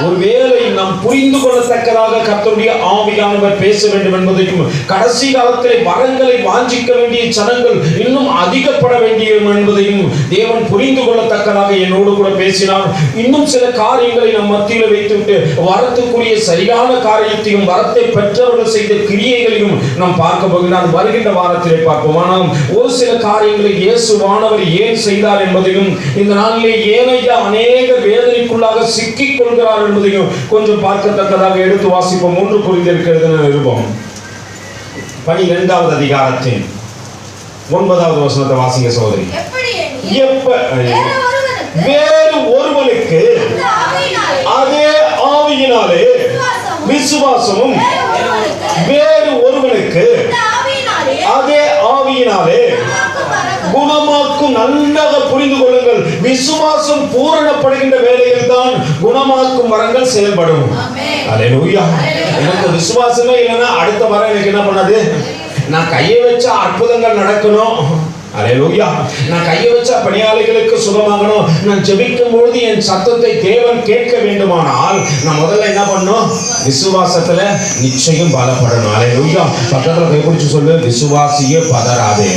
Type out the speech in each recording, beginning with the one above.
ஒருவேளை நாம் புரிந்து கொள்ளத்தக்கதாக கர்த்தருடைய ஆவியானவர் பேச வேண்டும் என்பதையும், கடைசி காலத்திலே வரங்களை வாஞ்சிக்க வேண்டிய ஜனங்கள் இன்னும் அதிகப்பட வேண்டிய என்பதையும் தேவன் புரிந்து கொள்ளத்தக்கதாக என்னோடு கூட பேசினார். இன்னும் சில காரியங்களை நம் மத்தியில் வைத்துவிட்டு வரத்துக்குரிய சரியான காரியத்தையும் வரத்தை பெற்றவர்கள் செய்த கிரியைகளையும் நாம் பார்க்க போகிறார். வருகின்ற வாரத்திலே பார்ப்போம். ஆனால் ஒரு சில காரியங்களை இயேசுவானவர் ஏன் செய்தார் என்பதையும், இந்த நாளிலே ஏனையா அநேக வேதனைக்குள்ளாக சிக்கிக் கொள்கிறார் என்பதையும் கொஞ்சம் பார்க்கத்தக்கதாக எடுத்து வாசிப்போம். 1 கொரிந்தியருக்கு நிருபம் 12வது அதிகாரத்தின் 9வது வசனத்தை வாசிங்க சகோதரி. வேறு ஒருவனுக்கு அதே ஆவியினாலே விசுவாசமும், வேறு ஒருவனுக்கு அதே ஆவியினாலே குணமாக்கும். நன்றாக புரிந்து கொள்ளுங்கள், விசுவாசம் பூரணப்படுகின்ற வேளையில் தான் குணமாக்கும் வரங்கள் செயல்படும். அல்லேலூயா. எனக்கு விசுவாசமே இல்லைன்னா அடுத்த வரம் எனக்கு என்ன பண்ணாது? நான் கையை வச்சா அற்புதங்கள் நடக்கணும். அல்லேலூயா. நான் கையை வச்சா பணியாளர்களுக்கு சுகமாகணும். நான் ஜெபிக்கும் பொழுது என் சத்தத்தை தேவன் கேட்க வேண்டுமானால் நான் முதல்ல என்ன பண்ணணும்? விசுவாசத்துல நிச்சயம் பலப்படணும். அல்லேலூயா. பக்கத்துல கைப்பிடிச்சு சொல்லு, விசுவாசியே பதறாதே.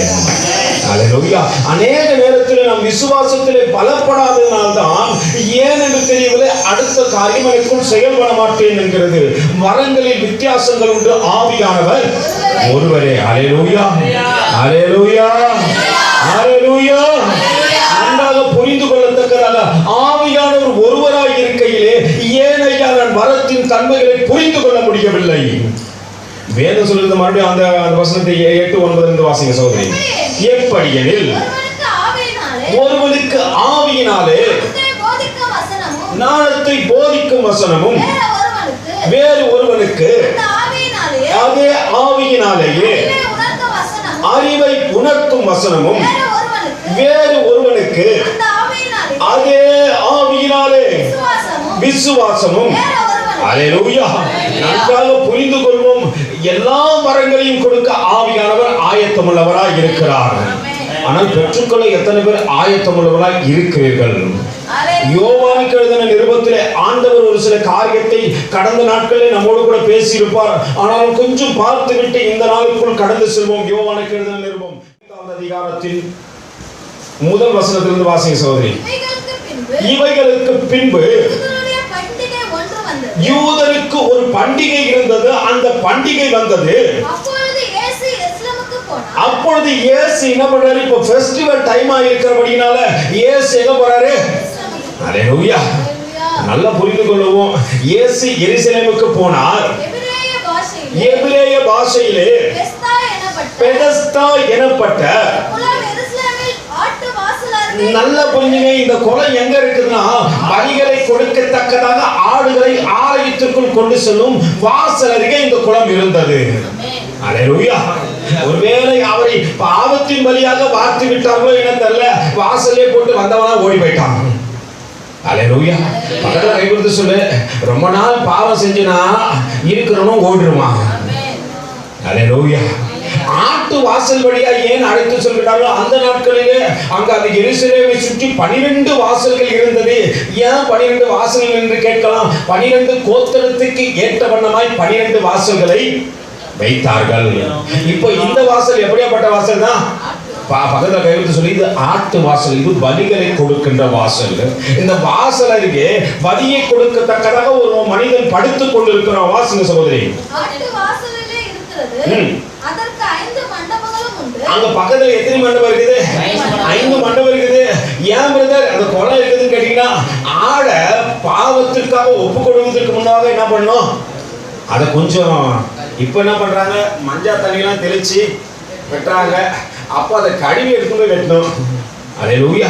அல்லேலூயா. அநேக நேரத்தில் நாம் விசுவாசத்திலே பலப்படாததனால்தான் ஏன் என்று தெரியவில்லை, அடுத்த காரியம் எனக்குள் செயல்பட மாட்டேன் என்கிறது. வரங்களில் வித்தியாசங்கள் உண்டு, ஆவியானவர் ஒருவரே. அல்லேலூயா, அல்லேலூயா, அல்லேலூயா. நன்றாக புரிந்து கொள்ளத்தக்கதாக ஆவியானவர் ஒருவராய் இருக்கையிலே ஏன் ஐயா நான் வரத்தின் தன்மைகளை புரிந்து கொள்ள முடியவில்லை? வேதம் சொல்லுது மறுபடியும் அந்த வசனத்தை 8, 9 வாசிங்க சகோதரி. எப்படியெனில் ஒருவனுக்கு ஆவியினாலே ஞானத்தை போதிக்கும் வசனமும், வேறு ஒருவனுக்கு அதே ஆவியினாலேயே அறிவை உணர்த்தும் வசனமும், வேறு ஒருவனுக்கு அதே ஆவியினாலே விசுவாசமும். அல்லேலூயா. நன்றாக புரிந்து கொள்வோம். எல்லா வரங்களையும் கொடுக்க ஆவியானவர் ஆயத்தமுள்ளவராய் இருக்கிறார். ஆனால் பெற்றுக்கொள்ள எத்தனை பேர் ஆயத்தமுள்ளவராய் இருக்கிறீர்கள்? யோவானுக்கு எழுதின நிருபத்திலே ஆண்டவர் ஒரு சில காரியத்தை கடந்த நாட்களில் நம்மோடு கூட பேசியிருப்பார். ஆனால் கொஞ்சம் பார்த்துவிட்டு இந்த நாளுக்குள் கடந்து செல்வோம். யோவானுக்கு எழுதின நிருபம் 5வது அதிகாரத்தின் 1 வசனத்திலிருந்து வாசிங்க சகோதரி. இவைகளுக்கு பின்பு யூதருக்கு ஒரு பண்டிகை இருந்தது. அந்த பண்டிகை வந்தது. அப்பொழுது இயேசு என்ன பண்றாரு? இப்ப ஃபெஸ்டிவல் டைமா இருக்கிறபடினால இயேசு எங்க போறாரு? அல்லேலூயா. நல்லா புரிந்து கொள்வோம். இயேசு எருசலேமுக்கு போனார். எபிரேய பாஷையிலே பெதஸ்தா எனப்பட்ட, நல்ல புரிஞ்சுங்க, இந்த குளம் எங்க இருக்குதுன்னா பலிகளை கொடுக்கத்தக்கதாக ஆடுகளை ஆலயத்திற்குள் கொண்டு செல்லும் வாசல் அருகே இந்த குளம் இருந்தது. அல்லேலூயா. ஒருவேளை அவரை பாவத்தின் பலியாக வார்த்து விட்டார்களோ என தெரியல, வாசலே போட்டு வந்தவனா ஓடி போயிட்டான். அல்லேலூயா. பக்கத்துல கை கொடுத்து சொல்லு, ரொம்ப நாள் பாவம் செஞ்சுனா இருக்கிறவனும் ஓடிடுமா. அல்லேலூயா. ஆட்டு வாசல் வழியா ஏன் அழைத்து சொல்கிறார்களோ, அந்த நாட்களிலே அங்க அந்த எருசலேமை சுற்றி 12 வாசல்கள் இருந்தது. ஏன் 12 வாசல்கள் என்று கேட்கலாம். 12 கோத்திரத்துக்கு ஏற்ற வண்ணமாய் 12 வாசல்களை வைத்தார்கள். இப்போ இந்த வாசல் எப்படியாப்பட்ட வாசல் தான்? பக்கத்துல கைவிட்டு சொல்லி, இது ஆட்டு வாசல், இது பலிகளை கொடுக்கின்ற வாசல். இந்த வாசல் அருகே பலியை கொடுக்கத்தக்கதாக ஒரு மனிதன் படுத்துக் கொண்டிருக்கிற வாசல் சகோதரி. அங்க பக்கத்துல எத்தனை மண்டபம் இருக்குது? 5 மண்டபம் இருக்குது. ஏன் பிரதர் அந்த குளம் இருக்குதுன்னு கேட்டீங்கன்னா, ஆட பாவத்திற்காக ஒப்பு கொடுக்கிறதுக்கு முன்னாக என்ன பண்ணணும்? அதை கொஞ்சம் இப்ப என்ன பண்றாங்க, மஞ்சள் தண்ணியெல்லாம் தெளிச்சு வெட்டுறாங்க. அப்போ அதை கழுவி எடுத்துட்டு வெட்டணும். அல்லேலூயா.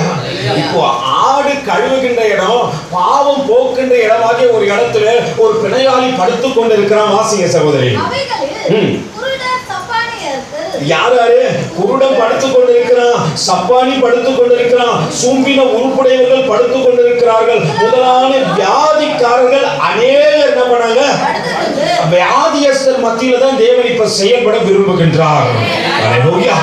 இப்போ ஆடு கழுவுகின்ற இடம், பாவம் போக்குகின்ற இடமாகிய ஒரு இடத்துல ஒரு பிணையாளி படுத்துக் கொண்டிருக்கிறான். வாசிங்க சகோதரி. யாரு? குருடன் படுத்துக் கொண்டிருக்கிறான், சப்பானி படுத்துக் கொண்டிருக்கிறான், சூம்பின உருப்புடையவர்கள் படுத்துக் கொண்டிருக்கிறார்கள். முதலான வியாதிக்காரர்கள் அநேகர் என்ன பண்ணாங்க? வியாதியஸ்தர் மத்தியில தான் தேவன் இப்ப செயல்பட விரும்புகின்றார். ஹல்லேலூயா.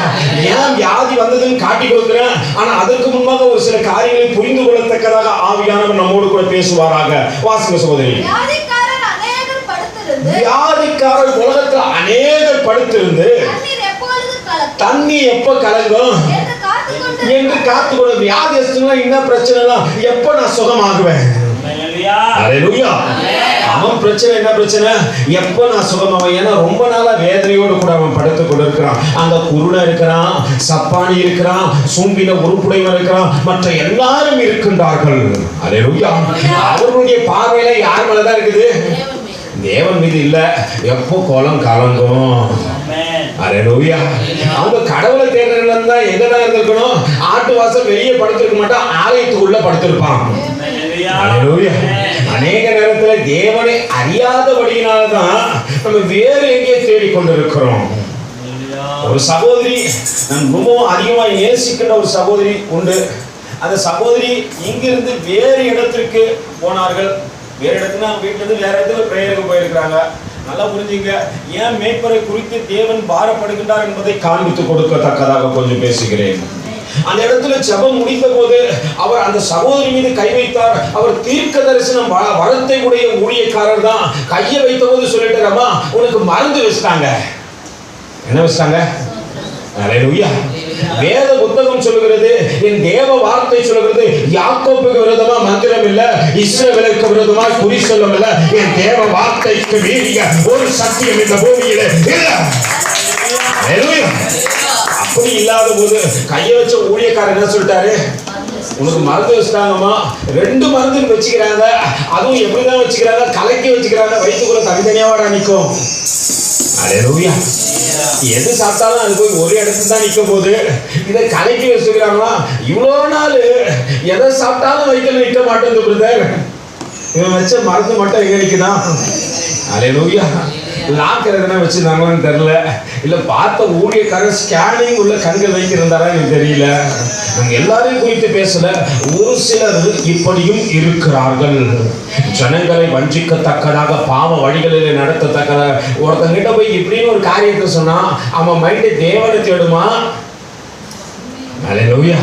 ஏன் வியாதி வந்ததுன்னு காட்டி கொடுக்கிறேன், ஆனா அதற்கு முன்பாக ஒரு சில காரியங்களை புரிந்து கொள்ளத்தக்கதாக ஆவியானவர் நம்மோடு கூட பேசுவாராக. வாசிங்க சகோதரி. வியாதிக்காரர் உலகத்துல அநேகர் படுத்திருந்து தண்ணி எப்ப கலங்கும் என்று காத்துக்கொள்ள. வியாதியஸ்தனா என்ன பிரச்சனை? எப்ப நான் சுகமாகுவேன்? ஹல்லேலூயா. அவன் பிரச்சனை என்ன பிரச்சனை? எப்ப நான் சுகமாவேன்? ஏன்னா ரொம்ப நாளா வேதனையோடு கூட அவன் படுத்துக் கொண்டிருக்கிறான். அங்க குருடன் இருக்கிறான், சப்பானி இருக்கிறான், சூம்பின உருப்புடையவன் இருக்கிறான், மற்ற எல்லாரும் இருக்கின்றார்கள். ஹல்லேலூயா. அவர்களுடைய பார்வையில யார் மேலதான் இருக்குது? தேவன் மீது இல்ல. எப்போ கோலம் கலங்கும். ஹல்லேலூயா. அவங்க கடவுளை தேடுறதுல எங்கதான் இருந்திருக்கணும்? ஆட்டு வாசல் வெளியே படுத்திருக்க மாட்டான், ஆலயத்துக்குள்ள படுத்திருப்பான். ஹல்லேலூயா. அநேக நேரத்துல தேவனை அறியாதபடியினால்தான் நம்ம வேறு எங்கே தேடிக்கொண்டிருக்கிறோம். ஒரு சகோதரி, நான் ரொம்பவும் அதிகமா நேசிக்கின்ற ஒரு சகோதரி உண்டு. அந்த சகோதரி இங்கிருந்து வேறு இடத்திற்கு போனார்கள். வேறு இடத்துல வீட்டுல இருந்து வேற இடத்துல பிரேயருக்கு போயிருக்கிறாங்க. நல்லா புரிஞ்சுங்க. ஏன் மேய்ப்பரை குறித்து தேவன் பாரப்படுகின்றார் என்பதை காண்பித்து கொடுக்கத்தக்கதாக கொஞ்சம் பேசுகிறேன். அந்த இடத்துல ஜெபம் முடிந்த போது அவர் அந்த சகோதரி மீது கை வைத்தார். அவர் தீர்க்க தரிசனம் வரத்தை உடைய ஊழியக்காரர் தான். கையை வைத்த போது சொல்லிட்டாரம்மா, உனக்கு மருந்து வச்சிட்டாங்க. என்ன வச்சிட்டாங்க? ஹல்லேலூயா. வேத புத்தகம் சொல்லுகிறது, என் தேவ வார்த்தை சொல்லுகிறது, யாக்கோபுக்கு விரோதமா மந்திரம் இல்ல, இஸ்ரவேலுக்கு விரோதமா குறி சொல்லும் இல்ல, என் தேவ வார்த்தைக்கு மீறிய ஒரு சத்தியம் இந்த பூமியில இல்ல. ஹல்லேலூயா. அப்படி இல்லாத போது கையை வச்ச ஊழியக்காரர் என்ன சொல்லிட்டாரு? உனக்கு மருந்து வச்சுட்டாங்கம்மா. 2 மருந்து வச்சுக்கிறாங்க. அதுவும் எப்படிதான் வச்சுக்கிறாங்க? கலக்கி வச்சுக்கிறாங்க. வயிற்றுக்குள்ள தனித்தனியாவாடா நிற்கும். ஹல்லேலூயா. எது சாப்பிட்டாலும் அது போய் ஒரு இடத்துல தான் நிற்கும் போது இதை கலக்கி வச்சுக்கிறாங்களா? இவ்வளோ நாள் எதை சாப்பிட்டாலும் வயிற்றுல நிற்க மாட்டேங்குது பிரதர். இவன் வச்ச மருந்து மட்டும் எங்க நிற்குதான்? ஹல்லேலூயா. லாக்கர் எதனா வச்சிருந்தாங்கன்னு தெரியல, இல்ல பார்த்த ஊழியக்காரர் ஸ்கேனிங் உள்ள கண்கள் வைத்திருந்தாரா எனக்கு தெரியல. நாங்க எல்லாரையும் குறித்து பேசல. ஒரு சிலர் இப்படியும் இருக்கிறார்கள். ஜனங்களை வஞ்சிக்கத்தக்கதாக பாவ வழிகளில் நடத்தத்தக்கதாக. ஒருத்தங்கிட்ட போய் இப்படின்னு ஒரு காரியத்தை சொன்னா அவன் மைண்டு தேவனை தேடுமா? ஹல்லேலூயா.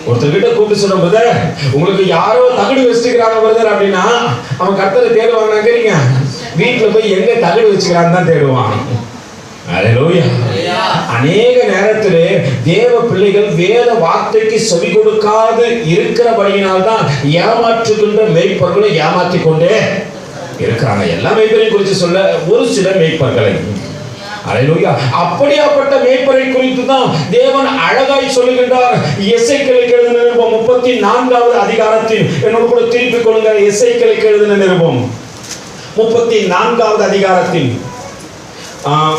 ஒருத்தர்கிட்ட கூப்பிட்டு சொன்ன பிரதர், உங்களுக்கு யாரோ தகுடு வச்சுக்கிறாங்க பிரதர் அப்படின்னா அவன் கர்த்தரை தேடுவாங்க. கேளுங்க, வீட்டுல போய் எங்க தகுடு வச்சுக்கிறான்னு தான் தேடுவான். ஹல்லேலூயா. அநேக நேரத்திலே தேவ பிள்ளைகள் வேத வார்த்தைக்கு செவி கொடுக்காது இருக்கிறபடியினால்தான் ஏமாற்றுகின்ற மேய்ப்பர்களை ஏமாற்றி கொண்டே இருக்கிறாங்க. எல்லா மேய்ப்பரையும் குறித்து சொல்ல, ஒரு சில மேய்ப்பர்களை. ஹல்லேலூயா. அப்படியாப்பட்ட மேய்ப்பரை குறித்து தான் தேவன் அழகாய் சொல்லுகின்றார். எசேக்கியேலுக்கு எழுதின நிருபம் 34வது அதிகாரத்தில், என்னோடு கூட திருப்பிக் கொள்ளுங்க. எசேக்கியேலுக்கு எழுதின நிருபம் 34வது அதிகாரத்தில்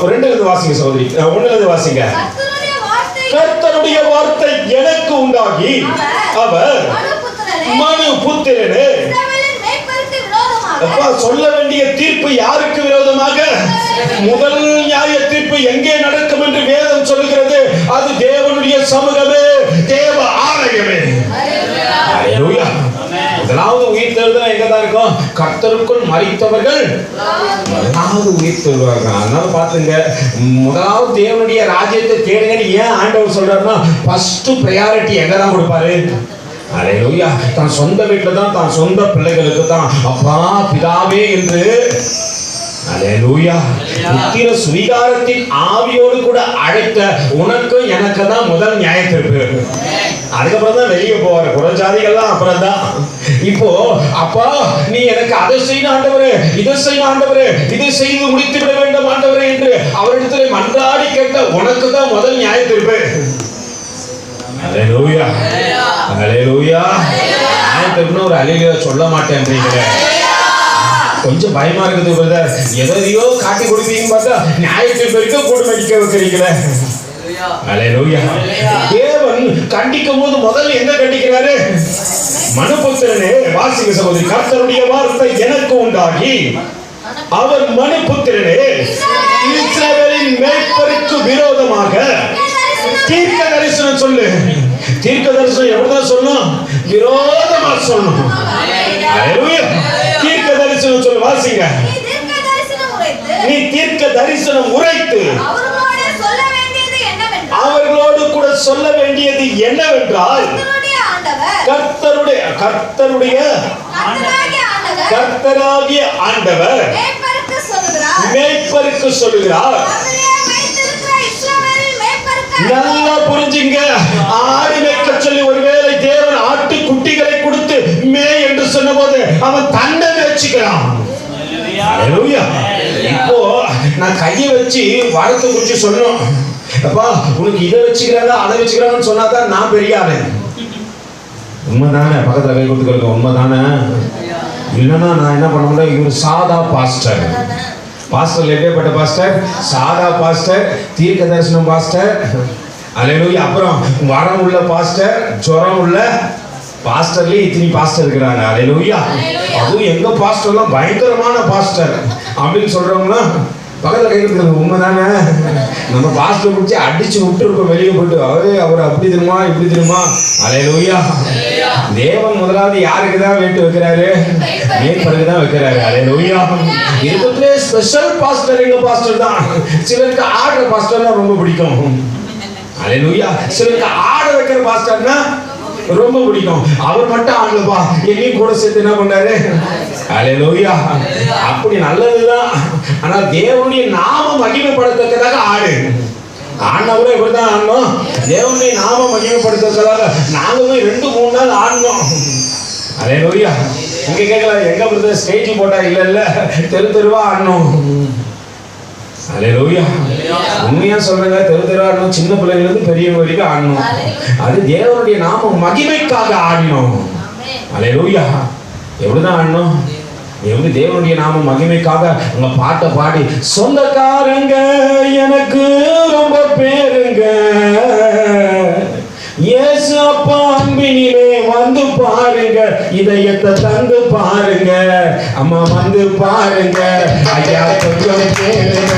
2 வாசிங்க சகோதரி. 1 வாசிங்க. கர்த்தருடைய வார்த்தை எனக்கு உண்டாகி அவர் மனுபுத்திரனே. அப்பா, சொல்ல வேண்டிய தீர்ப்பு யாருக்கு விரோதமாக? முதல் நியாய தீர்ப்பு எங்கே நடக்கும் என்று வேதம் சொல்லுகிறது? அது தேவனுடைய சமூகமே, தேவ ஆலயமே. ஹல்லேலூயா. முதலாவது உயிர்த்தெழுதல் எங்கதான் இருக்கும்? கர்த்தருக்குள் மரித்தவர்கள் முதலாவது உயிர்த்தெழுவார்கள். அதனால பாத்துங்க, முதலாவது தேவனுடைய ராஜ்யத்தை தேடுங்கன்னு ஏன் ஆண்டவர் சொல்றாருன்னா, ஃபர்ஸ்ட் பிரையாரிட்டி எங்கதான் கொடுப்பாரு? ஹல்லேலூயா. தான் சொந்த வீட்டுல தான், தான் சொந்த பிள்ளைகளுக்கு தான் அப்பா பிதாவே என்று. ஹல்லேலூயா. புத்திர சுவீகாரத்தின் ஆவியோடு கூட அழைத்த உனக்கு எனக்கு தான் முதல் நியாய தீர்ப்பு. அதுக்கப்புறம் தான் வெளியே போவார் புறஜாதிகள்லாம். அப்புறம் தான் இப்போ அப்பா நீ எனக்கு அதை செய்ய ஆண்டவரே, இதை செய்ய ஆண்டவரே, இதை செய்து முடித்து விட வேண்டும் ஆண்டவரே என்று அவரிடத்தில் மன்றாடி கேட்ட உனக்கு தான் முதல் நியாய தீர்ப்பு. ஹல்லேலூயா. ஹல்லேலூயா. நியாய தீர்ப்புன்னு ஒரு அல்லேலூயா சொல்ல மாட்டேன்றீங்க. கொஞ்சம் பயமா இருக்குது பிரதர். எதையோ காட்டி கொடுப்பீங்க பார்த்தா நியாய தீர்ப்பு வரைக்கும் கூட மடிக்க வைக்கிறீங்களே. ஹல்லேலூயா. தேவன் கண்டிக்கும் போது முதல்ல என்ன கண்டிக்கிறாரு? மனுபுத்திரனே, வாசிங்க சகோதரி. கர்த்தருடைய வார்த்தை எனக்கு உண்டாகி அவர் மனுபுத்திரனே, இஸ்ரவேலின் மேய்ப்பருக்கு விரோதமாக தீர்க்க தரிசனம் சொல்லு. தீர்க்க தரிசனம் எப்படிதான் சொல்லணும்? விரோதமா சொல்லணும். தீர்க்க தரிசனம் சொல்லு. வாசிங்க. நீ தீர்க்க தரிசனம் உரைத்து அவர்களோடு கூட சொல்ல வேண்டியது என்னவென்றால், கர்த்தராகிய ஆண்டவர் மேய்ப்பருக்கு சொல்லுகிறார். நல்லா புரிஞ்சுங்க. ஆடு மேய்க்க சொல்லி ஒருவேளை தேவன் ஆட்டு குட்டிகளை கொடுத்து மேய் என்று சொன்னபோது அவன் தன்னை மேய்ச்சிக்கிறான். இப்போ நான் கையை வச்சு வாரத்தை குறிச்சு சொல்லணும். அப்பா உனக்கு இதை வச்சுக்கிறாங்க அதை வச்சுக்கிறாங்கன்னு சொன்னாதான் நான் பெரிய ஆளு. உண்மைதானே? பக்கத்துல கை கொடுத்துக்க. உண்மைதானே? இல்லைன்னா நான் என்ன பண்ண முடியும்? இவர் சாதா பாஸ்டர். பாஸ்டர் எப்பேற்பட்ட பாஸ்டர்? சாதா பாஸ்டர், தீர்க்க தரிசனம் பாஸ்டர். அல்லேலூயா. அப்புறம் வரம் உள்ள பாஸ்டர், ஜுரம் உள்ள பாஸ்டர்லயே இத்தனை பாஸ்டர் இருக்கிறாங்க. அல்லேலூயா. அதுவும் எங்க பாஸ்டர்லாம் பயங்கரமான பாஸ்டர் அப்படின்னு சொல்றவங்களாம் பக்கத்துல கை கொடுத்துருங்க. உண்மைதானே? நம்ம பாஸ்டர் பிடிச்சி அடிச்சு விட்டுருக்கோம் வெளியே போயிட்டு. அவர் அப்படி திருமா இப்படி திருமா. அல்லேலூயா. தேவன் முதலாவது யாருக்கு தான் வேட்டு வைக்கிறாரு? மேய்ப்பருக்கு தான் வைக்கிறாரு. அல்லேலூயா. இருக்கிறதுலே ஸ்பெஷல் பாஸ்டர் எங்க பாஸ்டர் தான். சிலருக்கு ஆடுற பாஸ்டர்னா ரொம்ப பிடிக்கும். அல்லேலூயா. சிலருக்கு ஆட வைக்கிற பாஸ்டர்னா ரொம்ப பிடிக்கும். அவர் மட்டும் ஆடலப்பா, என்னையும் கூட சேர்த்து என்ன பண்ணாரு? அல்லேலூயா. அப்படி நல்லதுதான். ஆனா தேவனுடைய நாமம் மகிமைப்படத்தக்கதாக ஆடு. ஆடினவரை இப்படிதான் ஆடணும். தேவனுடைய நாமம் மகிமைப்படுத்ததாக நாங்களும் 2-3 நாள் ஆடணும். அல்லேலூயா. இங்க கேட்கல, எங்க பிரதர் ஸ்டேஜ் போட்டா? இல்ல தெருவா ஆடணும். அல்லேலூயா. உண்மையா சொல்றேங்க, தெருவா ஆடணும். சின்ன பிள்ளைங்க இருந்து பெரியவங்க வரைக்கும் ஆடணும். அது தேவனுடைய நாமம் மகிமைக்காக ஆடினோம். அல்லேலூயா. எப்படிதான் ஆடணும்? எப்படி தேவனுடைய நாம மகிமைக்காக உங்க பாட்டை பாடி, சொந்தக்காரங்க எனக்கு ரொம்ப பேருங்க, இயேசு அப்பா அன்பினிலே வந்து பாருங்க, இதயத்தை தந்து பாருங்க, அம்மா வந்து பாருங்க, ஐயா கொஞ்சம் கேளுங்க,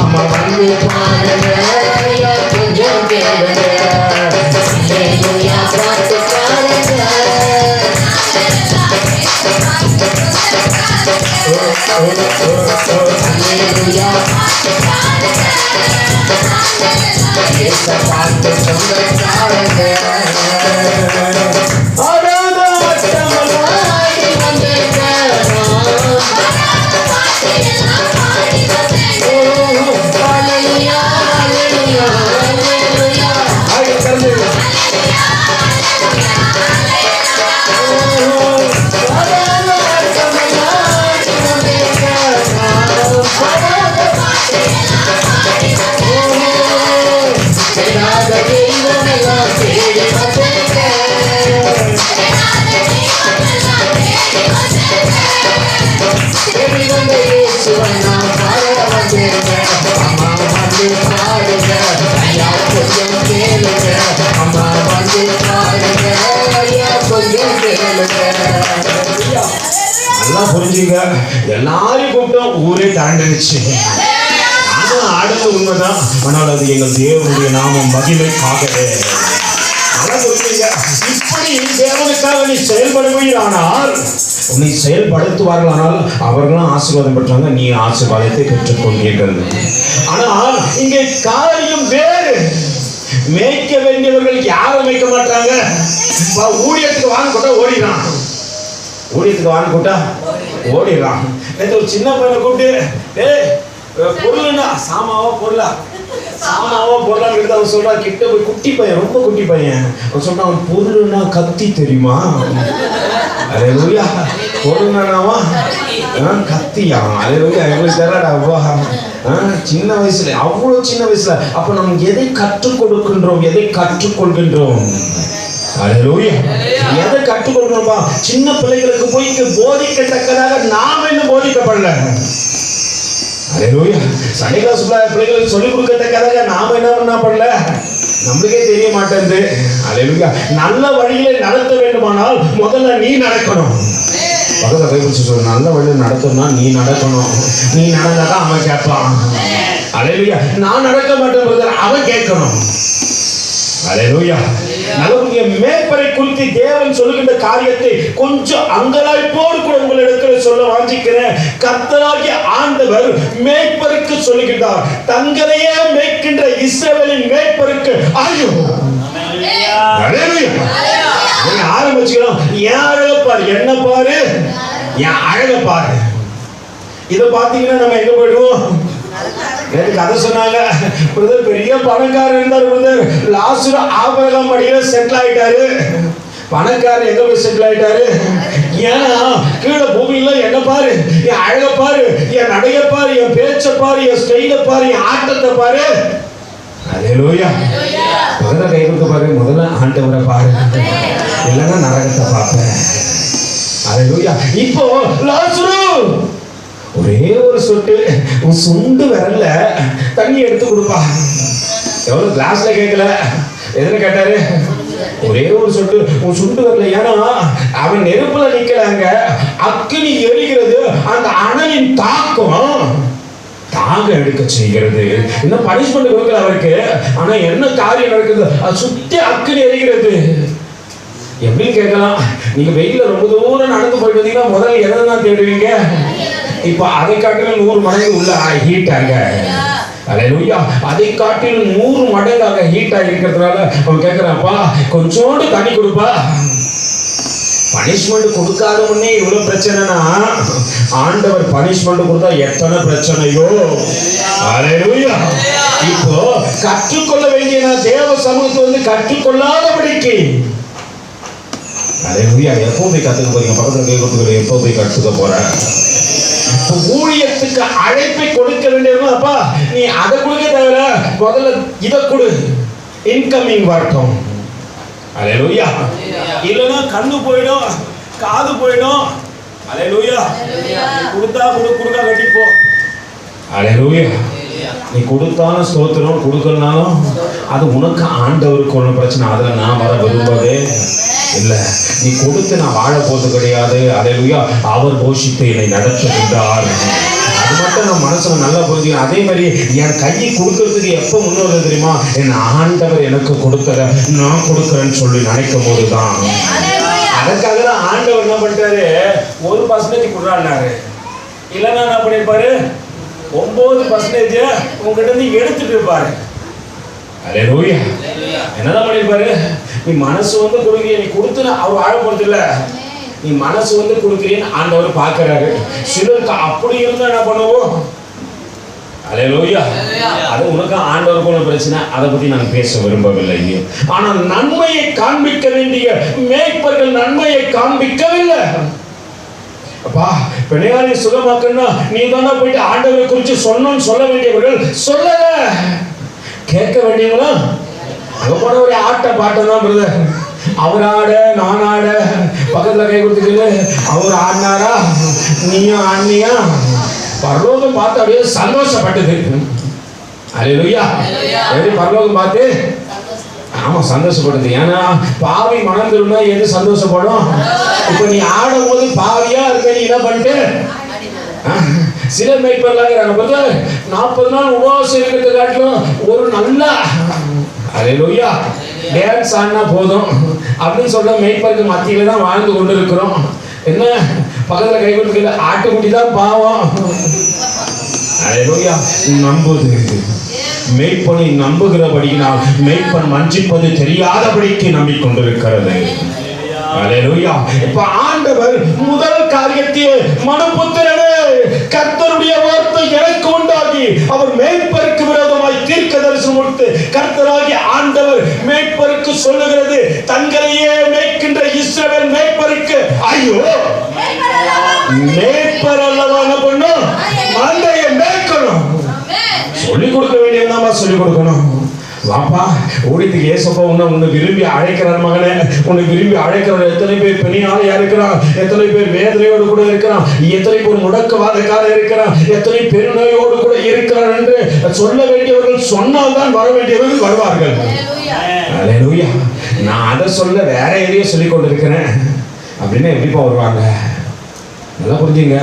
அம்மா வந்து பாருங்க, ஐயா கொஞ்சம் கேளுங்க, பார்த்து பாருங்க. புரிஞ்சுங்க. எல்லாரையும் கூப்பிட்டோம், ஊரே தாண்டிடுச்சு. ஆனா ஆடுறது உண்மைதான். ஆனால் அது எங்கள் தேவனுடைய நாமம் மகிமைக்காகவே. இப்படி தேவனுக்காக நீ செயல்படுவீரானால், உன்னை செயல்படுத்துவார்களானால் அவர்களும் ஆசீர்வாதம் பெற்றாங்க, நீ ஆசீர்வாதத்தை பெற்றுக் கொள்வீர்கள். ஆனால் இங்கே காரியம் வேறு. மேய்க்க வேண்டியவர்கள் யாரும் மேய்க்க மாட்டாங்க. ஊழியத்துக்கு வாங்க கூட்டா ஓடிறான். ஊழியத்துக்கு வாங்க கூட்டா ஓடிடுறான். ஒரு சின்ன பையனை கூப்பிட்டு, பொருள்னா சாமாவா பொருளா சாமாவா பொருளான்னு அவன் சொல்றான். கிட்ட போய், குட்டி பையன், ரொம்ப குட்டி பையன், அவன் சொல்றான், அவன் பொருள்னா கத்தி தெரியுமா? அல்லேலூயா. பொருள்னாவா கத்தியா? அல்லேலூயா. எங்களுக்கு தெரியலடா. சின்ன வயசுல, அவ்வளவு சின்ன வயசுல. அப்ப நம்ம எதை கற்றுக் கொடுக்கின்றோம், எதை கற்றுக்கொள்கின்றோம்? அல்லேலூயா. எதை கற்றுக்கொள்கிறோம்பா? சின்ன பிள்ளைகளுக்கு போய் இங்க போதிக்கத்தக்கதாக நாம இன்னும் போதிக்கப்படல. அல்லேலூயா. சண்டே கிளாஸ் பிள்ளைகளுக்கு சொல்லிக் கொடுக்கத்தக்கதாக நாம என்ன பண்ணல, நம்மளுக்கே தெரிய மாட்டேங்குது. அல்லேலூயா. நல்ல வழியில நடத்த வேண்டுமானால் முதல்ல நீ நடக்கணும். பக்கத்துல கைப்பிடிச்சு சொல்ற, நல்ல வழியில் நடத்தணும்னா நீ நடக்கணும், நீ நடந்தாதான் அவன் கேட்பான். அல்லேலூயா. நான் நடக்க மாட்டேன் பிரதர், அவன் கேட்கணும். அல்லேலூயா. நல்ல மேய்ப்பரை குறித்து தேவன் சொல்லுகின்ற காரியத்தை கொஞ்சம் அங்கலாய்ப்போடு கூட உங்களிடத்தில் சொல்ல வாஞ்சிக்கிறேன். கர்த்தராகிய ஆண்டவர் மேய்ப்பருக்கு சொல்லுகின்றார், தங்களையே மேய்க்கின்ற இஸ்ரவேலின் மேய்ப்பருக்கு ஐயோ. ஆரம்பிச்சுக்கலாம். என் அழக பாரு, என்ன பாரு, என் அழக பாரு. இதை பார்த்தீங்கன்னா நம்ம எங்க போயிடுவோம்? கதை சொன்னாங்க, பிரதர் பெரிய பணக்காரர் இருந்தார் பிரதர், லாசரு ஆபிரகாம் மடியில செட்டில் ஆயிட்டாரு. பணக்காரர் எங்க போய் செட்டில் ஆயிட்டாரு? ஏன்னா கீழே பூமியில என்ன பாரு, என் அழக பாரு, என் நடைய பாரு, என் பேச்ச பாரு, என் ஸ்டைல பாரு, என் ஆட்டத்தை பாரு. அல்லேலூயா. முதல்ல கை கொடுக்க பாரு, முதல்ல ஆண்டவரை பாரு, இல்லைன்னா நரகத்தை பார்ப்பேன். அல்லேலூயா. இப்போ லாசரு ஒரே ஒரு சொட்டு சுண்டு விரல்ல தண்ணி எடுத்து கொடுப்பா. எவ்வளவு கிளாஸ்ல கேட்கல, எதுன்னு கேட்டாரு? ஒரே ஒரு சொட்டு உன் சுண்டு வரல. ஏன்னா அவன் நெருப்புல நிக்கிறாங்க, அக்கினி எரிகிறது, அந்த அனலின் தாக்கம் தாங்க எடுக்க செய்கிறது. இன்னும் பனிஷ்மெண்ட் கொடுக்கல அவருக்கு, ஆனா என்ன காரியம் நடக்குது? அது சுத்தி அக்கினி எரிகிறது. எப்படின்னு கேட்கலாம். நீங்க வெயில ரொம்ப தூரம் நடந்து போயிட்டு வந்தீங்கன்னா முதல்ல எதை தான் தேடுவீங்க? இப்ப அதை காட்டிலும் 100 மடங்கு உள்ள ஹீட் ஆங்க. அல்லேலூயா. அதை காட்டிலும் 100 மடங்காக ஹீட் ஆகி இருக்கிறதுனால அவன் கேட்கிறான்ப்பா, கொஞ்சோண்டு தண்ணி கொடுப்பா. பனிஷ்மெண்ட் கொடுக்காத முன்னே இவ்வளவு பிரச்சனைனா, ஆண்டவர் பனிஷ்மெண்ட் கொடுத்தா எத்தனை பிரச்சனையோ. அல்லேலூயா. இப்போ கற்றுக்கொள்ள வேண்டிய தேவ சமூகத்தை வந்து கற்றுக்கொள்ளாதபடிக்கு. அல்லேலூயா. எப்போ போய் கத்துக்க போறீங்க? பக்கத்துல கேட்கறதுக்கு எப்போ போய் கற்றுக்க போற? ஊழியத்துக்கு அழைப்பை கொடுக்க வேண்டியவங்க, அப்பா நீ அதை கொடுக்க தேவையில்ல, முதல்ல இதை கொடு, இன்கமிங் வரட்டும். அல்லேலூயா. இல்லைன்னா கண்ணு போயிடும், காது போயிடும். அல்லேலூயா. கொடுத்தா கொடுக்கா கட்டிப்போ. அல்லேலூயா. நீ கொடுத்தாலும் ஸ்தோத்திரம், கொடுக்கலனாலும் அது உனக்கு ஆண்டவருக்கு ஒன்றும் பிரச்சனை. அதுல நான் வர விரும்பவே இல்லை. நீ கொடுத்து நான் வாழ போது கிடையாது. அல்லேலூயா. அவர் போஷித்து என்னை நடத்துகின்றார். அது மட்டும் நான் மனசுல நல்லா புரிஞ்சுக்கிறேன். அதே மாதிரி என் கையை கொடுக்கறதுக்கு எப்ப முன்னோர் தெரியுமா? என் ஆண்டவர் எனக்கு கொடுக்கற நான் கொடுக்கறேன்னு சொல்லி நினைக்கும் போதுதான். அதுக்காக தான் ஆண்டவர் என்ன பண்ணிட்டாரு, 1% கொடுறாரு. இல்லைன்னா என்ன பண்ணிருப்பாரு, 9% உங்ககிட்ட இருந்து எடுத்துட்டு இருப்பாரு. அல்லேலூயா. என்னதான் பண்ணிருப்பாரு? நீ மனசு வந்து கொடுக்குறிய, நீ கொடுத்து அவர் வாழ போறது இல்ல, நீ மனசு வந்து கொடுக்குறீன்னு ஆண்டவர் பார்க்கிறாரு. சிலருக்கு அப்படி இருந்தா என்ன பண்ணுவோம்? அல்லேலூயா. அது உனக்கு ஆண்டவருக்கு ஒரு பிரச்சனை, அதை பத்தி நாங்க பேச விரும்பவில்லை. ஆனால் நன்மையை காண்பிக்க வேண்டிய மேய்ப்பர்கள் நன்மையை காண்பிக்கவில்லை. அப்பா பிணையாளி சுகமாக்கணும்னா நீ தானே போயிட்டு ஆண்டவரை குறித்து சொன்னோன்னு சொல்ல வேண்டியவர்கள் சொல்லல. கேட்க வேண்டியவங்களா அங்க போன ஒரு ஆட்ட பாட்டம் தான் பிரதர். அவர் ஆட நான் ஆட பக்கத்துல கை கொடுத்துட்டு அவர் ஆடினாரா நீயும் ஆடினியா? பரலோகம் பார்த்து அப்படியே சந்தோஷப்பட்டது. அல்லேலூயா. எப்படி பரலோகம் பார்த்து? ஆமா சந்தோஷப்படுது. ஏன்னா பாவி மனம் திரும்பினா எது சந்தோஷப்படும்? இப்ப நீ ஆடும் போது பாவியா இருக்க, நீ என்ன பண்ணிட்டு சில மேய்ப்பர்லாம் 40 நாள் உபவாசம் இருக்கிறது காட்டிலும் ஒரு நல்ல அல்லேலூயா டான்ஸ் ஆடினா போதும் அப்படின்னு சொல்ற மேய்ப்பருக்கு மத்தியில தான் வாழ்ந்து கொண்டு இருக்கிறோம். என்ன பக்கத்துல கை கொடுத்து ஆட்டுக்குட்டி தான் பாவம். அல்லேலூயா. நம்புது மேய்ப்பனை நம்புகிறபடியினால் மேய்ப்பன் வஞ்சிப்பது தெரியாதபடிக்கு நம்பிக்கொண்டிருக்கிறது. அல்லேலூயா. இப்ப ஆண்டவர் முதல் காரியத்தையே மனுபுத்திரனே கர்த்தருடைய வார்த்தை எனக்கு உண்டாகி அவர் மேய்ப்பருக்கு விரோதமாய் தீர்க்க தரிசனம் கொடுத்து கர்த்தராகிய ஆண்டவர் மேய்ப்பருக்கு சொல்லுகிறது, தங்களையே மேய்க்கின்ற இஸ்ரவேல் மேய்ப்பருக்கு ஐயோ, மேய்ப்பர் அல்லவா என்ன பண்ணும்? மந்தையை மேய்க்கணும். சொல்லிக் கொடுக்க வேண்டியதுதான் சொல்லிக் கொடுக்கணும். வாப்பா ஊழியத்துக்கு ஏசப்பா உன்னை விரும்பி அழைக்கிறார் மகனே, உன்னை விரும்பி அழைக்கிறார். எத்தனை பேர் பெண்ணியாலையா இருக்கிறான், எத்தனை பேர் வேதனையோடு கூட இருக்கிறான், எத்தனை பேர் முடக்கவாதக்காரர் இருக்கிறான், எத்தனை பெருநோயோடு கூட இருக்கிறான் என்று சொல்ல வேண்டியவர்கள் சொன்னால்தான் வர வேண்டியவர்கள் வருவார்கள். அல்லேலூயா. நான் அதை சொல்ல வேற எதையோ சொல்லிக் கொண்டிருக்கிறேன் அப்படின்னா எப்படிப்பா வருவாங்க? நல்லா புரிஞ்சுங்க.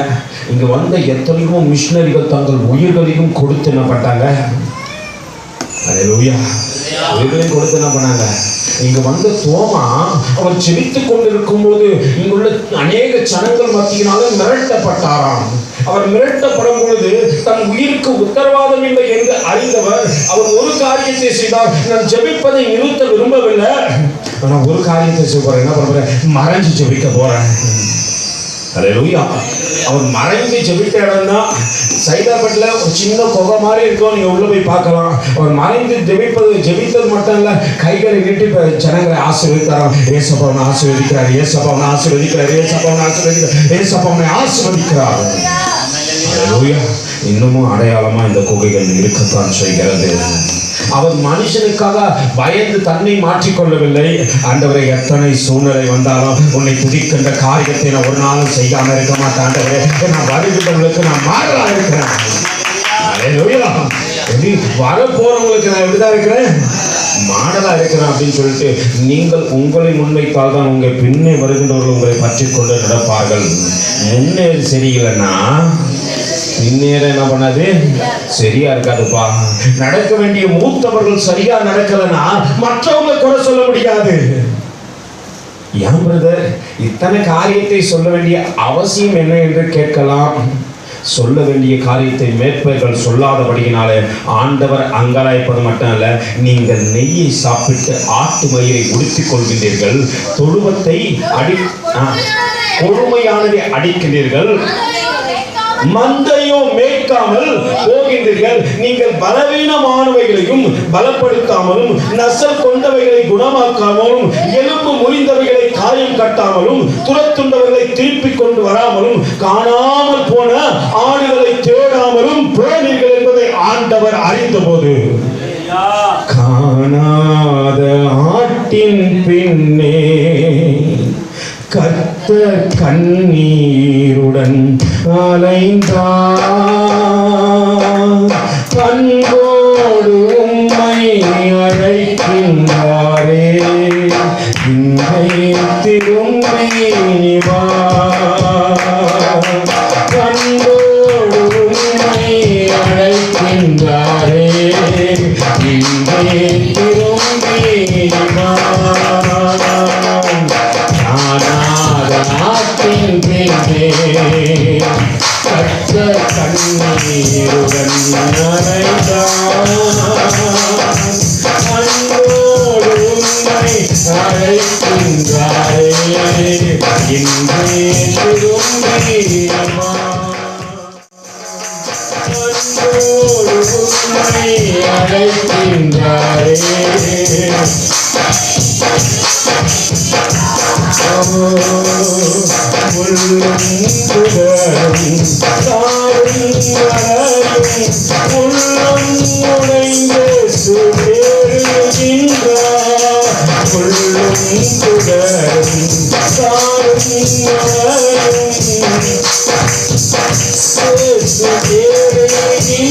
இங்க வந்த எத்தனையோ மிஷினரிகள் தங்கள் உயிர்களையும் கொடுத்து என்ன பண்ணாங்க? அல்லேலூயா. உயிர்களையும் கொடுத்து என்ன பண்ணாங்க? இங்க வந்த தோமா அவர் ஜெபித்துக் கொண்டிருக்கும் போது இங்குள்ள அநேக ஜனங்கள் மத்தியினால மிரட்டப்பட்டாராம். அவர் மிரட்டப்படும் பொழுது தன் உயிருக்கு உத்தரவாதம் இல்லை என்று அறிந்தவர் அவர் ஒரு காரியத்தை செய்தார். நான் ஜெபிப்பதை நிறுத்த விரும்பவில்லை, நான் ஒரு காரியத்தை செய்ய போறேன். என்ன பண்ண போறேன்? மறைஞ்சு ஜெபிக்க போறேன். அல்லேலூயா. அவர் மறைந்து ஜெபித்த இடம் தான் சைதாப்பேட்ல ஒரு சின்ன குகை மாதிரி இருக்கும். நீங்க உள்ள போய் பார்க்கலாம். அவர் மறைந்து ஜெபித்தது மட்டும் இல்ல, கைகளை நீட்டி ஜனங்களை ஆசீர்வதித்தாராம். ஏசப்பாவை ஆசீர்வதிக்கிறார், ஏசப்பாவை ஆசீர்வதிக்கிறார், ஏசப்பாவை ஆசீர்வதிக்கிறார், ஏசப்பாவை ஆசீர்வதிக்கிறார். அல்லேலூயா. இன்னமும் அடையாளமா இந்த குகைகள் இருக்கத்தான் செய்கிறது. அவர் மனுஷனுக்காக பயந்து தன்னை மாற்றிக்கொள்ளவில்லை. ஆண்டவரே, எத்தனை சூழ்நிலை வந்தாலும் உன்னை துதிக்கின்ற காரியத்தை நான் ஒரு நாளும் செய்யாம இருக்க மாட்டேன். ஆண்டவரே, நான் வருகிறவர்களுக்கு நான் மாறலா இருக்கிறேன். அல்லேலூயா. வரப்போறவங்களுக்கு நான் எப்படிதான் இருக்கிறேன்? மாடலா இருக்கிறேன் அப்படின்னு சொல்லிட்டு நீங்கள் உங்களை முன்வைத்தால் தான் உங்க பின்னே வருகின்றவர்கள் உங்களை பற்றி கொண்டு நடப்பார்கள். முன்னேறி சரியில்லைன்னா பின்னேற என்ன பண்ணாது? சரியா இருக்காதுப்பா. நடக்க வேண்டிய மூத்தவர்கள் சரியா நடக்கலன்னா மற்றவங்க குறை சொல்ல முடியாது. ஏன் பிரதர் இத்தனை காரியத்தை சொல்ல வேண்டிய அவசியம் என்ன என்று கேட்கலாம். சொல்ல வேண்டிய காரியத்தை மேற்பர்கள் சொல்லாதபடியினாலே ஆண்டவர் அங்கலாய்ப்பது மட்டும் அல்ல, நீங்கள் நெய்யை சாப்பிட்டு ஆட்டு மயிரை உடுத்திக் கொள்கின்றீர்கள், தொழுவத்தை கொடுமையானதை அடிக்கின்றீர்கள், மந்தையோ மேய்க்காமல் போகின்றீர்கள். நீங்கள் பலவீனமானவைகளையும் பலப்படுத்தாமலும், நசல் கொண்டவைகளை குணமாக்காமலும், எலும்பு முறிந்தவைகளை காயம் கட்டாமலும், துரத்துண்டவர்களை திருப்பிக் கொண்டு வராமலும், காணாமல் போன ஆடுகளை தேடாமலும் போனீர்கள் என்பதை ஆண்டவர் அறிந்தபோது, காணாத ஆட்டின் பின்னே கர்த்தர் கண்ணீருடன் அலைந்தார். கண்ணோடு உம்மை அழைக்கின்றாரே, இங்கே திரும்பி வா. கண்ணோடு உம்மை அழைக்கின்றாரே, இங்கே திரும்பி வா. ஆட்டின் பின்னே கர்த்தர் கண்ணீருடன் அலைந்தார். அன்போடு உம்மை அழைக்கின்றாரே, இன்றே திரும்பி வா. அன்போடு உம்மை அழைக்கின்றாரே, உள்ளும் புகழும் தாரும் வரையும் உள்ளம் உடைந்து சுடேறுகின்றார். உள்ளும் புகழும் தாரும் வரையும் சுடேறுகின்றார்.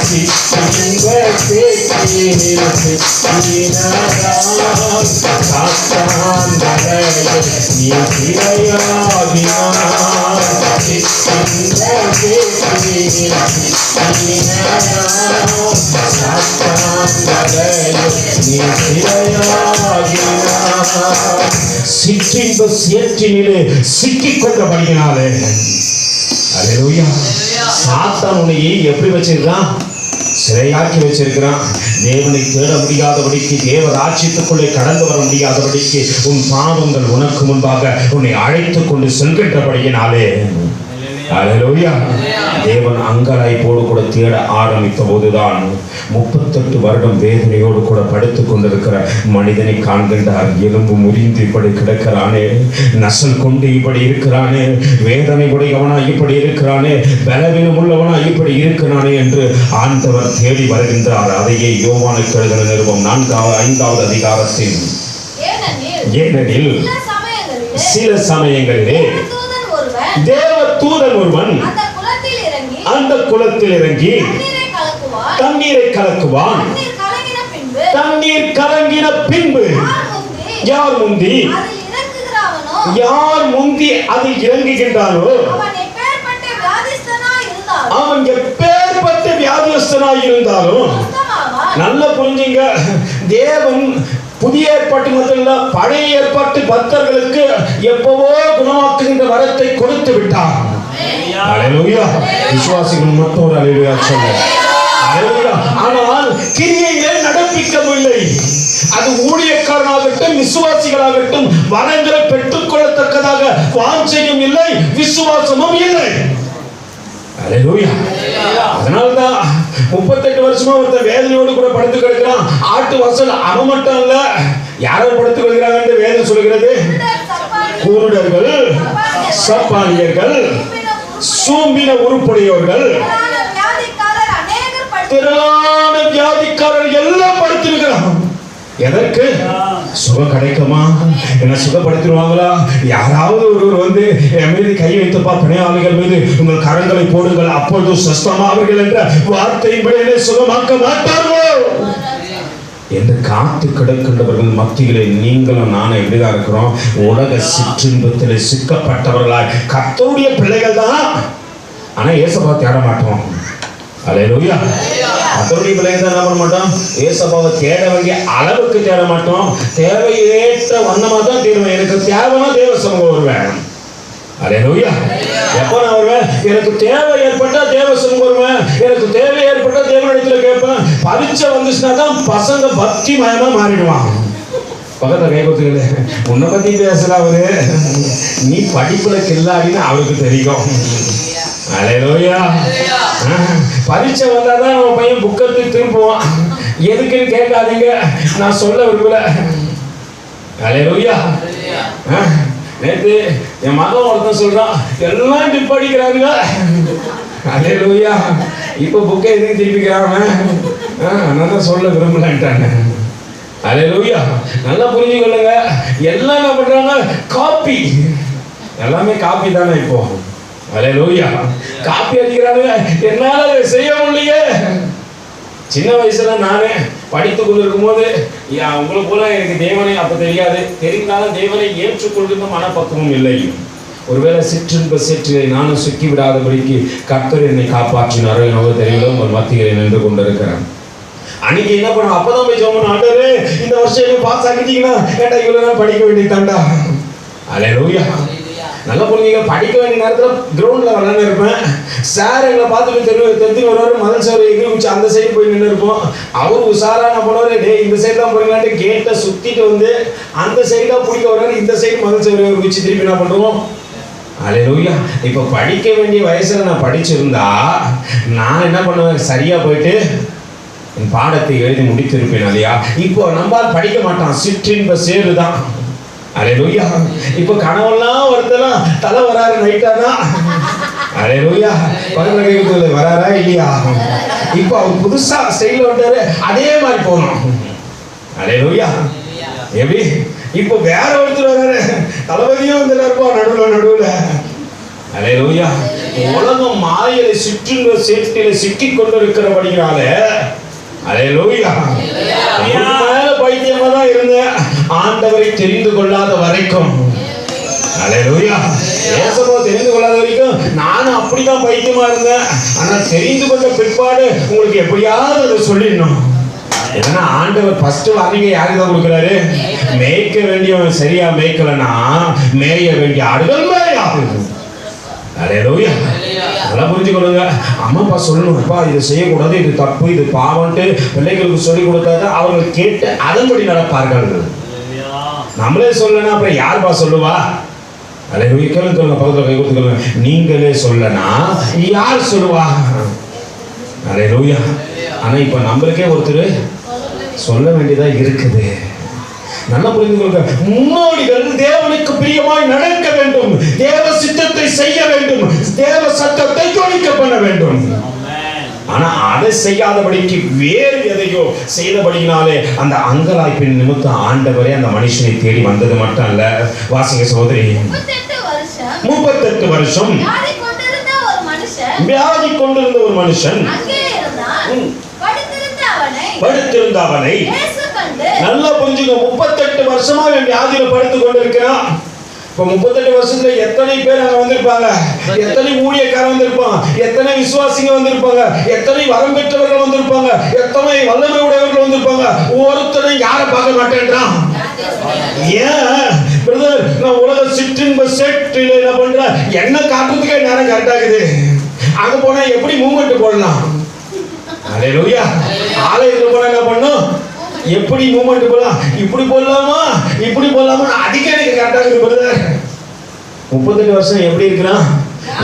சிற்றின்ப தேக்கினில் சிக்கினாராம். சாத்தான் வலையில் நீ சிறையாகினார். சிற்றின்ப தேக்கினில் சிக்கினாராம். சாத்தான் வலையில் நீ சிறையாகினார். சிற்றின்ப சேற்றினிலே சிக்கிக் கொண்டபடியினாலே, அல்லேலூயா, சாத்தான் உன்னை எப்படி வச்சிருக்கான்? சிறையாக்கி வச்சிருக்கிறான். தேவனை தேட முடியாதபடிக்கு, தேவ ராஜ்யத்துக்குள்ளே கடந்து வர முடியாதபடிக்கு உன் பாவங்கள் உனக்கு முன்பாக உன்னை அழைத்துக் கொண்டு செல்கின்றபடியினாலே, அல்லேலூயா, தேவன் அங்கலாய்ப்போடு கூட தேட ஆரம்பித்த போதுதான் 38 வருடம் வேதனையோடு கூட படுத்துக் கொண்டிருக்கிற மனிதனை காண்கின்றார். எலும்பு முறிந்து இப்படி கிடக்கிறானே, நசல் கொண்டு இப்படி இருக்கிறானே, வேதனை உடையவனா இப்படி இருக்கிறானே, பலவீனம் உள்ளவனா இப்படி இருக்கிறானே என்று ஆண்டவர் தேடி வருகின்றார். அதையே யோவானுக்கு எழுதின நிருபம் 4-5 அதிகாரத்தில், ஏனெனில் சில சமயங்களிலே தேவ தூதன் ஒருவன் அந்த குளத்தில் இறங்கி தண்ணீரை கலக்குவான். தண்ணீர் கலங்கின பின்பு யார் முந்தி யார் முந்தி அது இறங்குகின்றானோ அவன் எப்பேற்பட்ட வியாதியஸ்தனாய் இருந்தாலும் நல்ல புரிஞ்சுங்க, தேவன் புதிய ஏற்பாட்டு மட்டும் இல்ல, பழைய ஏற்பாட்டு பக்தர்களுக்கு எப்பவோ குணமாக்குகின்ற வரத்தை கொடுத்து விட்டார். அல்லேலூயா. விசுவாசிகள் மட்டும் ஒரு அல்லேலூயா சொல்லுங்க. அல்லேலூயா. ஆனால் கிரியையிலே நடப்பிக்கவில்லை. அது ஊழியக்காரனாகட்டும் விசுவாசிகளாகட்டும் வரங்களை பெற்றுக்கொள்ளத்தக்கதாக வாஞ்சையும் இல்லை, விசுவாசமும் இல்லை. அல்லேலூயா. அதனால்தான் 38 வருஷமா ஒருத்தர் வேதனையோடு கூட படுத்து கிடக்கிறான். ஆட்டு வாசல் அவன் மட்டும் இல்ல, யாரோ படுத்து கிடக்கிறாங்க வேதம் சொல்கிறது. குருடர்கள், சப்பானியர்கள், சூம்பின உருப்புடையவர்கள், திரளான வியாதிக்காரர்கள் எல்லாம் படுத்திருக்கிறான். எதற்கு? சுகம் கிடைக்குமா, என்ன சுகப்படுத்திடுவாங்களா, யாராவது ஒருவர் வந்து என் மீது கை வைத்தப்பா பிணையாளிகள் மீது உங்கள் கரங்களை போடுங்கள் அப்பொழுது சுஸ்தமாவீர்கள் என்ற வார்த்தையின்படி சுகமாக்க மாட்டார்கள் என்று காத்து கிடக்கின்றவர்கள் மத்தியிலே நீங்களும் நானும் எப்படிதான் இருக்கிறோம்? உலக சிற்றின்பத்தில் சிக்கப்பட்டவர்களாய் கர்த்தருடைய பிள்ளைகள் தான். ஆனா ஏசப்பா தேட மாட்டோம். அல்லேலூயா. கர்த்தருடைய பிள்ளைகள் தான் என்ன பண்ண மாட்டோம்? ஏசப்பாவை தேட வேண்டிய அளவுக்கு தேட மாட்டோம். தேவையேற்ற வண்ணமா தான் தேடுவேன். எனக்கு தேவைன்னா தேவ சமூகம் வருவேன். அல்லேலூயா. எப்போ நான் வருவேன்? எனக்கு தேவை ஏற்பட்டா தேவ சமூகம் வருவேன். எனக்கு தேவை ஏற்பட்டா தேவனிடத்துல கேட்பேன். பரீட்சை வந்துச்சுன்னா தான் பசங்க பக்தி மயமா மாறிடுவான். பக்கத்துல கை கொடுத்துக்கல, உன்னை பத்தி பேசல அவரு, நீ படிப்புல கில்லாடின்னு அவருக்கு தெரியும். அல்லேலூயா. பரீட்சை வந்தாதான் நம்ம பையன் புக்கத்து திரும்புவான். எதுக்குன்னு கேட்காதீங்க, நான் சொல்ல விரும்பல. அல்லேலூயா. நேற்று என் மகன் ஒருத்தன் சொல்றான், எல்லாம் டிப் படிக்கிறாங்க. அல்லேலூயா. இப்ப புக்கை எதுக்கு திருப்பிக்கிறாங்க? நான் சொல்ல விரும்பலன்ட்டாங்க. அல்லேலூயா. நல்லா புரிஞ்சுக்கொள்ளுங்க. எல்லாம் என்ன பண்றாங்க? காப்பி. எல்லாமே காப்பி தானே இப்போ. அல்லேலூயா. காப்பி அடிக்கிறாங்க. என்னால செய்ய முடியலையே. சின்ன வயசுல நானே படித்து கொண்டிருக்கும் போது உங்களுக்கு போல எனக்கு தேவனை அப்ப தெரியாது. தெரிந்தாலும் தேவனை ஏற்றுக்கொள்கின்ற மனப்பக்குவம் இல்லை. ஒருவேளை சிற்றின்ப சேற்றிலே நானும் சிக்கி விடாதபடிக்கு கர்த்தர் என்னை காப்பாற்றினாரோ என்னவோ தெரியல. உங்கள் மத்தியில் நின்று கொண்டிருக்கிறேன். அன்னைக்கு என்ன பண்ண அப்பதான் போய் சொன்ன, ஆண்டவரே இந்த வருஷம் என்ன பாஸ் ஆக்கிட்டீங்கன்னா ஏட்டா இவ்வளவு நாள் படிக்க வேண்டியதாண்டா. அல்லேலூயா. நல்லா புரிஞ்சுங்க. படிக்க வேண்டிய நேரத்தில் கிரவுண்டில் விளாண்டு இருப்பேன். சார் எங்களை பார்த்து தெரிஞ்சு வருவார். மதன் சார் எகிரி குச்சி அந்த சைடு போய் நின்று இருப்போம். அவர் உஷாரா என்ன பண்ணுவார், டே இந்த சைடு தான் போறீங்களான்ட்டு கேட்டை சுற்றிட்டு வந்து அந்த சைடாக பிடிக்க வர்றாரு. இந்த சைடு மதன் சார் குச்சி திருப்பி என்ன பண்ணுவோம். அல்லேலூயா. இப்போ படிக்க வேண்டிய வயசில் நான் படிச்சிருந்தா நான் என்ன பண்ணுவேன், சரியாக போயிட்டு என் பாடத்தை எழுதி முடித்திருப்பேன் இல்லையா? இப்போ நம்மால் படிக்க மாட்டான், சிற்றின்ப சேரு தான். அல்லேலூயா. இப்போ கனவெல்லாம் வருதெல்லாம் தலை வராரு நைட்டானா. அல்லேலூயா. பகல் வராரா இல்லையா? இப்போ அவர் புதுசா ஸ்டைல வந்தாரு, அதே மாதிரி போனோம். அல்லேலூயா. எப்படி இப்போ வேற ஒருத்தர் வராரு, தளபதியும் வந்துருப்போம் நடுவுல. அல்லேலூயா. உலகம் மாயலை சிற்றின்ப சேற்றிலே சிக்கி கொண்டிருக்கிறபடியால அல்லேலூயா. மேல பைத்தியமா தான் இருந்தேன் ஆண்டவரை தெரிந்து கொள்ளாத வரைக்கும். அல்லேலூயா. ஏசப்பா தெரிந்து கொள்ளாத வரைக்கும் நானும் அப்படிதான் பைத்தியமா இருந்தேன். ஆனா தெரிந்து கொண்ட பிற்பாடு உங்களுக்கு எப்படியாவது அதை சொல்லிடணும். ஏன்னா ஆண்டவர் ஃபர்ஸ்ட் வார்னிங்க யாருக்கு தான் கொடுக்குறாரு? மேய்க்க வேண்டியவன் சரியா மேய்க்கலன்னா மேய வேண்டிய ஆடுகள் மேயாது. அல்லேலூயா. நல்லா புரிஞ்சுக்கொள்ளுங்க. அம்மா அப்பா சொல்லணும், அப்பா இதை செய்யக்கூடாது, இது தப்பு, இது பாவன்ட்டு பிள்ளைகளுக்கு சொல்லிக் கொடுத்தா அவர்கள் கேட்டு அதன்படி நடப்பார்கள். நம்மளே சொல்லனா அப்புறம் யாருப்பா சொல்லுவா? அல்லேலூயா. கேளுங்க, பக்கத்தில் கை கொடுத்துக்கோங்க. நீங்களே சொல்லனா யார் சொல்லுவா? அல்லேலூயா. ஆனா இப்ப நம்மளுக்கே ஒருத்தர் சொல்ல வேண்டியதா இருக்குது. நல்லா புரிந்து கொள்ளுங்க. முன்னோடிகள் தேவனுக்கு பிரியமாய் நடக்க வேண்டும், தேவ சித்தத்தை செய்ய வேண்டும், தேவ சத்தத்தை ஜொலிக்க பண்ண வேண்டும். ஆனா அதை செய்யாதபடிக்கு வேறு எதையோ செய்தபடினாலே அந்த அங்கலாய்ப்பின் நிமித்தம் ஆண்டவரே அந்த மனுஷனை தேடி வந்தது மட்டும் அல்ல. வாசிங்க சகோதரி. 38 வருஷம் வியாதி கொண்டிருந்த ஒரு மனுஷன் படுத்திருந்த அவனை நல்லா புரிஞ்சுங்க. 38 வருஷமா வியாதியில படுத்து கொண்டிருக்கிறான். இப்போ 38 வருஷத்துல எத்தனை பேர் அங்க வந்திருப்பாங்க, எத்தனை ஊழியக்காரர் வந்திருப்பாங்க, எத்தனை விசுவாசிங்க வந்திருப்பாங்க, எத்தனை வரம் பெற்றவர்கள் வந்திருப்பாங்க, எத்தனை வல்லமை உடையவர்கள் வந்திருப்பாங்க. ஒருத்தனை யாரை பார்க்க மாட்டேன்றான்? ஏன் பிரதர், நான் உலக சிற்றின்ப சேற்றில் என்ன பண்றேன், என்ன காட்டுறதுக்கே நேரம் கரெக்டாகுது. அங்க போனா எப்படி மூவ்மெண்ட் போடலாம்? அல்லேலூயா. ஆலயத்துல போனா என்ன பண்ணும், எப்படி மூவ்மெண்ட் போடலாம், இப்படி போடலாமா இப்படி போடலாமா, அதுக்கே எனக்கு கரெக்டா இருக்கு பிரதர். 38 வருஷம் எப்படி இருக்கிறான்,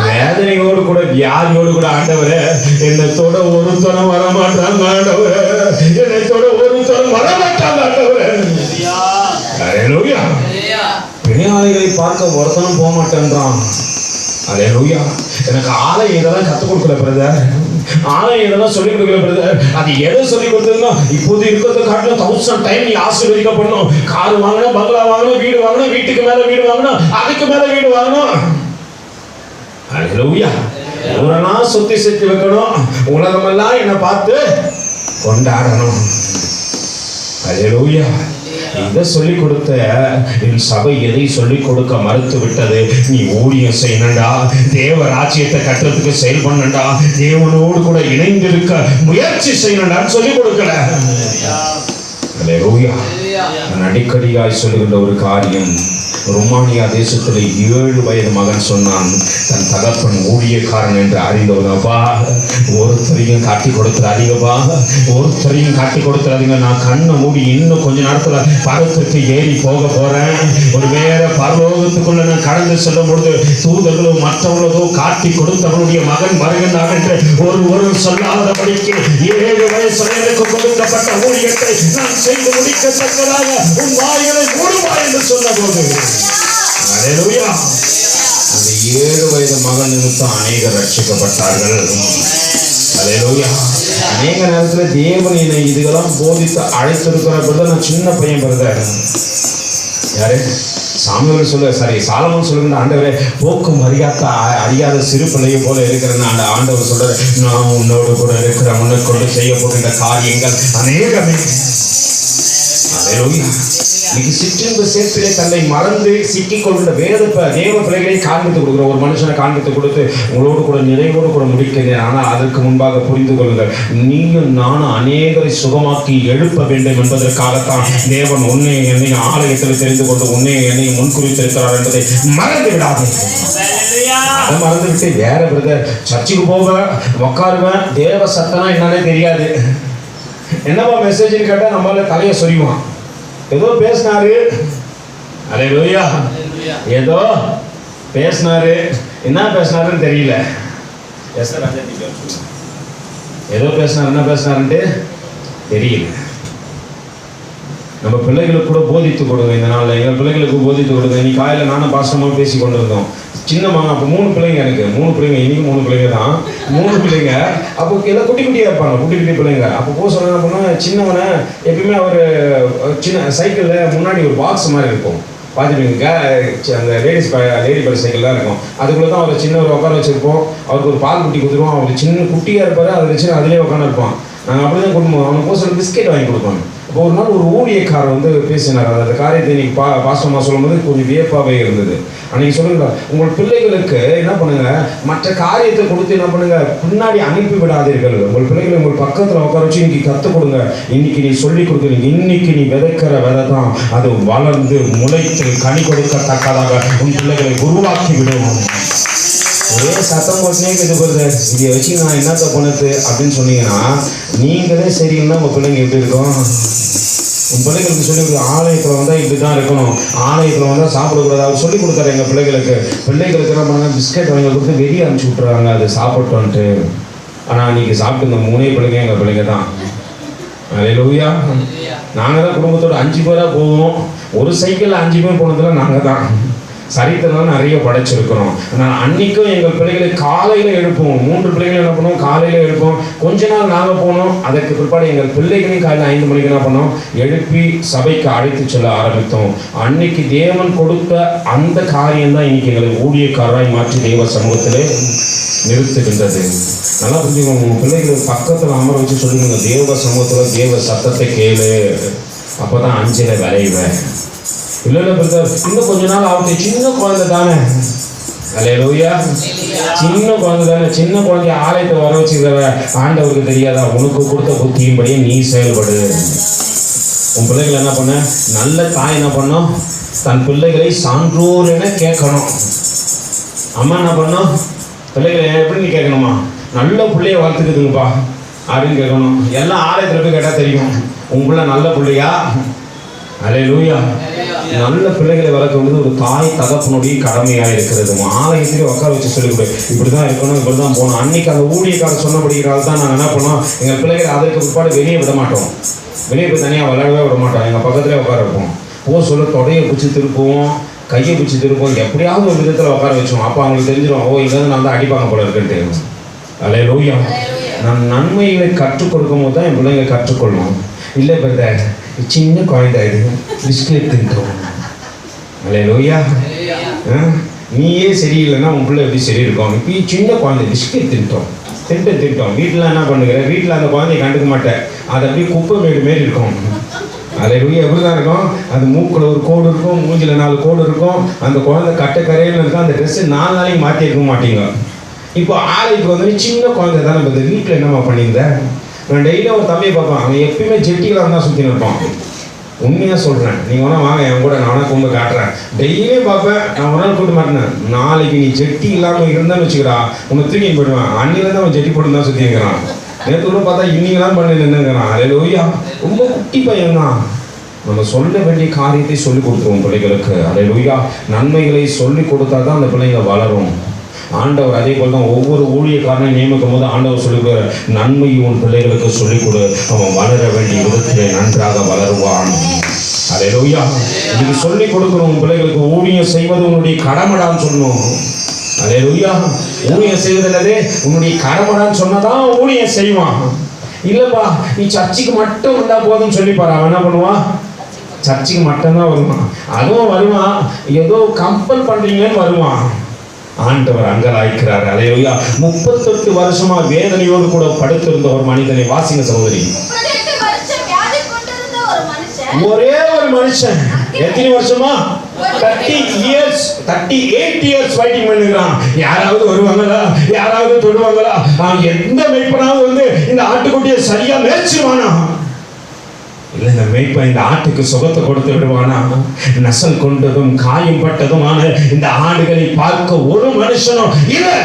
வேதனையோடு கூட வியாதியோடு கூட, ஆண்டவரே என்னத்தோட ஒருத்தனம் வரமாட்டாங்க, ஆண்டவரே என்னத்தோட ஒருத்தனம் வரமாட்டாங்க, ஆண்டவரே. அல்லேலூயா. பிணையாளிகளை பார்க்க ஒருத்தனும் போக மாட்டேன்றான். அல்லேலூயா. எனக்கு ஆலயம் இதெல்லாம் கற்றுக் கொடுக்கல பிரதர், ஆலயம் இதெல்லாம் சொல்லிக் கொடுக்கல பிரதர். அது எதை சொல்லிக் கொடுத்ததுன்னா, இப்போது இருக்கிறத காட்டிலும் 1000 டைம் நீ ஆசீர்வதிக்கப்படணும். கார் வாங்கணும், பங்களா வாங்கணும், வீடு வாங்கணும், வீட்டுக்கு மேல வீடு வாங்கணும், அதுக்கு மேல வீடு வாங்கணும். அல்லேலூயா. ஊரெல்லாம் சுத்தி சுத்தி வைக்கணும், உலகமெல்லாம் என்னை பார்த்து கொண்டாடணும். அல்லேலூயா. இதை சொல்லிக் கொடுத்த என் சபை எதை சொல்லிக் கொடுக்க மறுத்து விட்டது? நீ ஊழியம் செய்யணும்டா, தேவ ராஜ்யத்தை கட்டுறதுக்கு செயல் பண்ணண்டா, தேவனோடு கூட இணைந்திருக்க முயற்சி செய்யணும்டான்னு சொல்லிக் கொடுக்கல. அல்லேலூயா. நான் அடிக்கடியாய் சொல்லுகின்ற ஒரு காரியம், ரோமானியா தேசத்தில் 7 வயது மகன் சொன்னான், தன் தகப்பன் ஊழியக்காரன் என்று அறிந்தவனப்பா, ஒருத்தரையும் காட்டி கொடுத்துறாதீங்கப்பா, ஒருத்தரையும் காட்டி கொடுத்துறாதீங்க. நான் கண்ணை மூடி இன்னும் கொஞ்ச நேரத்துல பரத்துக்கு ஏறி போக போறேன். ஒரு வேற பரலோகத்துக்குள்ள நான் கடந்து செல்லும் பொழுது தூதர்களோ மற்றவர்களோ காட்டி கொடுத்தவனுடைய மகன் வருகின்றான் என்று ஒரு சொல்லாதபடிக்கு 7 வயசுல எனக்கு கொடுக்கப்பட்ட ஊழியத்தை நான் செய்து முடிக்கத்தக்கதாக உன் வாய்களை மூடுவா என்று சொன்ன போது, அல்லேலூயா, அந்த 7 வயது மகன் நிமித்தம் அநேகர் ரட்சிக்கப்பட்டார்கள். அல்லேலூயா. அநேக நேரத்துல தேவன் என்னை இதெல்லாம் போதித்து அழைத்திருக்கிற, நான் சின்ன பையன் பிரதர், யாரு சாமியோடு சாலமோன் சொல்லுகின்ற, ஆண்டவரே போக்கும் அறியாத சிறு பிள்ளையை போல இருக்கிறேன்னு அந்த ஆண்டவர் சொல்றாரு, நான் உன்னோடு கூட இருக்கிற, உன்னை கொண்டு செய்ய போகின்ற காரியங்கள் அநேகமே. அல்லேலூயா. இன்னைக்கு சிற்றின்ப சேர்ப்பிலே தன்னை மறந்து சிக்கிக் கொள்கிற தேவ பிள்ளைகளை காண்பித்து கொடுக்குற ஒரு மனுஷனை காண்பித்து கொடுத்து உங்களோடு கூட நிறைவோடு கூட முடிக்கிறேன். ஆனால் அதற்கு முன்பாக புரிந்து கொள்ளுங்கள், நீயும் நானும் அநேகரை சுகமாக்கி எழுப்ப வேண்டும் என்பதற்காகத்தான் தேவன் உன்னை என்னை ஆலயத்தில் தெரிந்து கொண்டு உன்னை என்னை முன்குறித்திருக்கிறார் என்பதை மறந்து விடாது. அதை மறந்து விட்டு வேற பிரதர், சர்ச்சுக்கு போவேன், உட்காருவேன், தேவ சத்தனா என்னன்னே தெரியாது, என்னப்பா மெசேஜ்னு கேட்டால் நம்மளால தலையை சொரிவான். ஏதோ பேசினாரு, அல்லேலூயா, ஏதோ பேசினாரு, என்ன பேசினாருன்னு தெரியல. ஏதோ பேசினார், என்ன பேசினாருன்ட்டு தெரியல. நம்ம பிள்ளைகளுக்கு கூட போதித்து கொடுங்க. இந்த நாளில் எங்கள் பிள்ளைகளுக்கு போதித்து கொடுங்க. இன்னைக்கு காலையில் நானும் பாசமாக பேசி கொண்டு இருந்தோம். சின்ன மகன், அப்போ 3 பிள்ளைங்க, எனக்கு 3 பிள்ளைங்க, இன்னைக்கு 3 பிள்ளைங்க தான், 3 பிள்ளைங்க. அப்போ எல்லாம் குட்டி குட்டியாக இருப்பாங்க, குட்டி குட்டி பிள்ளைங்க. அப்போ போக சொன்ன என்ன பண்ணால், சின்னவனை எப்பயுமே அவர் சின்ன சைக்கிளில் முன்னாடி ஒரு பாக்ஸ் மாதிரி இருக்கும், பார்த்துருப்பீங்க, அந்த லேடி பஸ் சைக்கிள் தான் இருக்கும். அதுக்குள்ளே தான் அவர் சின்னவர் உட்கார வச்சுருப்போம். அவருக்கு ஒரு பால் குட்டி கொடுத்துருவோம். அவர் சின்ன குட்டியாக இருப்பார், அதை வச்சு அதிலே உட்காந்து இருப்பான். நாங்கள் அப்படி தான் கொடுப்போம். அவனுக்கு போக பிஸ்கெட் வாங்கி கொடுப்பாங்க. இப்போ ஒரு நாள் ஒரு ஊழியக்காரர் வந்து பேசினார். அந்த காரியத்தை இன்னைக்கு பாசமாக சொல்லும்போது கொஞ்சம் வியப்பாகவே இருந்தது. அன்றைக்கி சொல்லுங்க, உங்கள் பிள்ளைகளுக்கு என்ன பண்ணுங்க, மற்ற காரியத்தை கொடுத்து என்ன பண்ணுங்க, பின்னாடி அனுப்பி விடாதீர்கள். உங்கள் பிள்ளைகளை உங்கள் பக்கத்தில் உட்கார வச்சு இன்னைக்கு கற்றுக் கொடுங்க. இன்னைக்கு நீ சொல்லிக் கொடுக்குறீங்க, இன்னைக்கு நீ விதைக்கிற விதை தான் அது வளர்ந்து முளைத்து கனி கொடுக்கத்தக்கதாக உன் பிள்ளைகளை உருவாக்கி விடும். ஒரே சத்தம் போட்டுனே இது போகுது, இதை வச்சு நான் என்னத்த பண்ணது அப்படின்னு சொன்னீங்கன்னா, நீங்களே சரிங்கன்னா உங்கள் பிள்ளைங்க எப்படி இருக்கும்? உன் பிள்ளைங்களுக்கு சொல்லிக் கொடுக்க, ஆலயத்தில் வந்தால் இப்படி தான் இருக்கணும், ஆலயத்தில் வந்தால் சாப்பிடக்கூடாது. அவர் சொல்லிக் கொடுத்தாரு எங்கள் பிள்ளைகளுக்கு என்ன பண்ணாங்க, பிஸ்கெட் வாங்கி கொடுத்து வெளியே அனுப்பிச்சி விட்டுறாங்க, அது சாப்பிட்டோன்ட்டு. ஆனால் அன்றைக்கி சாப்பிட்டு இந்த 3 பிள்ளைங்க எங்கள் பிள்ளைங்க தான். அல்லேலூயா. நாங்கள் தான் குடும்பத்தோடு 5 பேராக போவோம். ஒரு சைக்கிளில் 5 பேர் போனதில் நாங்கள் தான். சரித்திரம் நிறைய படைச்சிருக்கிறோம். ஆனால் அன்றைக்கும் எங்கள் பிள்ளைகளை காலையில் எழுப்போம். 3 பிள்ளைகளும் என்ன பண்ணுவோம், காலையில் எழுப்போம். கொஞ்ச நாள் நாங்கள் போனோம். அதற்கு பிற்பாடு எங்கள் பிள்ளைகளையும் காலையில் 5 மணிக்கு என்ன பண்ணோம், எழுப்பி சபைக்கு அழைத்து செல்ல ஆரம்பித்தோம். அன்னைக்கு தேவன் கொடுத்த அந்த காரியம்தான் இன்னைக்கு எங்களை ஊழியக்காரராய் மாற்றி தேவ சமூகத்திலே நிறுத்துகின்றது. நல்லா புரிஞ்சுக்கோங்க. உங்கள் பிள்ளைகளை பக்கத்தில் அமர வச்சு சொல்லுங்க, தேவ சமூகத்தில் தேவ சத்தத்தை கேளு, அப்போ தான் 5ல் விளைவேன். இல்ல பிரதர், இன்னும் கொஞ்ச நாள் ஆகுது, சின்ன குழந்தை தானே. அல்லேலூயா. சின்ன குழந்தை தானே. சின்ன குழந்தைய ஆலயத்தை வர வச்சுக்கிற ஆண்டவருக்கு தெரியாதா? உனக்கு கொடுத்த புத்தியின்படியே நீ செயல்படு. உன் பிள்ளைகள் என்ன பண்ண? நல்ல தாய் என்ன பண்ணும்? தன் பிள்ளைகளை சான்றோர் என கேட்கணும். அம்மா என்ன பண்ணும்? பிள்ளைகளை எப்படி நீ கேட்கணுமா? நல்ல பிள்ளைய வளர்த்துக்குதுங்கப்பா அப்படின்னு கேட்கணும். எல்லாம் ஆலயத்தில் போய் கேட்டால் தெரியும் உன் பிள்ளை நல்ல பிள்ளையா. அல்லேலூயா. நல்ல பிள்ளைகளை வளர்க்கும்போது ஒரு தாய் தகப்பனுடைய கடமையாக இருக்கிறது. ஆலயத்திலே உட்கார வச்சு சொல்லிக் கொடு, இப்படிதான் இருக்கணும், இப்படிதான் போகணும். அன்னைக்கு அந்த ஊழியக்காரர் சொன்னபடிக்கிறால் தான் நாங்கள் என்ன பண்ணோம், எங்கள் பிள்ளைகளை அதற்கு பிற்பாடு வெளியே விட மாட்டோம். வெளியே போய் தனியாக விளையாடவே விட மாட்டோம். எங்கள் பக்கத்துலேயே உட்கார வைப்போம். சொல்ல தொடையை பிடிச்சி திருப்புவோம், கையை பிடிச்சி திருப்போம், எப்படியாவது ஒரு விதத்தில் உட்கார வச்சோம். அப்போ அவங்களுக்கு தெரிஞ்சிடும், இங்கே நான் தான் அடிப்பாங்க போல இருக்குன்ட்டு. அல்லேலூயா. நான் நன்மைகளை கற்றுக் கொடுக்கும் போது தான் என் பிள்ளைங்க கற்றுக்கொள்ளணும். இல்லை பிரதர், சின்ன குழந்தை இது பிஸ்கெட் தின்ட்டோம். அல்லேலூயா. நீயே சரியில்லைன்னா உன் பிள்ளை எப்படி சரி இருக்கும்? இப்போ சின்ன குழந்தை பிஸ்கெட் தின்ட்டோம். வீட்டில் என்ன பண்ணுகிற? வீட்டில் அந்த குழந்தைய கண்டுக்க மாட்டேன். அது அப்படியே குப்பை மேடு மாரி இருக்கும். அல்லேலூயா. எப்படி தான் இருக்கும்? அது மூக்கில் ஒரு கோடு இருக்கும், மூஞ்சில் 4 கோடு இருக்கும். அந்த குழந்தை கரையில் இருக்கும். அந்த ட்ரெஸ்ஸு 4 நாளைக்கு மாற்றி இருக்க மாட்டீங்க. இப்போ ஆலைக்கு வந்து சின்ன குழந்தை தானே. இப்போ வீட்டில் என்னம்மா பண்ணியிருந்தேன்? நான் டெய்லியும் ஒரு தம்பியை பார்ப்பேன். அவன் எப்பயுமே ஜெட்டிகளாக தான் சுற்றி நிற்பான். உண்மையாக சொல்கிறேன். நீங்கள் வேணா வாங்க என் கூட, நானே கொண்டு காட்டுறேன். டெய்லியும் பார்ப்பேன். நான் ஒரு நாள் கூட்டு மாட்டேன். நாளைக்கு நீ ஜெட்டி இல்லாமல் இருந்தான்னு வச்சுக்கிறா, உன்னை தூக்கி போயிடுவேன். அன்னிலேருந்து அவன் ஜெட்டி போட்டு தான் சுற்றி இருக்கிறான். நேற்று கூட பார்த்தா இன்னிங்கெல்லாம் பண்ணி நின்றுங்கிறான். அல்லேலூயா. ரொம்ப குட்டி பையன் தான். நம்ம சொல்ல வேண்டிய காரியத்தை சொல்லிக் கொடுத்துருவோம் பிள்ளைகளுக்கு. அல்லேலூயா. நன்மைகளை சொல்லிக் கொடுத்தா தான் அந்த பிள்ளைங்க வளரும். ஆண்டவர் அதே போல் தான் ஒவ்வொரு ஊழியக்காரனையும் நியமிக்கும் போது ஆண்டவர் சொல்லிக் கொடுக்குற நன்மை உன் பிள்ளைகளுக்கு சொல்லிக் கொடு, அவன் வளர வேண்டிய விதத்திலே நன்றாக வளருவான். அல்லேலூயா. இதுக்கு சொல்லிக் கொடுக்குற உன் பிள்ளைகளுக்கு ஊழியம் செய்வது உன்னுடைய கடமைடான்னு சொல்லணும். அல்லேலூயா. ஊழியம் செய்வதில்லதே உன்னுடைய கடமைடான்னு சொன்னதான் ஊழியம் செய்வான். இல்லைப்பா நீ சர்ச்சுக்கு மட்டும் வந்தா போதும்னு சொல்லிப்பாரு, அவன் என்ன பண்ணுவான்? சர்ச்சுக்கு மட்டும்தான் வருவான். அதுவும் வருவான், ஏதோ கம்பல் பண்றீங்கன்னு வருவான். ஆண்டவர் அங்கலாய்க்கிறார். அல்லேலூயா. 38 வருஷமா வேதனையோடு கூட படுத்திருந்த ஒரு மனிதனை வாசிங்க சகோதரி. ஒரே ஒரு மனுஷன் எத்தனை வருஷமா? 38 இயர்ஸ் ஃபைட்டிங் பண்ணுகிறான். யாராவது வருவாங்களா? யாராவது தொடுவாங்களா? எந்த மேய்ப்பனாவது வந்து இந்த ஆட்டுக்குட்டியை சரியா மேய்ச்சிருவானா? இல்லை, இந்த மேய்ப்பன் இந்த ஆட்டுக்கு சுகத்தை கொடுத்து விடுவானா? நசல் கொண்டதும் காயம் பட்டதுமான இந்த ஆடுகளை பார்க்க ஒரு மனுஷனும் இல்லை.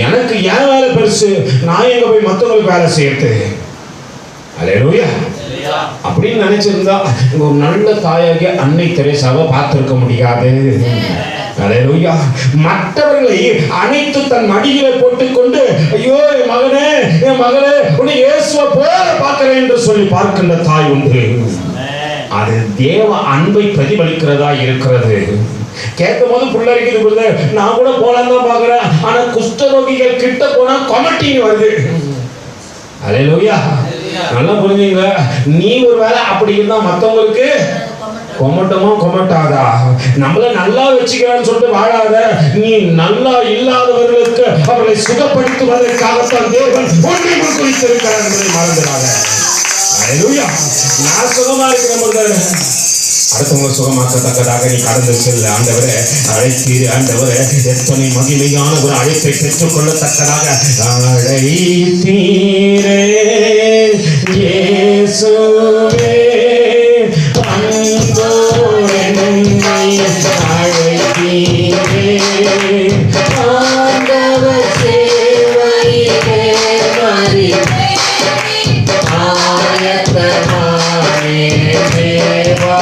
எனக்கு ஏன் வேலை பெருசு? நான் எங்க போய் மற்றவங்களுக்கு வேலை செய்யறது? அல்லேலூயா. அப்படின்னு நினைச்சிருந்தா ஒரு நல்ல தாயாகிய அன்னை தெரேசாவை பார்த்திருக்க முடியாது. அல்லேலூயா. மற்றவர்களை அனைத்து தன் மடியிலே போட்டுக்கொண்டு, ஐயோ என் மகனே என் மகளே உன்னை இயேசுவை போல பார்க்கிறேன் என்று சொல்லி பார்க்கின்ற தாய் உண்டு. அது தேவ அன்பை பிரதிபலிக்கிறதா இருக்கிறது. கேட்கும் போது பிள்ளைக்கு நான் கூட போலாம் தான் பார்க்கிறேன். ஆனா குஷ்டரோகிகள் கிட்ட போனா கொமட்டின்னு வருது. அல்லேலூயா. நல்லா புரிஞ்சுங்க. நீ ஒரு வேலை அப்படி இருந்தா மற்றவங்களுக்கு கொமட்டமா கொமட்டாதா? நம்மள நல்லா வச்சுக்கிறான்னு சொல்லிட்டு வாழாத. நீ நல்லா இல்லாதவர்களுக்கு அவர்களை சுகப்படுத்துவதற்காகத்தான் தேவன் ஒன்றை குறித்திருக்கிறார் என்பதை மறந்துடாத. அல்லேலூயா. நான் சுகமா இருக்கிறேன், அடுத்தவங்க சுகமாக்கத்தக்கதாக நீ கடந்து செல்ல ஆண்டவரே அழைத்தீர். ஆண்டவரே எத்தனை மகிமையான ஒரு அழைப்பை பெற்றுக் கொள்ளத்தக்கதாக அழைத்தீரே இயேசுவே. அன்போடு என்னை அழைத்தீரே. ஆண்டவர் சேவையிலே ஆயத்தமானே தேவா.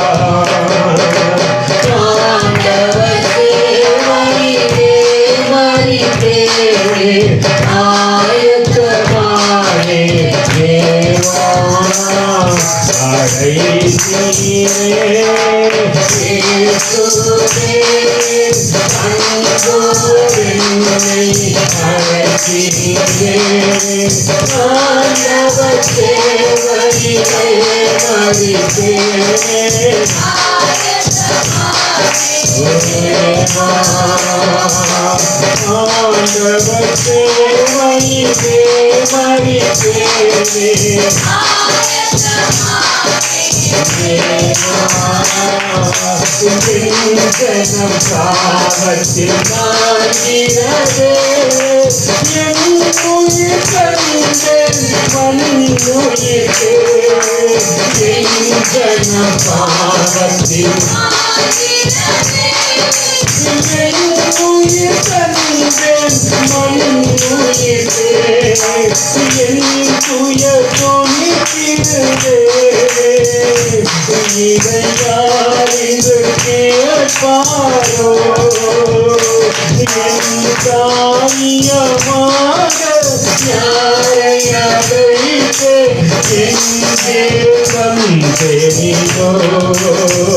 ஜனம் பாவத்தில் நாகிறதே என் உயிர் தந்தேன் மண்ணுயிர்க்கே என் ஜனம் பாவத்தில் என் உயிர் தந்தேன் மண்ணுயிர்க்கே என் துயர் துணிக்கிறதே இதையாரின்று கேட்பாரோ என் காரியமாக யாரை அழைத்தே என் தேவன் தெரிந்தோ என் காரியமாக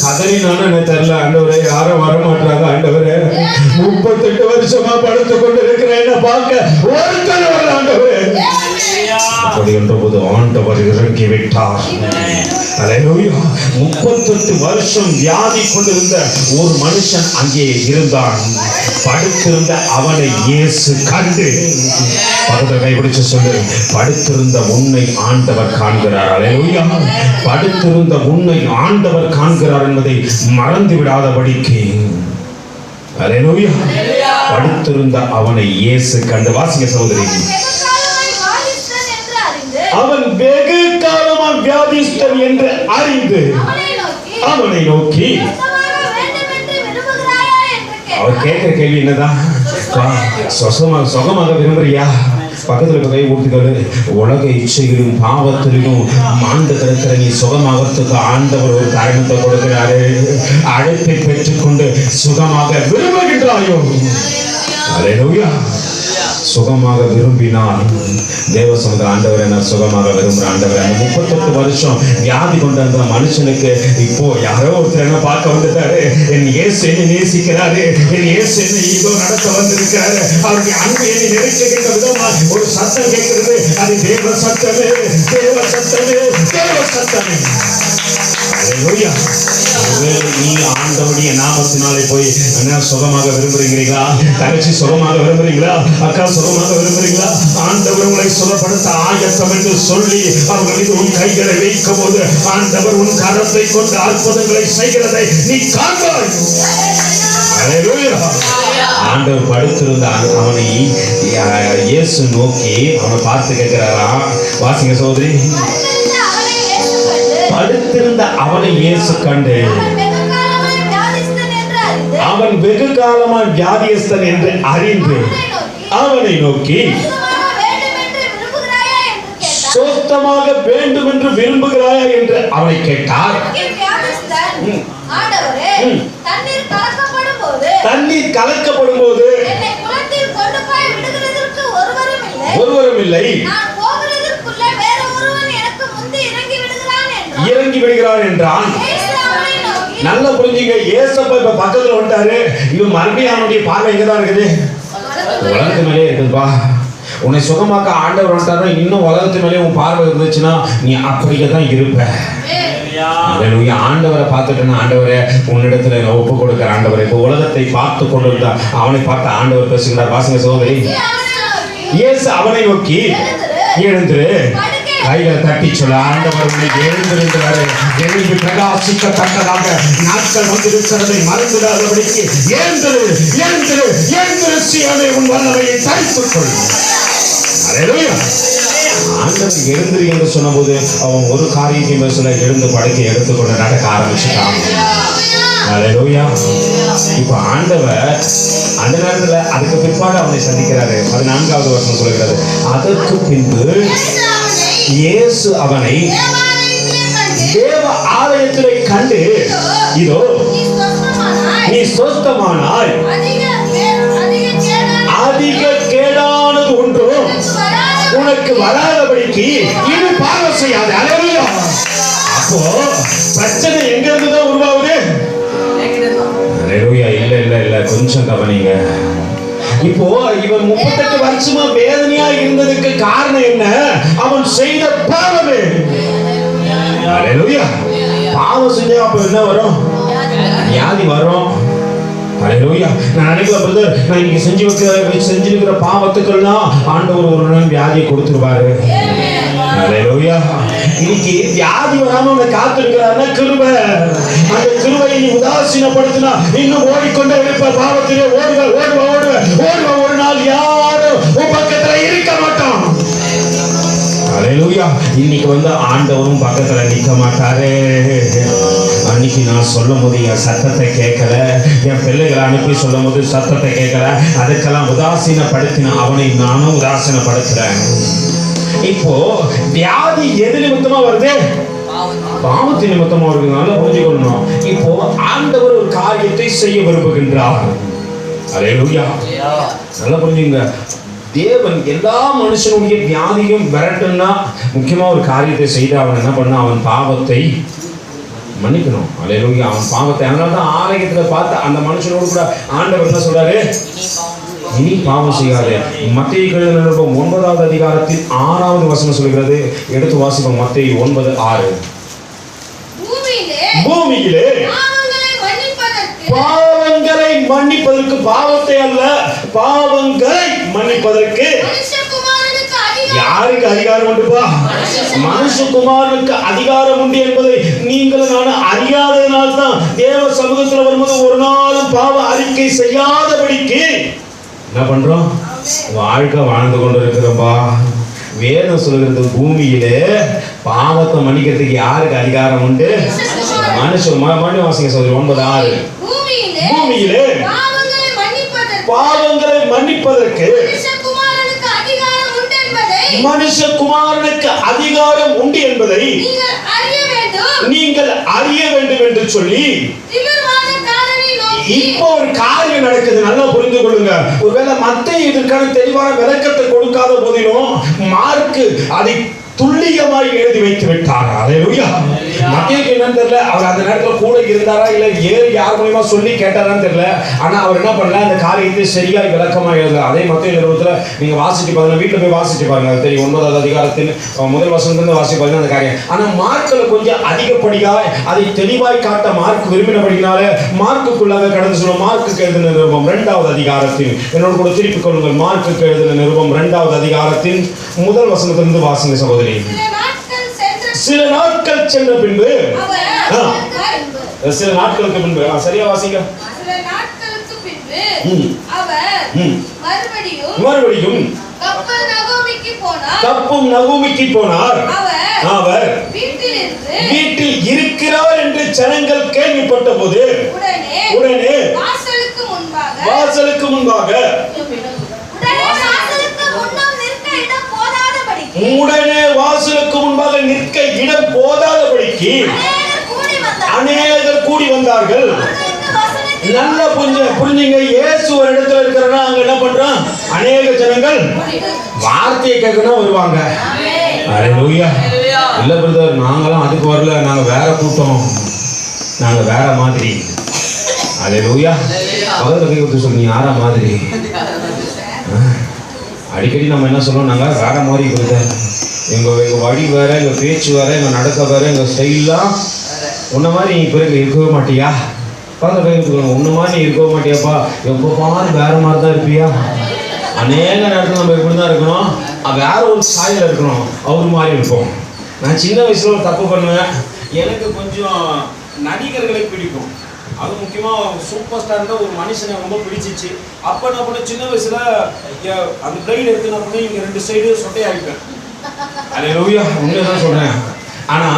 கதறினான்னு தெரியல. ஆண்டவரே, யாரும் வரமாட்டாங்க. ஆண்டவரே, 38 வருஷமா படுத்து கொண்டு இருக்கிறேன், என்ன பார்க்க ஒருத்தர் வரல. ஆண்டவரே, அப்படி என்றபோது ஆண்டவர் இறங்கி விட்டார். அல்லேலூயா. 38 வருஷம் வியாதி கொண்டிருந்த ஒரு மனுஷன் அங்கே இருந்தான். படுத்திருந்த அவனை இயேசு கண்டு, பக்கத்தில் கைப்பிடிச்சு சொல்லு, படுத்திருந்த உன்னை ஆண்டவர் காண்கிறார். அல்லேலூயா. படுத்திருந்த உன்னை ஆண்டவர் காண்கிறார் என்பதை மறந்து விடாதபடிக்கு. அல்லேலூயா. படுத்திருந்த அவனை இயேசு கண்டு. வாசிங்க சகோதரி. அவன் வெகு காலமாக வியாதிஸ்தன் என்று அறிந்து அவனை நோக்கி, அவர் கேட்கிற கேள்வி என்னதான்? சுகமாக விரும்புறியா? பக்கத்துல கை ஊட்டுகிறது. உலக இச்சைகளும் பாவத்திலும் மாண்டு கிடக்கிற நீ சுகமாகறதுக்கு ஆண்டவர் ஒரு காரணத்தை கொடுக்கிறாரு. அழைப்பை பெற்றுக்கொண்டு சுகமாக விரும்புகின்றாயோ? அல்லேலூயா. சுகமாக விரும்பினால் தேவ சமுதிர ஆண்டவரை நான் சுகமாக விரும்புகிறேன். ஆண்டவரை, அந்த 38 வருஷம் வியாதி கொண்ட அந்த மனுஷனுக்கு இப்போ யாரோ ஒருத்தர் என்ன பார்க்க வந்துட்டாரு. என் இயேசு என்னை நேசிக்கிறாரு, என் இயேசு என்னை இதோ நடத்த வந்திருக்கிறாரு, அவருடைய அன்பு என்னை நிறைவேற்றுகின்ற விதமா ஒரு சத்தம் கேட்கிறது. அது தேவ சத்தமே, தேவ சத்தமே, தேவ சத்தமே. அல்லேலூயா. நீ ஆண்டவருடைய நாமத்தினாலே போய் என்ன சுகமாக விரும்புறீங்களா? தங்கச்சி சுகமாக விரும்புறீங்களா? அக்கா சுகமாக விரும்புறீங்களா? ஆண்டவர் உங்களை சுகப்படுத்த ஆயத்தம் என்று சொல்லி அவர்கள் மீது உன் கைகளை வைக்கும் போது ஆண்டவர் உன் கரத்தை கொண்டு அற்புதங்களை செய்கிறதை நீ காண்பாய். ஆண்டவர் படுத்திருந்த அவனை இயேசு நோக்கி அவனை பார்த்து கேட்கிறாரா? வாசிங்க சகோதரி. படுத்திருந்த அவனை இயேசு கண்டு, அவன் வெகு காலமாய் வியாதியஸ்தன் என்று அறிந்து அவனை நோக்கி, சொத்தமாக வேண்டும் என்று விரும்புகிறாயா என்று அவனை கேட்டார். தண்ணீர் கலக்கப்படும் போது ஒருவரும் இல்லை, இறங்கி விடுகிறான் என்றான். நல்ல புரிஞ்சுங்க. ஏசப்பா இப்ப பக்கத்துல வந்துட்டாரு. இவன் மறுபடியும் அவனுடைய பார்வை எங்கதான் இருக்குது? உலகத்து மேலே இருக்குதுப்பா. உன்னை சுகமாக்க ஆண்டவர் வந்துட்டாரு. இன்னும் உலகத்து மேலே உன் பார்வை இருந்துச்சுன்னா நீ அப்படியே தான் இருப்ப. ஆண்டவரை பார்த்துட்டேன்னா, ஆண்டவரே உன்னிடத்துல நான் ஒப்பு கொடுக்கிற ஆண்டவரை. இப்போ உலகத்தை பார்த்து கொண்டிருந்தா அவனை பார்த்து ஆண்டவர் பேசுகிறார். வாசங்க சகோதரி, இயேசு அவனை நோக்கி எழுந்துரு, கைகளை தட்டி சொல்ல, ஆண்டவர் உன்னை எழுந்திருக்கிறாரு. எழுந்து பிரகாசிக்கத்தக்கதாக நாட்கள் வந்திருக்கிறதை மறந்துடாதபடிக்கு எழுந்திரு, எழுந்திரு, எழுந்திரு, சீயோனே உன் வல்லமையை தரித்துக் கொள். அல்லேலூயா. ஆண்டவர் எழுந்திரு என்று சொன்னபோது அவன் ஒரு காரியத்தையும் பேசல, எழுந்து படுக்கை எடுத்துக்கொண்டு நடக்க ஆரம்பிச்சுட்டான். அல்லேலூயா. இப்ப ஆண்டவர் அந்த நேரத்துல அதுக்கு பிற்பாடு அவனை சந்திக்கிறாரு. 14வது வசனம் சொல்கிறது, அதற்கு பின்பு இயேசு அவனை தேவ ஆலயத்திலே கண்டு, இதோ நீ சொஸ்தமானாய், அதிக கேடானது ஒன்றும் உனக்கு வராதபடிக்கு இது பாவம் செய்யாது. அல்லேலூயா. அப்போ பிரச்சனை எங்க இருந்து தான் உருவாகுது? அல்லேலூயா. இல்ல இல்ல இல்ல, கொஞ்சம் கவனிங்க. இப்போ இவன் 38 வருஷமா வேதனையா இருந்ததுக்கு காரணம் என்ன? அவன் செய்த பாவமே. அல்லேலூயா. பாவம் செஞ்சா அப்ப என்ன வரும்? வியாதி வரும். அல்லேலூயா. நான் நினைக்கிறேன் பிரதர், நான் இன்னைக்கு செஞ்சிருக்கிற பாவத்துக்கெல்லாம் ஆண்டவர் ஒரு நாள் வியாதியை கொடுத்துருவாரு. அல்லேலூயா. இன்னைக்கு வியாதி வராம அவனை காத்திருக்கிறாருன்னா கிருபை. அந்த கிருபையை நீ உதாசீனப்படுத்தினா இன்னும் ஓடிக்கொண்டே இருப்ப. பாவத்திலே ஓடுவ ஓடுவ ஓடுவ ஓடுவ. ஒரு நாள் யாரும் உன் பக்கத்துல இருக்க மாட்டோம். அல்லேலூயா. இன்னைக்கு ஆண்டவரும் பக்கத்துல நிற்க மாட்டாரே. அன்னைக்கு நான் சொல்லும் போது என் சத்தத்தை கேட்கல, என் பிள்ளைகளை அனுப்பி சொல்லும் போது சத்தத்தை கேட்கல, அதுக்கெல்லாம் உதாசீனப்படுத்தின அவனை நானும் உதாசீனப்படுத்துறேன். இப்போ வியாதி எது நிமித்தமா வருது? பாவத்தின் நிமித்தமா வருது. நல்லா புரிஞ்சுக்கணும். இப்போ ஆண்டவர் ஒரு காரியத்தை செய்ய விரும்புகின்றார். அல்லேலூயா. நல்லா புரிஞ்சுங்க. தேவன் எல்லா மனுஷனுடைய வியாதியும் விரட்டுன்னா முக்கியமா ஒரு காரியத்தை செய்து அவன் என்ன பண்ண, அவன் பாவத்தை மன்னிக்கணும். அல்லேலூயா. அவன் பாவத்தை, அதனாலதான் ஆலயத்துல பார்த்து அந்த மனுஷனோடு கூட ஆண்டவர் என்ன சொல்றாரு? இனி பாவம் செய்யாதே. மத்தேயு எழுதின நிருபம் 9வது அதிகாரத்தில் 6வது வசனம் சொல்கிறது. எடுத்து வாசிப்போம். மத்தேயு 9:6. பூமியிலே பாவங்களை மன்னிப்பதற்கு, பாவத்தை அல்ல பாவங்களை மன்னிப்பதற்கு யாருக்கு அதிகாரம் உண்டுப்பா? மனுஷகுமாரனுக்கு அதிகாரம் உண்டு என்பதை நீங்கள் நான் அறியாததனால் தான் தேவ சமூகத்தில் வரும்போது ஒரு நாளும் பாவ அறிக்கை செய்யாதபடிக்கு என்ன பண்றோம்? வாழ்க்கை வாழ்ந்து கொண்டு இருக்கிறோம்பா. வேதம் சொல்கிறது, பூமியிலே பாவத்தை மன்னிக்கிறதுக்கு யாருக்கு அதிகாரம் உண்டு? மனுஷன். மறுபடியும் வாசிங்க சகோதரி 9:6. பூமியிலே பாவங்களை மன்னிப்பதற்கு மனுஷகுமாரனுக்கு அதிகாரம் உண்டு என்பதை நீங்கள் அறிய வேண்டும் என்று சொல்லி இப்போ ஒரு காரியம் நடக்குது. நல்லா புரிந்து கொள்ளுங்க. ஒருவேளை மத்தேயு இதற்கான தெளிவான விளக்கத்தை கொடுக்காத போதிலும் மார்க்கு அதை துல்லியமாய் எழுதி வைத்து விட்டார். அல்லேலூயா. மத்தேயுக்கு என்னன்னு தெரியல, அவர் அந்த நேரத்துல கூட இருந்தாரா இல்ல யார் மூலமா சொல்லி கேட்டாரான்னு தெரியல. ஆனா அவர் என்ன பண்ணல, அந்த காரியத்தை சரியா விளக்கமா எழுதல. அதே மத்தேயு நிருபத்துல நீங்க வாசிச்சு பாருங்க, வீட்டுல போய் வாசிச்சு பாருங்க, அது தெரியும். 9வது அதிகாரத்தின் முதல் வசனத்துல வாசிச்சு பாருங்க அந்த காரியம். ஆனா மார்க்ல கொஞ்சம் அதிகப்படியா அதை தெளிவாய் காட்ட மார்க் விரும்பினபடினால மார்க்குள்ளாக கடந்து சொல்லுவோம். மார்க்கு எழுதின நிருபம் 2வது அதிகாரத்தில், என்னோட கூட திருப்பிக் கொள்ளுங்கள். மார்க்கு எழுதின நிருபம் 2வது அதிகாரத்தின் முதல் வசனத்திலிருந்து வாசிங்க சகோதரி. சில நாட்கள் சென்ற பின்பு, சில நாட்களுக்கு பின்பு, சரியா வாசிங்க. சில நாட்களுக்கு பின்பு அவர் மறுபடியும் கப்பம் நகோமிக்கு போனார். அவர் வீட்டில் இருக்கிறார் என்று ஜனங்கள் கேள்விப்பட்ட போது உடனே வாசலுக்கு முன்பாக நிற்க இடம் போதாதபடிக்கு அநேகர் கூடி வந்தார்கள். நல்லா புரிஞ்சுங்க. இயேசு ஒரு இடத்துல இருக்கிறனா அங்க என்ன பண்றான்? அநேக ஜனங்கள் வார்த்தையை கேட்கணும் வருவாங்க. அல்லேலூயா. இல்ல பிரதர், நாங்களாம் அதுக்கு வரல, நாங்க வேற கூட்டம். நாங்க வேற மாதிரி. அல்லேலூயா. பக்கத்துல கை கொடுத்து சொல்லு, நீ யாரா மாதிரி. அடிக்கடி நம்ம என்ன சொல்லுவோம், நாங்க வேற மாதிரி பிரதர், எங்க வழி வேற, எங்க பேச்சு வேற, எங்க நடக்க வேற, எங்க ஸ்டைல்லாம் உன்ன மாதிரி நீ பிறகு இருக்கவே மாட்டியா. பக்கத்துல கை கொடுத்துக்கணும், உன்ன மாதிரி நீ இருக்கவே மாட்டியாப்பா, எப்போ பாரு வேற மாதிரி தான் இருப்பியா. அநேக நேரத்தில் நம்ம எப்படி தான் இருக்கணும், வேற ஒரு சாயல் இருக்கணும், அவர் மாதிரி இருப்போம். நான் சின்ன வயசுல ஒரு தப்பு பண்ணுவேன். எனக்கு கொஞ்சம் நடிகர்களை பிடிக்கும். அது முக்கியமாக சூப்பர் ஸ்டார்னா ஒரு மனுஷனை ரொம்ப பிடிச்சிச்சு. அப்போ நான் பண்ண சின்ன வயசுல அந்த பிளைன் எடுத்து நான் பண்ணி இங்கே 2 சைடு சொட்டையாகிப்பேன். அல்லேலூயா, உண்மையை தான் சொல்றேன். ஆனா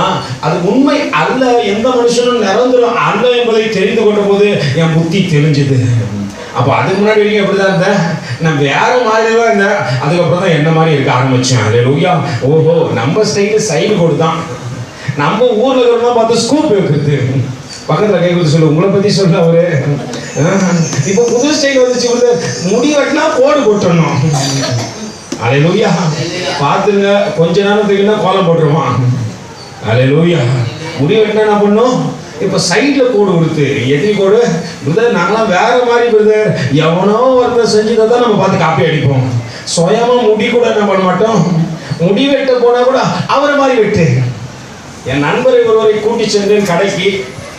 அது உண்மை அல்ல, எந்த மனுஷனும் நிரந்தரம் அல்ல என்பதை தெரிந்து கொண்ட போது என் புத்தி தெரிஞ்சுது. அப்போ அதுக்கு முன்னாடி வரைக்கும் எப்படிதான் இருந்தேன், நான் வேற மாதிரி தான் இருந்தேன். அதுக்கப்புறம் தான் என்ன மாதிரி இருக்க ஆரம்பிச்சேன். அல்லேலூயா. ஓஹோ, நம்ம ஸ்டைலு சைடு கோடு தான். நம்ம ஊர்ல இருக்கிறதா பார்த்து ஸ்கூப் வைக்கிறது. பக்கத்துல கை கொடுத்து சொல்லு, உங்களை பத்தி சொல்ல அவரு. இப்போ புது ஸ்டைல் வந்துச்சு, முடி வெட்டினா கோடு போட்டுடணும். அல்லேலூயா. பார்த்துங்க, கொஞ்ச நேரத்துக்குன்னா கோலம் போட்டுருவான். அல்லேலூயா. முடி வெட்டினா என்ன பண்ணும், இப்போ சைட்ல கோடு கொடுத்து எட்டி கோடு பிரதர், நாங்களாம் வேற மாதிரி பிரதர், எவனோ ஒருத்தர் செஞ்சதை தான் நம்ம பார்த்து காப்பி அடிப்போம். சுயமா முடி கூட என்ன பண்ண மாட்டோம், முடி வெட்ட போனா கூட அவரை மாதிரி வெட்டு. என் நண்பரை ஒருவரை கூட்டி சென்றேன் கடைக்கு,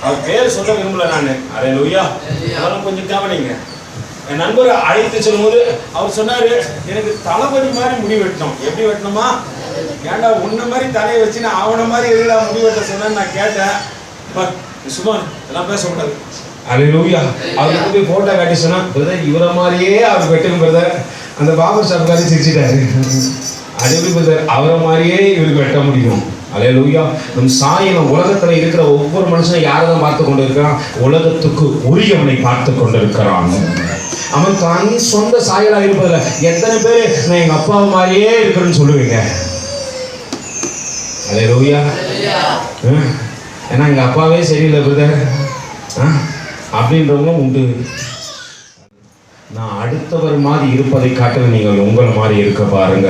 அவர் பேர் சொல்ல விரும்பல நான். அல்லேலூயா. அதெல்லாம் கொஞ்சம் கவனிங்க. என் நண்பரை அழைத்து சொல்லும்போது அவர் சொன்னாரு, எனக்கு தளபதி மாதிரி முடி வெட்டணும். எப்படி வெட்டணுமா, ஏன்டா உன்ன மாதிரி தலையை வச்சு நான் அவனை மாதிரி எதுல முடி வெட்ட சொன்னேன்னு நான் கேட்டேன். சும்மா எல்லாம் பேசக்கூடாது. அல்லேலூயா. அவருக்கு போய் போட்டோ காட்டி சொன்னா, பிரதர் இவரை மாதிரியே அவர் வெட்டுங்க பிரதர். அந்த பாபர் சாப்பிட்டாரு சிரிச்சிட்டாரு. அது எப்படி பிரதர், அவரை மாதிரியே இவருக்கு வெட்ட முடியும். அல்லேலூயா. நம் சாயலம் உலகத்துல இருக்கிற ஒவ்வொரு மனுஷனும் யாரைதான் பார்த்து கொண்டு இருக்கிறான், உலகத்துக்கு உரியவனை பார்த்து கொண்டு இருக்கிறான். அவன் தான் சொந்த சாயலா இருப்பதில்ல. எத்தனை பேர் நான் எங்க அப்பா மாதிரியே இருக்கிறேன்னு சொல்லுவீங்க. அல்லேலூயா. ஏன்னா எங்க அப்பாவே சரியில்லை பிரதர் அப்படின்றவங்களும் உண்டு. நான் அடுத்தவர் மாதிரி இருப்பதை காட்ட நீங்கள் உங்களை மாதிரி இருக்க பாருங்க.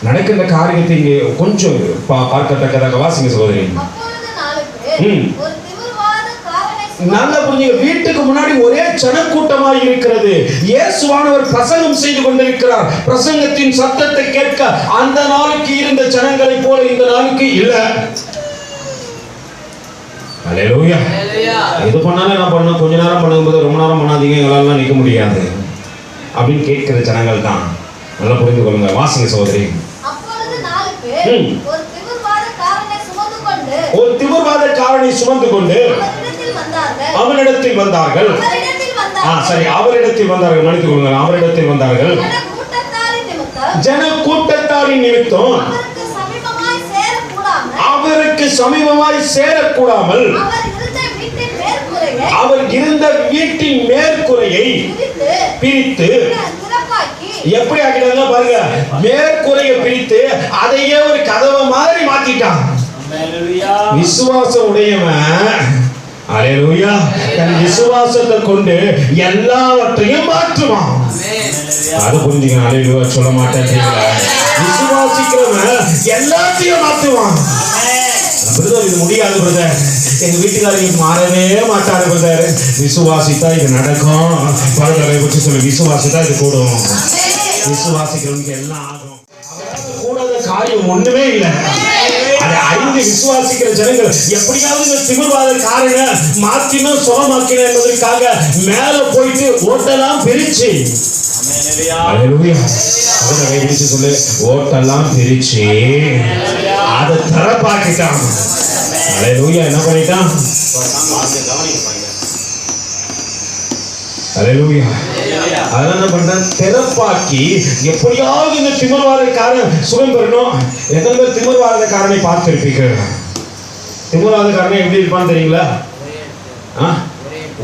நடக்கின்ற காரியத்தை இங்கே கொஞ்சம் பார்க்கத்தக்கதாக வாசிங்க சகோதரி. நல்லா புரிஞ்சுங்க. வீட்டுக்கு முன்னாடி ஒரே ஜனக்கூட்டமாக இருக்கிறது. இயேசுவானவர் பிரசங்கம் செய்து கொண்டிருக்கிறார். பிரசங்கத்தின் சத்தத்தை கேட்க அந்த நாளுக்கு இருந்த ஜனங்களை போல இந்த நாளுக்கு இல்ல. அல்லேலூயா. எது பண்ணாலும் என்ன பண்ணணும், கொஞ்ச நேரம் பண்ணும்போது ரொம்ப நேரம் பண்ணாதீங்க, எங்களால நிற்க முடியாது அப்படின்னு கேட்கிற ஜனங்கள் தான். நல்லா புரிந்து கொள்ளுங்க. வாசிங்க சகோதரி. ஒரு திமிர்வாதக்காரனை சுமந்து கொண்டு அவனிடத்தில் வந்தார்கள். சரி, அவரிடத்தில் வந்தார்கள். மன்னித்துக் கொள்ளுங்கள், அவரிடத்தில் வந்தார்கள். ஜன கூட்டத்தாரின் நிமித்தம் அவருக்கு சமீபமாய் சேரக்கூடாமல் அவர் இருந்த வீட்டின் மேற்கூரையை பிரித்து எப்படி ஆக்கிட்டாங்க பாருங்க. மேற்கூரையை பிரித்து அதையே ஒரு கதவை மாதிரி மாத்திட்டான். விசுவாசம் உடையவன் அல்லேலூயா தன் விசுவாசத்தை கொண்டு எல்லாவற்றையும் மாற்றுவான். அது புரிஞ்சுங்க. அல்லேலூயா சொல்ல மாட்டேன். விசுவாசிக்கிறவன் எல்லாத்தையும் மாற்றுவான். பிரதர் இது முடியாது பிரதர், எங்க வீட்டுக்காரங்க மாறவே மாட்டாரு பிரதர். விசுவாசித்தா இது நடக்கும். பரவாயில்லை வச்சு சொல்லு, விசுவாசித்தா இது கூடும். விசுவாசிக்கிறவனுக்கு எல்லாம் ஆகும். கூடாத காரியம் ஒண்ணுமே இல்லை. அதை அறிந்து விசுவாசிக்கிற ஜனங்கள் எப்படியாவது இந்த திமிர்வாத காரனை மாற்றினும் சுகமாக்கின என்பதற்காக மேல போயிட்டு ஓட்டெல்லாம் பிரிச்சு சொல்லு, ஓட்டெல்லாம் பிரிச்சு அதை தரப்பாக்கிட்டான். அல்லேலூயா. என்ன பண்ணிட்டான்? அல்லேலூயா. அதெல்லாம் என்ன பண்றான்? திறப்பாக்கி எப்படியாவது இந்த திமிர்வாதக்காரன் சுகம் பெறணும். எத்தனை பேர் திமிர்வாதக்காரனை பார்த்திருப்பீங்க? திமிர்வாதக்காரனை எப்படி இருப்பான்னு தெரியுங்களா?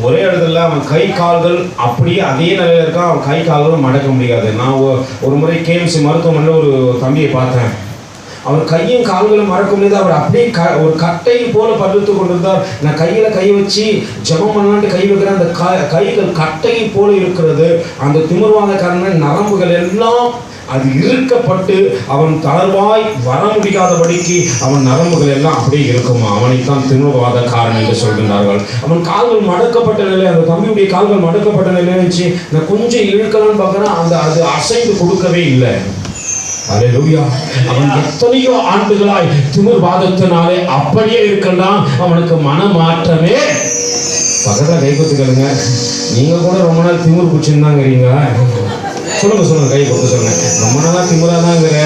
ஒரே இடத்துல அவன் கை கால்கள் அப்படியே அதே நிலையில இருக்கான். அவன் கை கால்களும் மடக்க முடியாது. நான் ஒரு முறை கேஎம்சி மருத்துவமனையில் ஒரு தம்பியை பார்த்தேன். அவர் கையும் கால்களும் மறக்க முடியாது. அவர் அப்படியே ஒரு கட்டை போல படுத்து கொண்டிருந்தார். நான் கையில கை வச்சு ஜெபம் பண்ணலான்ட்டு கை வைக்கிறேன். அந்த கைகள் கட்டை போல இருக்கிறது. அந்த திமிர்வாதக்காரன நரம்புகள் எல்லாம் அது இருக்கப்பட்டு அவன் தளர்வாய் வர முடியாதபடிக்கு அவன் நரம்புகள் எல்லாம் அப்படியே இருக்குமா. அவனைத்தான் திமிர்வாதக்காரன் என்று சொல்கின்றார்கள். அவன் கால்கள் மடக்கப்பட்ட நிலை, அந்த தம்பியுடைய கால்கள் மடக்கப்பட்ட நிலையில இருந்துச்சு. நான் கொஞ்சம் இழுக்கலான்னு பார்க்கறேன், அது அசைந்து கொடுக்கவே இல்லை. அல்லேலூயா. அவன் எத்தனையோ ஆண்டுகளாய் திமிர்வாதத்தினாலே அப்படியே இருக்கின்றான். அவனுக்கு மனமாற்றமே. பக்கத்துல கை கொடுத்துக்கலுங்க. நீங்க கூட ரொம்ப நாள் திமிர் பிடிச்சிருந்தாங்கிறீங்க. சொல்லுங்க கை கொடுத்து சொல்லுங்க. ரொம்ப நாளா திமிராதாங்கிற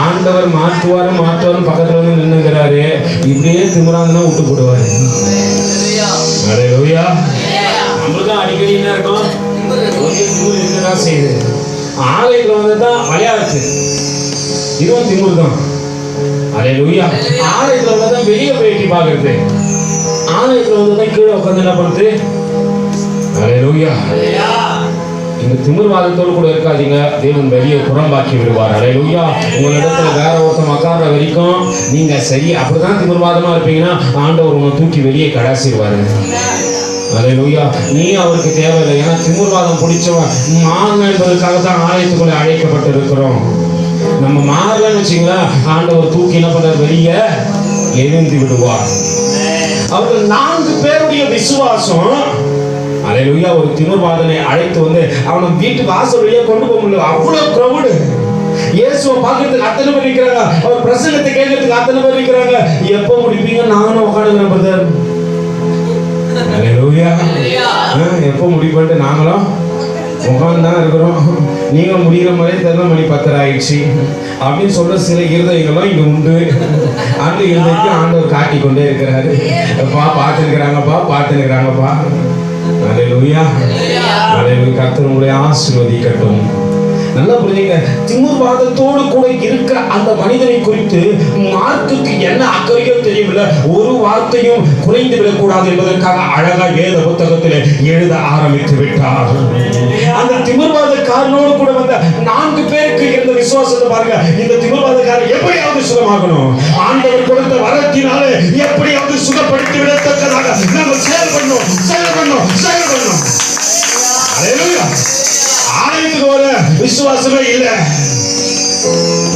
ஆண்டவர் மாற்றுவாரு பக்கத்துல வந்து நின்னுங்கிறாரு. இப்படியே திமிராங்கன்னா விட்டு போடுவாரு. அல்லேலூயா. நம்மளுக்கும் அடிக்கடி என்ன இருக்கும், திமிர் இருக்கதான் செய்யுது. ஆலயத்துல வந்துதான் விளையாடுச்சு, இதுவும் திமிர் தான். அல்லேலூயா. ஆலயத்துல வந்துதான் வெளியே போயிட்டு பாக்குறது, ஆலயத்துல வந்துதான் கீழே உட்காந்து என்ன பண்ணுது. அல்லேலூயா. இந்த திமிர்வாதத்தோடு கூட இருக்காதீங்க, தேவன் வெளியே புறம்பாக்கி விடுவார். அல்லேலூயா. உங்களிடத்துல வேற ஒருத்தன் உட்கார்ற வரைக்கும் நீங்க சரி அப்படிதான் திமிர்வாதமா இருப்பீங்கன்னா ஆண்டவர் உங்களை தூக்கி வெளியே கடாசிடுவாரு. அல்லேலூயா. நீ அவருக்கு தேவையில்லை. ஏன்னா திமிர்வாதம் பிடிச்சவன் மாறணும் என்பதற்காக தான் ஆலயத்துக்குள்ளே அழைக்கப்பட்டிருக்கிறோம். நம்ம மாறலன்னு வச்சுங்களா, ஆண்டவர் தூக்கி என்ன பண்ண வெளியே எரிந்து விடுவார். அவர்கள் 4 பேருடைய விசுவாசம். அல்லேலூயா. ஒரு திமிர்வாதனை அழைத்து வந்து அவனை வீட்டு வாசல் வழியா கொண்டு போக முடியல, அவ்வளவு கிரவுடு. இயேசுவை பார்க்கறதுக்கு அத்தனை பேர் இருக்கிறாங்க, அவர் பிரசங்கத்தை கேட்கறதுக்கு அத்தனை பேர் இருக்கிறாங்க. எப்போ முடிப்பீங்க? நானும் உட்காந்துக்கிறேன் பிரதர். அல்லேலூயா. எப்போ முடிவு பண்ணிட்டு நாங்களும் உட்காந்து தான் இருக்கிறோம். நீங்க முடிகிற மாதிரி தெரியல, மணி 10 ஆயிடுச்சு அப்படின்னு சொல்ற சில இருதயங்களும் இங்க உண்டு. அந்த இருதயத்தை ஆண்டவர் காட்டி கொண்டே இருக்கிறாரு. பார்த்துருக்கிறாங்கப்பா. அல்லேலூயா. அல்லேலூயா. கர்த்தர் உங்களை ஆசீர்வதிக்கட்டும். நல்லா புரிஞ்சுங்க. திமிர்வாதத்தோடு கூட இருக்கிற அந்த மனிதனை குறித்து மார்க்குக்கு என்ன அக்கறையோ தெரியவில்லை. ஒரு வார்த்தையும் குறைந்து விடக்கூடாது என்பதற்காக அழகா வேத புத்தகத்தில் எழுத ஆரம்பித்து விட்டார். அந்த திமிர்வாதக்காரனோடு கூட வந்த 4 பேருக்கு இருந்த விசுவாசத்தை பாருங்க. இந்த திமிர்வாதக்காரன் எப்படியாவது சுகமாகணும், ஆண்டவர் கொடுத்த வரத்தினாலே எப்படியாவது சுகப்படுத்தி விடத்தக்கதாக நம்ம செயல்படணும். அல்லேலூயா. ஆலயத்துக்கு வர விசுவாசமே இல்லை.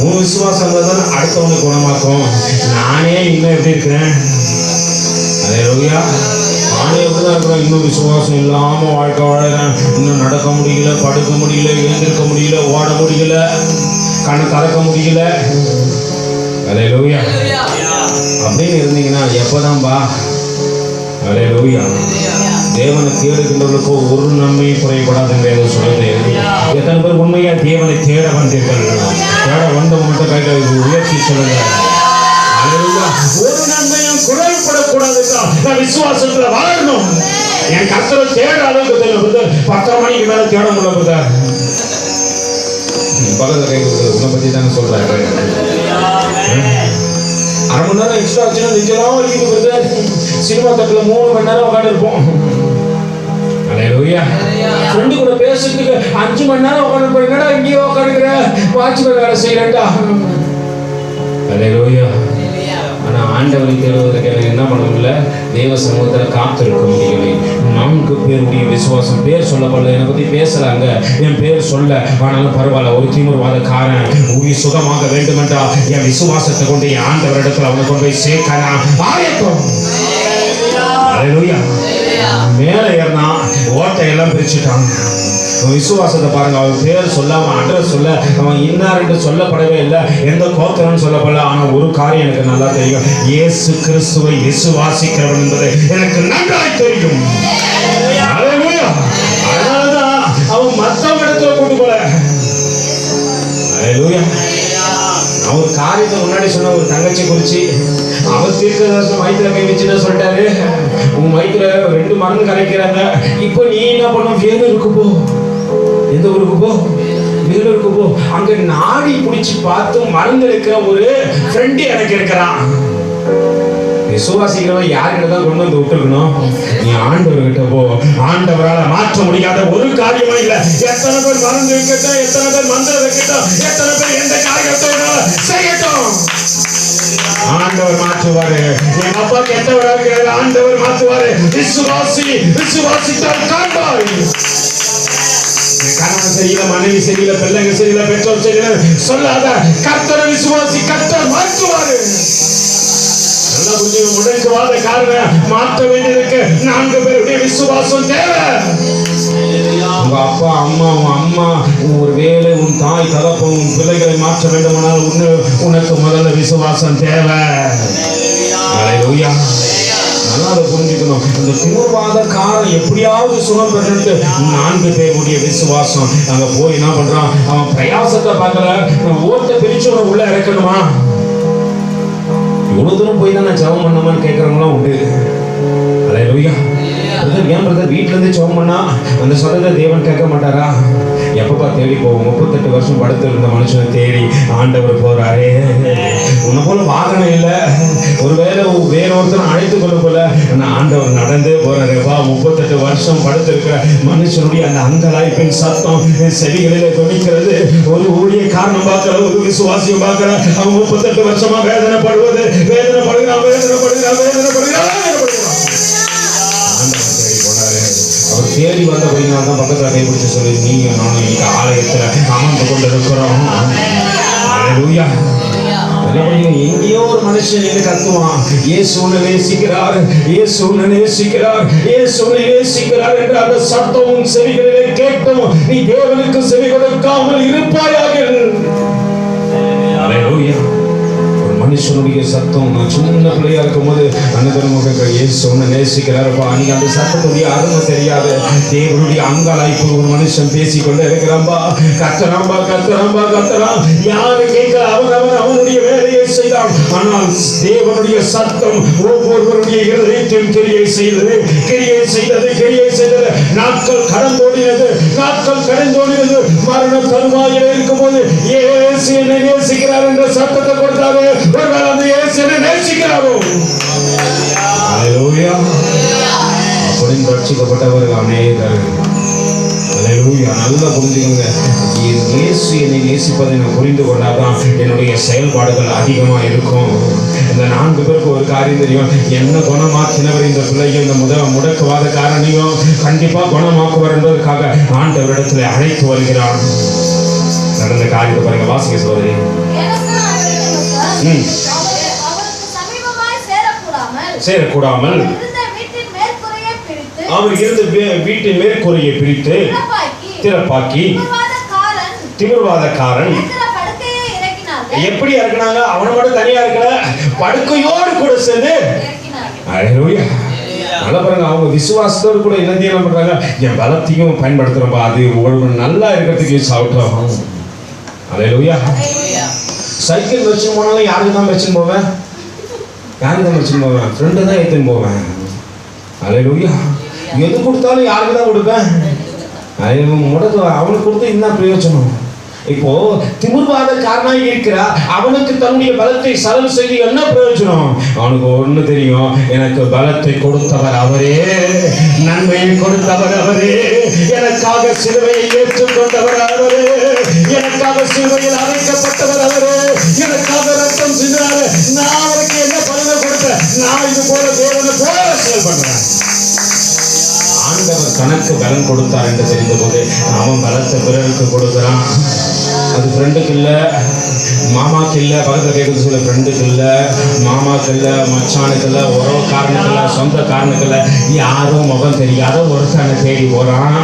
உன் விசுவாசம் தான் அடுத்தவங்க குணமாக்கும். நானே இன்னும் எப்படி இருக்கிறேன்? அல்லேலூயா. நானே எப்படிதான் இருக்கிறேன், இன்னும் விசுவாசம் இல்லாம வாழ்க்கை வாழறேன். இன்னும் நடக்க முடியல, படுக்க முடியல, எழுந்திருக்க முடியல, ஓட முடியல, கண்ணை திறக்க முடியல. அல்லேலூயா. அப்படின்னு இருந்தீங்கன்னா எப்பதான்பா? அல்லேலூயா. தேவனை தேடுகின்றவர்களுக்கு ஒரு நன்மையும் குறைபடாதுங்க சொல்லுது. எத்தனை பேர் உண்மையா தேவனை தேட வந்தீர்கள்? தேட வந்தவங்கள்ட்ட கைகளை உயர்த்தி சொல்லுங்க. ஒரு நன்மையும் குறைபடக்கூடாது. நான் விசுவாசத்துல வாழணும். என் கர்த்தரை தேட அளவுக்கு தெரியும். 10 மணிக்கு மேல தேட முடியல. பக்கத்துல கை உன்னை பத்தி தானே சொல்றாரு. 1/2 மணி நேரம் எக்ஸ்ட்ரா ஆச்சுன்னா நிஜமா வலிக்குது. சினிமா தட்டுல 3 மணி நேரம் உட்காந்து இருப்போம். அல்லேலூயா. ஃப்ரெண்டு கூட பேசுறதுக்கு 5 மணி நேரம் உட்காந்து போறீங்கடா, இங்கேயே உட்காந்துக்கிற வாட்ச்மேன் வேலை செய்யறா. அல்லேலூயா. ஆனா ஆண்டவரை தேடுவதற்கு எனக்கு என்ன பண்ண முடியல? தேவ சமூகத்தில் காத்திருக்க முடியலை. 4 பேருடைய விசுவாசம். பேர் சொல்லப்படல, என்னை பத்தி பேசுறாங்க, என் பேர் சொல்ல, ஆனாலும் பரவாயில்ல. ஒரு திமிர்வாதக்காரன் உயிர் சுகமாக வேண்டும் என்றா என் விசுவாசத்தை கொண்டு என் ஆண்டவரிடத்தில் அவங்க கொண்டு போய் சேர்க்க ஆயத்தம். அல்லேலூயா. மேல ஏறினா ஓட்டையெல்லாம் பிரிச்சுட்டான். விசுவாசத்தை பாருங்க. அவன் பேர் சொல்லாம அட்ரஸ் சொல்ல, அவன் இன்னார் என்று சொல்லப்படவே இல்லை, எந்த கோத்திரம்னு சொல்லப்படல. ஆனா ஒரு காரியம் எனக்கு நல்லா தெரியும், இயேசு கிறிஸ்துவை விசுவாசிக்கிறவன் என்பதை எனக்கு நன்றாய் தெரியும். அதனாலதான் அவன் மற்றவங்க இடத்துல கொண்டு போல. அவர் காரியத்தை முன்னாடி சொன்ன ஒரு தங்கச்சி குறிச்சு அவர் தீர்க்கதரிசனம் வயிற்றுல கை வச்சுன்னு சொல்லிட்டாரு. உன் வயிற்றுல 2 மருந்து கரைக்கிறாங்க. இப்போ நீ என்ன பண்ண? வேலூருக்கு போ. எந்த ஊருக்கு போ? வேலூருக்கு போ. அங்க நாடி பிடிச்சி பார்த்து மருந்து எடுக்கிற ஒரு ஃப்ரெண்டு எனக்கு இருக்கிறான். விசுவாசிக்கிறவன் யார்கிட்ட தான் கொண்டு வந்து விட்டுருக்கணும்? நீ ஆண்டவர்கிட்ட போ. ஆண்டவரால் மாற்ற முடியாத ஒரு காரியமும் இல்லை. எத்தனை பேர் மருந்து வைக்கட்டும், எத்தனை பேர் மந்திரம் வைக்கட்டும், எத்தனை பேர் எந்த காரியத்தை செய்யட்டும், ஆண்டவர் மாற்றுவாரு. என் அப்பா கெட்டவராக ஆண்டவர் மாற்றுவாரு. விசுவாசித்தால் காண்பாய். கணவன் சரியில்லை, மனைவி சரியில்லை, பிள்ளைங்க சரியில்லை, பெற்றோர் சரியில்லை சொல்லாத. கர்த்தரை விசுவாசி, கர்த்தர் மாற்றுவாரு. நல்லா புரிஞ்சுங்க. முடக்குவாத காரணம் மாற்ற வேண்டியிருக்கு. 4 பேருடைய விசுவாசம் தேவை. உங்க அப்பா அம்மா, உன் அம்மா, ஒரு வேலை, உன் தாய் தகப்பன், உன் பிள்ளைகளை மாற்ற வேண்டுமானால் உனக்கு முதல்ல விசுவாசம் தேவை. ஹல்லேலூயா. நல்லா அதை புரிஞ்சுக்கணும். இந்த திமிர்வாத காரம் எப்படியாவது சுகம் பெற்று 4 பேருடைய விசுவாசம். அங்க போய் என்ன பண்றான், அவன் பிரயாசத்தை பார்க்கல, ஓட்ட பிரிச்சு உள்ள இறக்கணுமா? இவ்வளவு தூரம் போய் தான் நான் ஜெபம் பண்ணமான்னு கேட்கறவங்களாம் உண்டு. ஹல்லேலூயா. ஏன் பிரதர் வீட்டுல இருந்து ஜெபம் பண்ணா அந்த சத்தத்தை தேவன் கேட்க மாட்டாரா? எப்பப்பா தேடி போவோம்? 38 வருஷம் படுத்து இருந்த மனுஷனை தேடி ஆண்டவர் போறாரே. உன்னை போல வாகனம் இல்லை, ஒருவேளை வேற ஒருத்தர் அழைத்து கொள்ள போல ஆண்டவர் நடந்தே போறாருப்பா. 38 வருஷம் படுத்து இருக்கிற மனுஷனுடைய அந்த அங்கலாய்ப்பின் சத்தம் செவிகளிலே துணிக்கிறது. ஒரு ஊழிய காரணம் பார்க்கிற, ஒரு விசுவாசியம் பார்க்கிற, அவன் 38 வருஷமா வேதனைப்படுவது, வேதனைப்படுகிறான். அவர் தேடி வந்தபடினா தான் பக்கத்தில் கைப்பிடிச்சு சொல்லி நீங்க நானும் இன்னைக்கு ஆலயத்தில் அமர்ந்து கொண்டு இருக்கிறோம். எங்கேயோ ஒரு மனுஷன் என்ன கத்துவான், இயேசுவை நேசிக்கிறார், இயேசுவை நேசிக்கிறார், இயேசுவை நேசிக்கிறார் என்ற அந்த சத்தமும் செவிகளிலே கேட்டும் நீ தேவனுக்கு செவி கொடுக்காமல் இருப்பாயாக. ஹல்லேலூயா. மனுஷனுடைய சத்தம், நான் சின்ன பிள்ளையா இருக்கும் போது அன்னதர்மக இயேசுவை நேசிக்கிறாருப்பா. நீங்க அந்த சத்தத்துடைய அருமை தெரியாது. தேவனுடைய அங்காளாய்ப்பு ஒரு மனுஷன் பேசிக்கொண்டே இருக்கிறான்பா. கத்தராம்பா கத்தராம்பா கத்தராம். யாரு கேட்க அவனுடைய வேலையை செய்தான். ஆனால் தேவனுடைய சத்தம் ஒவ்வொருவருடைய இருதயத்தையும் கிரியை செய்தது. நாட்கள் கடந்தோடினது. மரண தருவாயில் இருக்கும் போது இயேசு என்னை நேசிக்கிறார் என்ற சத்தத்தை கொடுத்தாரு. அப்படின்னு ரட்சிக்கப்பட்டவர்கள் அநேகர். நல்லா புரிஞ்சுக்கோங்க. இயேசு என்னை நேசிப்பதை நான் புரிந்து கொண்டாதான் என்னுடைய செயல்பாடுகள் அதிகமா இருக்கும். இந்த 4 பேருக்கு ஒரு காரியம் தெரியும், என்ன குணமாக்கினவர் இந்த பிள்ளைகள் இந்த முடக்குவாத காரணியும் கண்டிப்பா குணமாக்குவார் என்பதற்காக ஆண்டவரிடத்தில் அழைத்து வருகிறான். நடந்த காரியத்தை பாருங்க, வாசிக்க சோதரி. சேரக்கூடாமல் அவர் இருந்த வீட்டின் மேற்கூரையை பிரித்து திறப்பாக்கி திமிர்வாதக்காரன் எப்படி இறக்குனாங்க? அவனை மட்டும் தனியா இருக்கல, படுக்கையோடு கூட சேர்ந்து. ஹல்லேலூயா. நல்லா பாருங்க, அவங்க விசுவாசத்தோடு கூட என்ன தீர்மானம் பண்றாங்க, என் பலத்தையும் பயன்படுத்துறப்பா, அது ஒரு நல்லா இருக்கிறதுக்கு சாப்பிட்டோம். ஹல்லேலூயா. சைக்கிள் வச்சு போனாலும் யாருக்கு தான் வச்சுன்னு போவேன்? ஃப்ரெண்டு தான் எடுத்துன்னு போவேன். ஹல்லேலூயா. எது கொடுத்தாலும் யாருக்கு தான் கொடுப்பேன்? முடக்கு அவனுக்கு கொடுத்து என்ன பிரயோஜனம்? இப்போ திமிர்வாத காரணம் இருக்கிறா, அவனுக்கு தன்னுடைய பலத்தை செலவு செய்து என்ன பிரயோஜனம்? அவனுக்கு ஒண்ணு தெரியும், எனக்கு பலத்தை கொடுத்தவர் அவரே, நன்மையை கொடுத்தவர் அவரே, எனக்காக சிலுவையை ஏற்றுக்கொண்டவர் அவரே, எனக்காக சிலுவையில் அழைக்கப்பட்டவர் அவரே, எனக்காக ரத்தம் சிந்தினாரு. நான் அவருக்கு என்ன பலனை கொடுத்தேன்? நான் இது போல தேவனை போல செயல்படுறேன். ஆண்டவர் தனக்கு பலன் கொடுத்தார் என்று தெரிந்த போது அவன் பலத்தை பிறருக்கு கொடுக்கிறான். அது ஃப்ரெண்டுக்கு இல்லை, மாமாக்கு இல்லை, பக்கத்தில் கேட்குறது சொல்ல ஃப்ரெண்டுக்கு இல்லை, மாமாக்கு இல்லை, மச்சானுக்கு இல்லை, உறவு காரணத்துக்கு இல்லை, சொந்த காரணத்துக்கு இல்லை, யாரும் முகம் தெரியாத ஒருத்தனை தேடி போறான்.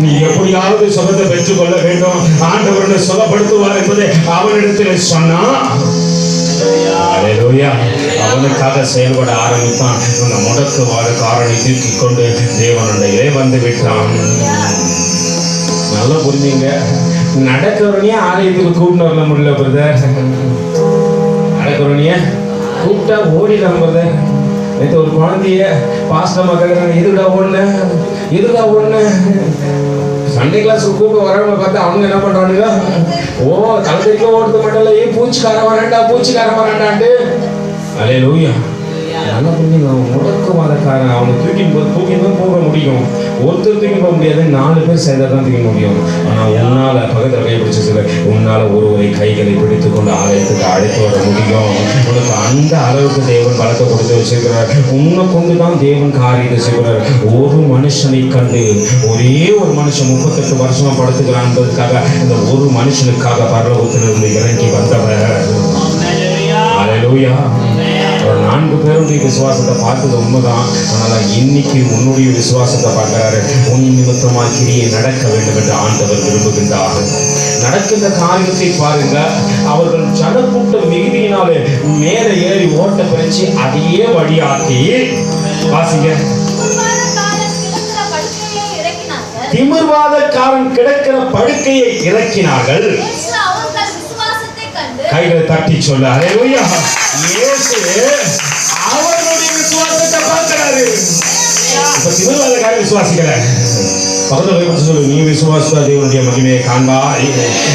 நீ எப்படியாவது சுகத்தை பெற்றுக்கொள்ள வேண்டும், ஆண்டவரை சுகப்படுத்துவார் என்பதை அவனிடத்தில் சொன்னான். ஹல்லேலூயா. அவனுக்காக செயல்பட ஆரம்பித்தான். அந்த முடக்குவாத காரணை தூக்கிக் கொண்டு தேவனுடைய வந்து விட்டான். நல்லா புரிஞ்சுங்க. நடக்கிறவனையே ஆலயத்துக்கு கூப்பிட்டு வர முடியல பிரதர். நடக்கிறவனையே கூப்பிட்டா ஓடிடலாம் பிரதர். நேற்று ஒரு குழந்தைய பாஸ்டமா கேட்குறாங்க, எதுக்கா ஓடுன சண்டே கிளாஸ் கூப்பிட்டு வரவங்க பார்த்தா அவங்க என்ன பண்றானுங்க, தலைக்கறிக்க ஓடுறது மட்டும் இல்லை, பூச்சிக்காரன் வரான்டான்ட்டு. ஹல்லேலூயா. நல்லா புரிஞ்சுங்க. முடக்குவாதக்காரன் அவனை தூக்கின்னு போக முடியும். ஒருத்தர் தூக்கி போக முடியாது, 4 பேர் சேர்ந்தா தான் தூக்க முடியும். ஆனால் உன்னால பக்கத்தில் கை பிடிச்ச சில உன்னால ஒருவரை கைகளை பிடித்து கொண்டு ஆலயத்துக்கு அழைத்து வர முடியும். உனக்கு அந்த அளவுக்கு தேவன் பலத்தை கொடுத்து வச்சிருக்கிறார். உன்னை கொண்டு தான் தேவன் காரியத்தை செய்கிறார். ஒரு மனுஷனை கண்டு ஒரே ஒரு மனுஷன் 38 வருஷமா படுத்துக்கிறான்றதுக்காக இந்த ஒரு மனுஷனுக்காக பரலோகத்திலிருந்து இறங்கி வந்தவர். அல்லேலூயா. 4 பேருடைய விசுவாசத்தை பார்த்தது உண்மைதான். ஆனால் இன்னைக்கு உன்னுடைய விசுவாசத்தை பார்க்கிறாரு. உன் நிமித்தமா கிரியை நடக்க வேண்டும் என்று ஆண்டவர் விரும்புகின்றார். நடக்கின்ற காரியத்தை பாருங்க. அவர்கள் ஜனக்கூட்டம் மிகுதியினாலே மேலே ஏறி ஓட்ட பிரிச்சு அதையே வழியாக்கி வாசிங்க. திமிர்வாதக்காரன் கிடக்கிற படுக்கையை இறக்கினார்கள். கைகளை தட்டி சொல்ல அல்லேலூயா. இயேசு அவர்களுடைய விசுவாசத்தை பார்க்கிறாரு. இப்ப திமிர்வாதக்காரன் விசுவாசிக்கல. பக்கத்தில் சொல்லு, நீ விசுவாச தேவனுடைய மகிமையை காண்பாய்.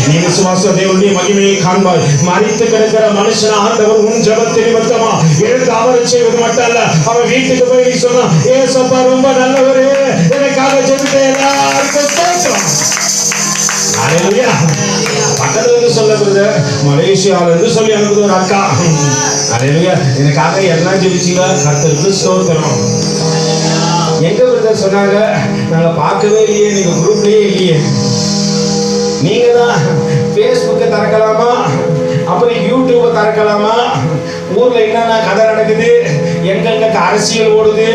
நீ விசுவாச தேவனுடைய மகிமையை காண்பாய். மரித்து கிடக்கிற மனுஷன் ஆண்டவர் உன் ஜெபத்தை நிமித்தமா எடுத்து அவரை செய்வது மட்டும் அல்ல, அவன் வீட்டுக்கு போய் நீ சொன்னா, ஏசப்பா ரொம்ப நல்லவரே, எனக்காக ஜெபித்த எல்லாருக்கும் ஸ்தோத்திரம். அல்லேலூயா. பக்கத்துல இருந்து சொல்ல மலேசியால இருந்து சொல்லி அனுப்புது ஒரு அக்கா. அல்லேலூயா. எனக்காக எல்லாம் ஜெபிச்சீங்க, கர்த்தருக்கு ஸ்தோத்திரம். எங்க பிரதர் சொன்னாங்க, நாங்க பார்க்கவே இல்லையே, நீங்க குரூப்லயே இல்லையே. நீங்க தான் பேஸ்புக்கை திறக்கலாமா, அப்புறம் யூடியூபை திறக்கலாமா, ஊர்ல என்னென்ன கதை நடக்குது, எங்கெங்க அரசியல் ஓடுது,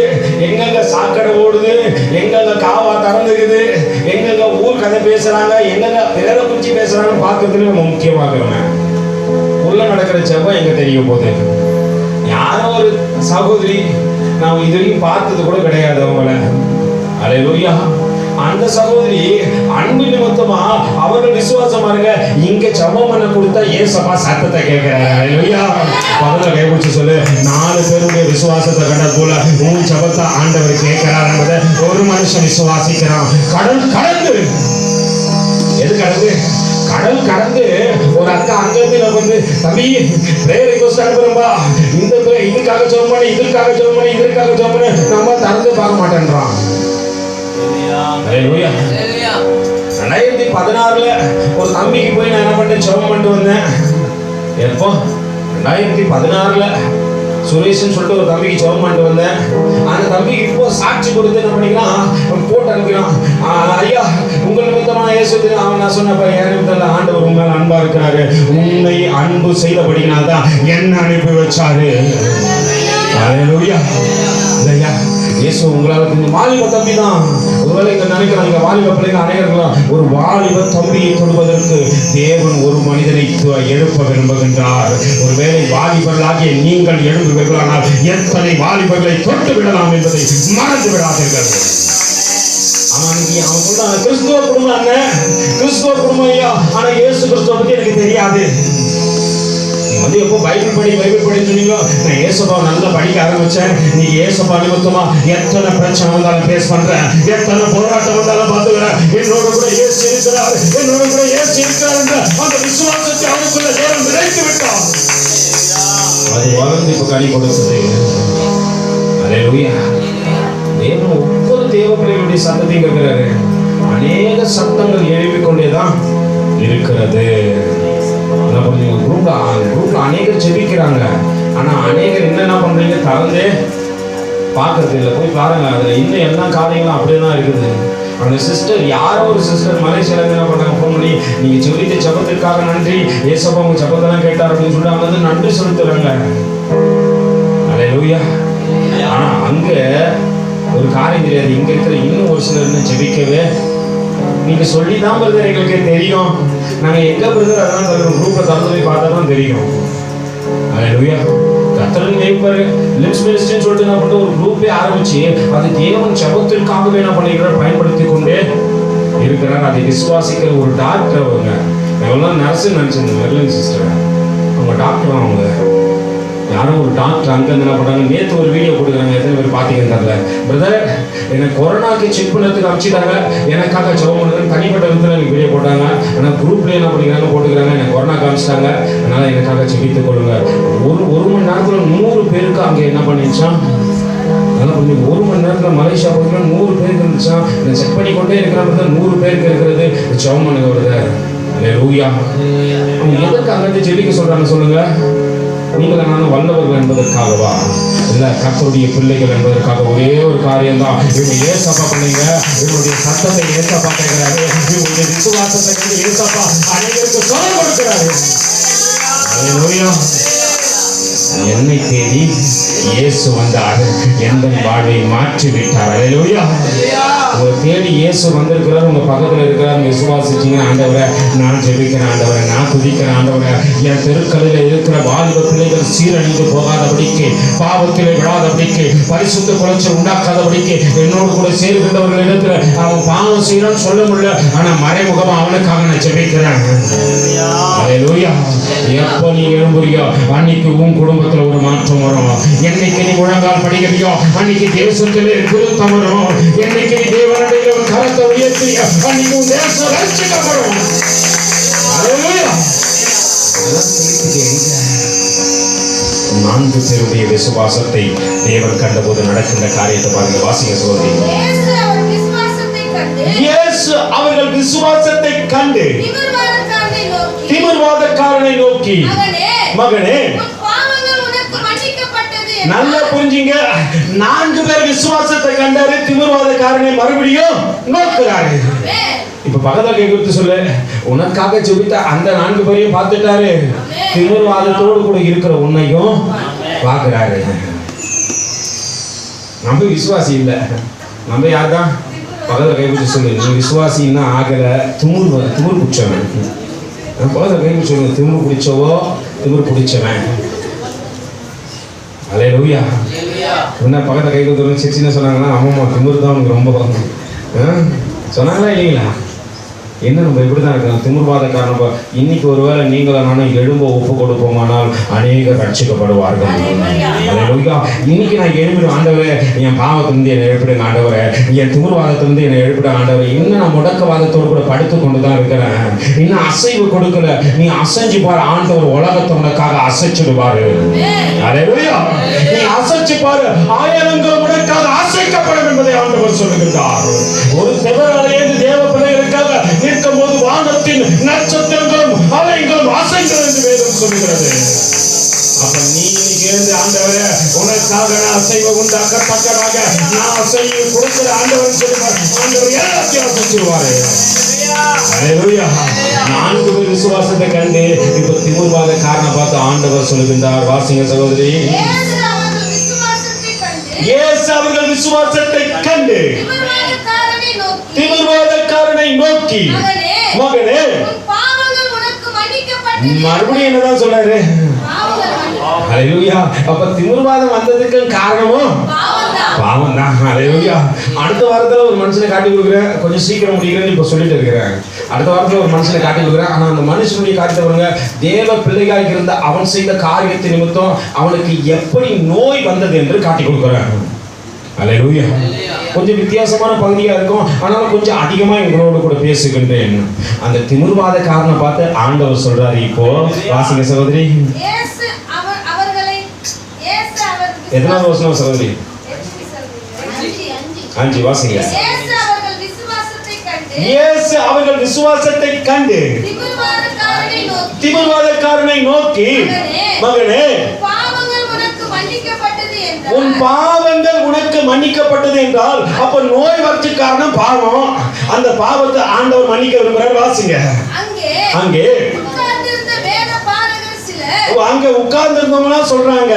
எங்கெங்க சாக்கடை ஓடுது, எங்கெங்க காவா திறந்துக்குது, எங்கெங்க ஊர் கதை பேசுறாங்க, எங்கெங்க வேற குறிச்சி பேசுறாங்கன்னு பார்க்கறதுல நம்ம முக்கியமாக்குறோங்க. உள்ள நடக்கிற செவ்வம் எங்க தெரிய போகுது. யாரோ ஒரு சகோதரி நான் இது வரைக்கும் பார்த்தது கூட கிடையாது அவங்கள. அல்லேலூயா. அந்த சகோதரி அன்பு நிமித்தமா அவர்கள் விசுவாசமா இருங்க. இங்க ஜெபம் பண்ண கொடுத்தா ஏசப்பா சத்தத்தை கேட்கிறாரு. அல்லேலூயா. பக்கத்துல கை பிடிச்சு சொல்லு, 4 பேருடைய விசுவாசத்தை கண்ட போல உன் ஜெபத்தை ஆண்டவர் கேட்கிறார் என்பதை ஒரு மனுஷன் விசுவாசிக்கிறான். கடல் கடந்து எது கடந்து கடல் கடந்து ஒரு அக்கா அங்கிருந்து நம்ம வந்து தம்பி பிரேயர் ரிக்வெஸ்ட் அனுப்புறோம்பா, இந்த இதுக்காக ஜெபம் பண்ணி இதற்காக ஜெபம் பண்ணி இதற்காக ஜெபம் பண்ணி நம்ம திறந்து பார்க்க மாட்டேன்றான். 2016 ஒரு தம்பிக்கு போய் நான் என்ன பண்ணேன், ஜெபம் பண்ணிட்டு வந்தேன். எப்போ 2016 சுரேஷ்னு சொல்லிட்டு ஒரு தம்பிக்கு ஜெபம் பண்ணிட்டு வந்தேன். அந்த தம்பிக்கு இப்போ சாட்சி கொடுத்து என்ன பண்ணிக்கலாம், போட்டு அனுப்பிக்கலாம். ஐயா உங்கள் நிமித்தமான இயேசு அவன் நான் சொன்னப்ப என் நிமித்தம் ஆண்டவர் உங்க மேல அன்பா இருக்கிறாரு, உன்னை அன்பு செய்தபடினால் தான் என்ன அனுப்பி வச்சாரு. அல்லேலூயா. இல்லையா இயேசு உங்களால வாலிப தம்பி தான். ஒருவேளை இங்க நினைக்கிறாங்க வாலிப பிள்ளைங்க அனைவரும் ஒரு வாலிப தம்பியை தொடுவதற்கு தேவன் ஒரு மனிதனை எழுப்ப விரும்புகின்றார். ஒருவேளை வாலிபர்களாகிய நீங்கள் எழுப்புவீர்களானால் எத்தனை வாலிபர்களை தொட்டு விடலாம் என்பதை மறந்து விடாதீர்கள். அவன் சொல்றான், கிறிஸ்துவ குடும்பம் அண்ணன், கிறிஸ்துவ குடும்பம் ஐயா, ஆனா இயேசு கிறிஸ்துவ பத்தி எனக்கு தெரியாது. வந்து எப்போ பைபிள் படி சொன்னீங்களோ, நான் ஏசப்பாவை நல்லா படிக்க ஆரம்பிச்சேன். நீ ஏசப்பா நிமித்தமா எத்தனை பிரச்சனை வந்தாலும் பேஸ் பண்றேன், எத்தனை போராட்டம் வந்தாலும் பார்த்துக்கிறேன். என்னோட கூட ஏசு இருக்கிறார், என்னோட கூட ஏசு இருக்கிறார் என்ற அந்த விசுவாசத்தை அவனுக்குள்ள தேவன் விதைத்து விட்டான். அது வளர்ந்து இப்ப கனி கொடுத்தது. அல்லேலூயா. தேவன் ஒவ்வொரு தேவ பிள்ளைகளுடைய சத்தத்தையும் கேட்கிறாரு. அநேக சத்தங்கள் எழுப்பிக் கொண்டேதான் இருக்கிறது. குரூப்ல அநேகர் ஜெபிக்கிறாங்க, ஆனா அநேகர் என்ன பண்றீங்க, தகுந்தே பார்க்கறது இல்லை. போய் பாருங்க, அதுல இன்னும் எல்லா காரியங்களும் அப்படியேதான் இருக்குது. அந்த சிஸ்டர் யாரோ ஒரு சிஸ்டர் மலேசியால என்ன பண்ணாங்க, ஃபோன் பண்ணி நீங்க சொல்லிட்டு ஜெபத்திற்காக நன்றி, ஏசப்பா உங்க ஜெபத்தெல்லாம் கேட்டார் அப்படின்னு சொல்லிட்டு அவங்க வந்து நன்றி செலுத்துறாங்க. அல்லேலூயா. ஆனா அங்க ஒரு காரியம் தெரியாது, இங்க இருக்கிற இன்னும் ஒரு சிலர் இன்னும் ஜெபிக்கவே நீங்க சொல்லிதான் பிரதர் எங்களுக்கு தெரியும், நாங்க எங்க பிரதர் அதெல்லாம் குரூப்ல திறந்து போய் பார்த்தா தான் தெரியும். அல்லேலூயா. கர்த்தரின் மேய்ப்பர் லிப்ஸ் மினிஸ்ட்ரின்னு சொல்லிட்டு என்ன பண்ணிட்டு ஒரு குரூப்பே ஆரம்பிச்சு அது தேவன் ஜெபத்திற்காகவே என்ன பண்ணிக்கிறார், பயன்படுத்தி கொண்டே இருக்கிறார். அதை விசுவாசிக்கிற ஒரு டாக்டர் அவங்க, எவ்வளோ நர்ஸுன்னு நினைச்சிருந்தேன் மெர்லின் சிஸ்டர், அவங்க டாக்டர் அவங்க யாரும் ஒரு டாக்டர் அங்கேருந்து என்ன பண்ணுறாங்க, நேற்று ஒரு வீடியோ கொடுக்குறாங்க, எத்தனை பேர் பார்த்தீங்கன்னு தெரியல. பிரதர் எனக்கு கொரோனாக்கு செக் பண்ணதுக்கு அனுப்பிச்சிட்டாங்க, எனக்காக ஜெபம் பண்ணுறது தனிப்பட்ட விதத்தில் எனக்கு வீடியோ போட்டாங்க. ஆனால் குரூப்லேயே என்ன பண்ணிக்கிறாங்க போட்டுக்கிறாங்க, எனக்கு கொரோனா காமிச்சிட்டாங்க, அதனால் எனக்காக ஜெபித்துக் கொள்ளுங்க. ஒரு மணி நேரத்தில் 100 பேருக்கு அங்கே என்ன பண்ணிச்சான். அதனால் கொஞ்சம் 1 மணி நேரத்தில் மலேசியா போகிறதுல 100 பேருக்கு இருந்துச்சான். நான் செக் பண்ணிக்கொண்டே இருக்கிற 100 பேருக்கு இருக்கிறது ஜெபம் பண்ணுங்க பிரதர். அல்லேலூயா. அவங்க எதற்கு அங்கே ஜெபிக்க சொல்கிறாங்க சொல்லுங்க? நீங்கள் நானும் வல்லவர்கள் என்பதற்காகவா? இல்லை, கர்த்தருடைய பிள்ளைகள் என்பதற்காக. ஒரே ஒரு காரியம் தான், இவங்க ஏசப்பா பண்ணுங்க, இவங்களுடைய சத்தத்தை ஏசப்பா கேட்கிறாரு, இவங்களுடைய விசுவாசத்தை கண்டு ஏசப்பா அனைவருக்கு சொல்ல கொடுக்கிறாரு. அல்லேலூயா. என்னை தேடி இயேசு வந்தார், எந்த வாழ்வை மாற்றி விட்டார். அல்லேலூயா. உங்களை தேடி இயேசு வந்திருக்கிறார், உங்க பக்கத்தில் இருக்கிறார். விசுவாசிச்சீங்கன்னா, ஆண்டவரை நான் ஜெபிக்கிறேன், ஆண்டவரை நான் துதிக்கிறேன், ஆண்டவரை என் தெருக்களில் இருக்கிற வாலிப பிள்ளைகள் சீரழிந்து போகாதபடிக்கு, பாவத்திலே விடாதபடிக்கு, பரிசுத்த குலைச்சல் உண்டாக்காதபடிக்கு, என்னோடு கூட சேர்கின்றவர்கள் இடத்துல அவன் பாவம் செய்யறான்னு சொல்ல முடியல, ஆனா மறைமுகமா அவனுக்காக நான் ஜெபிக்கிறேன். அல்லேலூயா. எப்போ நீ எழும்புறியோ அன்னைக்கு உன் குடும்பத்துல ஒரு மாற்றம் வரும். என்னைக்கு நீ முழங்கால் படிக்கிறியோ அன்னைக்கு தேசத்திலே திருத்தம் வரும். என்னைக்கு நீ தேவனுடைய ஒரு கரத்தை உயர்த்தியோ அன்னைக்கு உன் தேசம் ரட்சிக்கப்படும். அல்லேலூயா. 4 பேருடைய விசுவாசத்தை தேவன் கண்டபோது நடக்கின்ற காரியத்தை பாருங்க. வாசிங்க சகோதரி. இயேசு அவர்கள் விசுவாசத்தை கண்டு திமிர்வாதக்காரனை நோக்கி, மகனே நல்லா புரிஞ்சுங்க. 4 பேர் விசுவாசத்தை கண்டாரு, திமிர்வாதக்காரனை மறுபடியும் நோக்குறாரு. இப்ப பக்கத்துல கேட்கறது சொல்லு, உனக்காக ஜெபித்த அந்த 4 பேரையும் பார்த்துட்டாரு, திமிர்வாதத்தோடு கூட இருக்கிற உன்னையும் பார்க்கிறாரு. நம்ம விசுவாசி இல்ல, நம்ம யார்தான்? பக்கத்துல கைப்பிடிச்சு சொல்லு, நீ விசுவாசின்னா ஆகல, திமிர் பிடிச்சவன். பக்கத்துல கைப்பிடிச்சு சொல்லு, திமிர் பிடிச்சவோ திமிர் பிடிச்சவன். அல்லேலூயா. என்ன பக்கத்துல கை கொடுத்து சின்ன சொன்னாங்கன்னா, ஆமாம்மா திமிர் தான் உனக்கு ரொம்ப சொன்னாங்களா இல்லைங்களா? என்ன நம்ம இப்படி தான் இருக்கோம், திமிர்வாதக்காரன். இன்னைக்கு ஒருவேளை நீங்களும் நானும் எழும்ப ஒப்பு கொடுப்போமானால் அநேகர் ரட்சிக்கப்படுவார்கள். அல்லேலூயா. இன்னைக்கு நான் எழுப்பிடும் ஆண்டவரே, என் பாவத்திலிருந்து என்னை எழுப்பிடுங்க ஆண்டவரே, என் திமிர்வாதத்திலிருந்து என்னை எழுப்பிடுங்க ஆண்டவரே. இன்னும் நான் முடக்கவாதத்தோடு கூட படுத்து கொண்டு தான் இருக்கிறேன், இன்னும் அசைவு கொடுக்கல. நீ அசைஞ்சு பாரு, ஆண்டவர் உலகத்தை உனக்காக அசைச்சிடுவாரு. அல்லேலூயா. நீ அசைச்சு பாரு, ஆயிரங்கள் உனக்காக அசைக்கப்படும் என்பதை ஆண்டவர் சொல்லுகிறார். ஒரு செவரையேந்து தேவ பிள்ளைகளுக்காக நிற்கும் போது வானத்தின் நட்சத்திரங்களும் அலைகளும் அசைங்கள் என்று வேதம் சொல்கிறது. அப்ப நீ இருந்து ஆண்டவரே உனக்காக நான் அசைவை உண்டாக்கத்தக்கதாக நான் அசைவை கொடுக்கிற ஆண்டவர் சொல்லுவார். ஆண்டவர் எல்லாத்தையும் அசைச்சிருவாரு. அல்லேலூயா. 4 பேர் விசுவாசத்தை கண்டு இப்ப திமிர்வாத காரணம் பார்த்து ஆண்டவர் சொல்லுகின்றார். வாசிங்க சகோதரி. இயேசு அவர்கள் விசுவாசத்தை கண்டு திமிர்வாதக்காரனை நோக்கி, மகனே மறுபடியும் என்னதான் சொல்றாரு? அல்லேலூயா. அப்ப திமிர்வாதம் வந்ததுக்கு காரணமும் பாவம் தான். அல்லேலூயா. அடுத்த வாரத்துல ஒரு மனுஷனை காட்டி கொடுக்குறேன், கொஞ்சம் சீக்கிரம் முடிக்கிறேன்னு இப்ப சொல்லிட்டு இருக்கிறேன். அடுத்த வாரத்துல ஒரு மனுஷனை காட்டி கொடுக்குறேன். ஆனா அந்த மனுஷனுடைய காரியத்தை பாருங்க, தேவ பிள்ளையாக இருந்த அவன் செய்த காரியத்தை நிமித்தம் அவனுக்கு எப்படி நோய் வந்தது என்று காட்டி கொடுக்குறேன். அல்லேலூயா. கொஞ்சம் வித்தியாசமான பகுதியா இருக்கும், ஆனாலும் கொஞ்சம் அதிகமா எங்களோடு கூட பேசுகின்றேன். அந்த திமிர்வாத காரணம் பார்த்து ஆண்டவர் சொல்றாரு. இப்போ வாசிங்க சகோதரி. எத்தனாவது வசனம் சகோதரி? 5 வாசிங்க. இயேசு அவர்கள் விசுவாசத்தை கண்டு திமிர்வாதக்காரனை நோக்கி, மகனே உன் பாவங்கள் உனக்கு மன்னிக்கப்பட்டது என்றால், அப்ப நோய் வரதுக்கு காரணம் பாவம். அந்த பாவத்தை ஆண்டவர் மன்னிக்க விரும்புறார். வாசிங்க. அங்கே உட்கார்ந்து இருந்தவங்க சொல்றாங்க.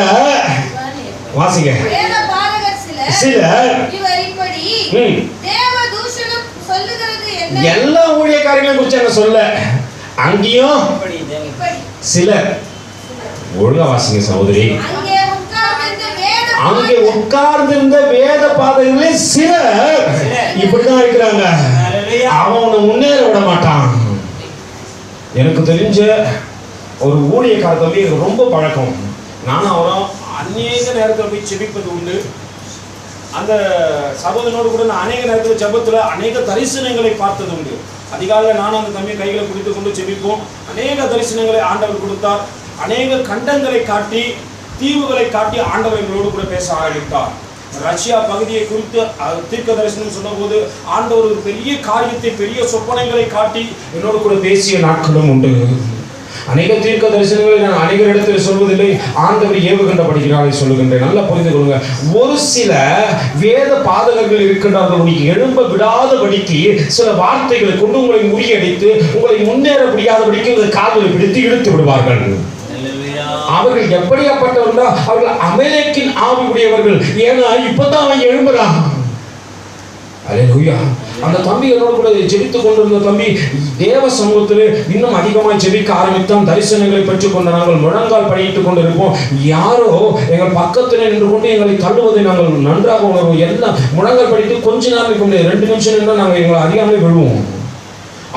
வாசிங்க. சிலர் எல்லா ஊழியக்காரங்களும் குறிச்சு என்ன சொல்ல, அங்கேயும் சிலர். ஒழுங்கா வாசிங்க சகோதரி. அங்கே உட்கார்ந்திருந்த வேத பாதகர்களே சிலர் இப்படிதான் இருக்கிறாங்க. அவனை முன்னேற விட மாட்டான். எனக்கு தெரிஞ்ச ஒரு ஊழியக்கார தம்பி எனக்கு ரொம்ப பழக்கம். நானும் அவரும் அநேக நேரத்தில் போய் செபிப்பது உண்டு. அந்த சகோதரனோடு கூட நான் அநேக நேரத்தில் ஜெபத்தில் அநேக தரிசனங்களை பார்த்தது உண்டு. அதிகாலையில் நானும் அந்த தம்பியை கைகளை பிடித்து கொண்டு செபிப்போம். அநேக தரிசனங்களை ஆண்டவர் கொடுத்தார். அநேக கண்டங்களை காட்டி, தீவுகளை காட்டி ஆண்டவர் எங்களோடு கூட பேச ஆரம்பித்தார். ரஷ்யா பகுதியை குறித்து தீர்க்க தரிசனம் சொன்ன போது ஆண்டவர் ஒரு பெரிய காரியத்தை, பெரிய சொப்பனங்களை காட்டி என்னோடு கூட பேசிய நாட்களும் உண்டு. அநேக தீர்க்க தரிசனங்களை நான் அநேக இடத்தில் சொல்வதில்லை, ஆண்டவர் ஏவுகின்றபடிக்கிறாரை சொல்லுகின்றேன். நல்லா புரிந்து கொள்ளுங்க. ஒரு சில வேத பாதகர்கள் இருக்கின்றார்கள், எழும்ப விடாதபடிக்கு சில வார்த்தைகளை கொண்டு உங்களை முறியடித்து உங்களை முன்னேற முடியாதபடிக்கு காதலை பிடித்து இழுத்து விடுவார்கள். அவர்கள் எப்படியாப்பட்டவர்கள்? அவர்கள் அமலேக்கின் ஆவி உடையவர்கள். ஏன்னா இப்பதான் அவன் எழும்புறான். அல்லேலூயா. அந்த தம்பி என்னோட கூட ஜெபித்துக் கொண்டிருந்த தம்பி தேவ சமூகத்தில் இன்னும் அதிகமாக ஜெபிக்க ஆரம்பித்தான். தரிசனங்களை பெற்றுக் கொண்ட நாங்கள் முழங்கால் படியிட்டுக் கொண்டிருப்போம். யாரோ எங்கள் பக்கத்தில் நின்று கொண்டு எங்களை தள்ளுவதை நாங்கள் நன்றாக உணர்வோம். எல்லாம் முழங்கால் படித்து கொஞ்ச நேரம் இருக்க முடியாது, 2 நிமிஷம் இருந்தால் நாங்கள் எங்களை அறியாமலே விழுவோம்.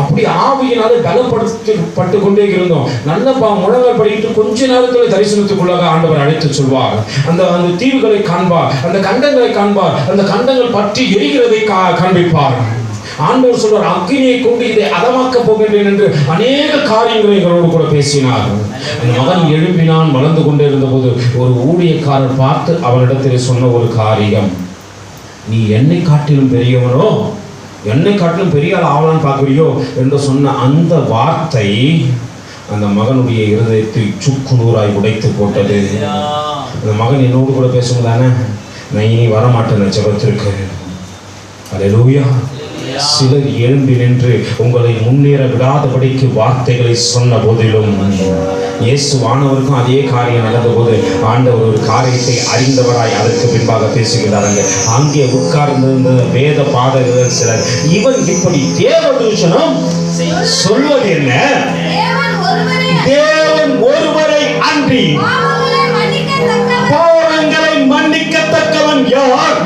அப்படி ஆவியினாலே பலப்படுத்தப்பட்டு கொண்டே இருந்தோம். நல்ல முழங்கால் படிக்கிட்டு கொஞ்ச நேரத்தில் தரிசனத்துக்குள்ளாக ஆண்டவர் அழைத்து சொல்வார். அந்த தீவுகளை காண்பார், அந்த கண்டங்களை காண்பார், அந்த கண்டங்கள் பற்றி எரிகிறதை காண்பிப்பார். ஆண்டவர் சொல்வார், அக்கினியை கொண்டு இதை அதமாக்க போகின்றேன் என்று அநேக காரியங்களை எங்களோடு கூட பேசினார். அந்த மகன் எழும்பினான். வளர்ந்து கொண்டே இருந்த போது ஒரு ஊழியக்காரர் பார்த்து அவனிடத்தில் சொன்ன ஒரு காரியம், நீ என்னை காட்டிலும் பெரியவனோ, என்னை காட்டிலும் பெரிய ஆள் ஆவலான்னு பார்க்குறியோ என்று சொன்ன அந்த வார்த்தை அந்த மகனுடைய இருதயத்தை சுக்குநூறாய் உடைத்து போட்டது. அந்த மகன் என்னோடு கூட பேசும்போதானே, நான் இனி வரமாட்டேன் ஜெபத்திற்கு. அல்லேலூயா. சிலர் எழும்பி நின்று உங்களை முன்னேற விடாதபடிக்கு வார்த்தைகளை சொன்ன போதிலும் இயேசுவானவருக்கும் அதே காரியம் நடந்த போது ஆண்டவர் ஒரு காரியத்தை அறிந்தவராய் அதற்கு பின்பாக பேசுகிறாங்க. அங்கே உட்கார்ந்திருந்த வேத பாதகர்கள் சிலர், இவன் இப்படி தேவதூஷணம் சொல்வது என்ன? தேவன் ஒருவரை அன்றி பாவங்களை மன்னிக்கத்தக்கவன் யார்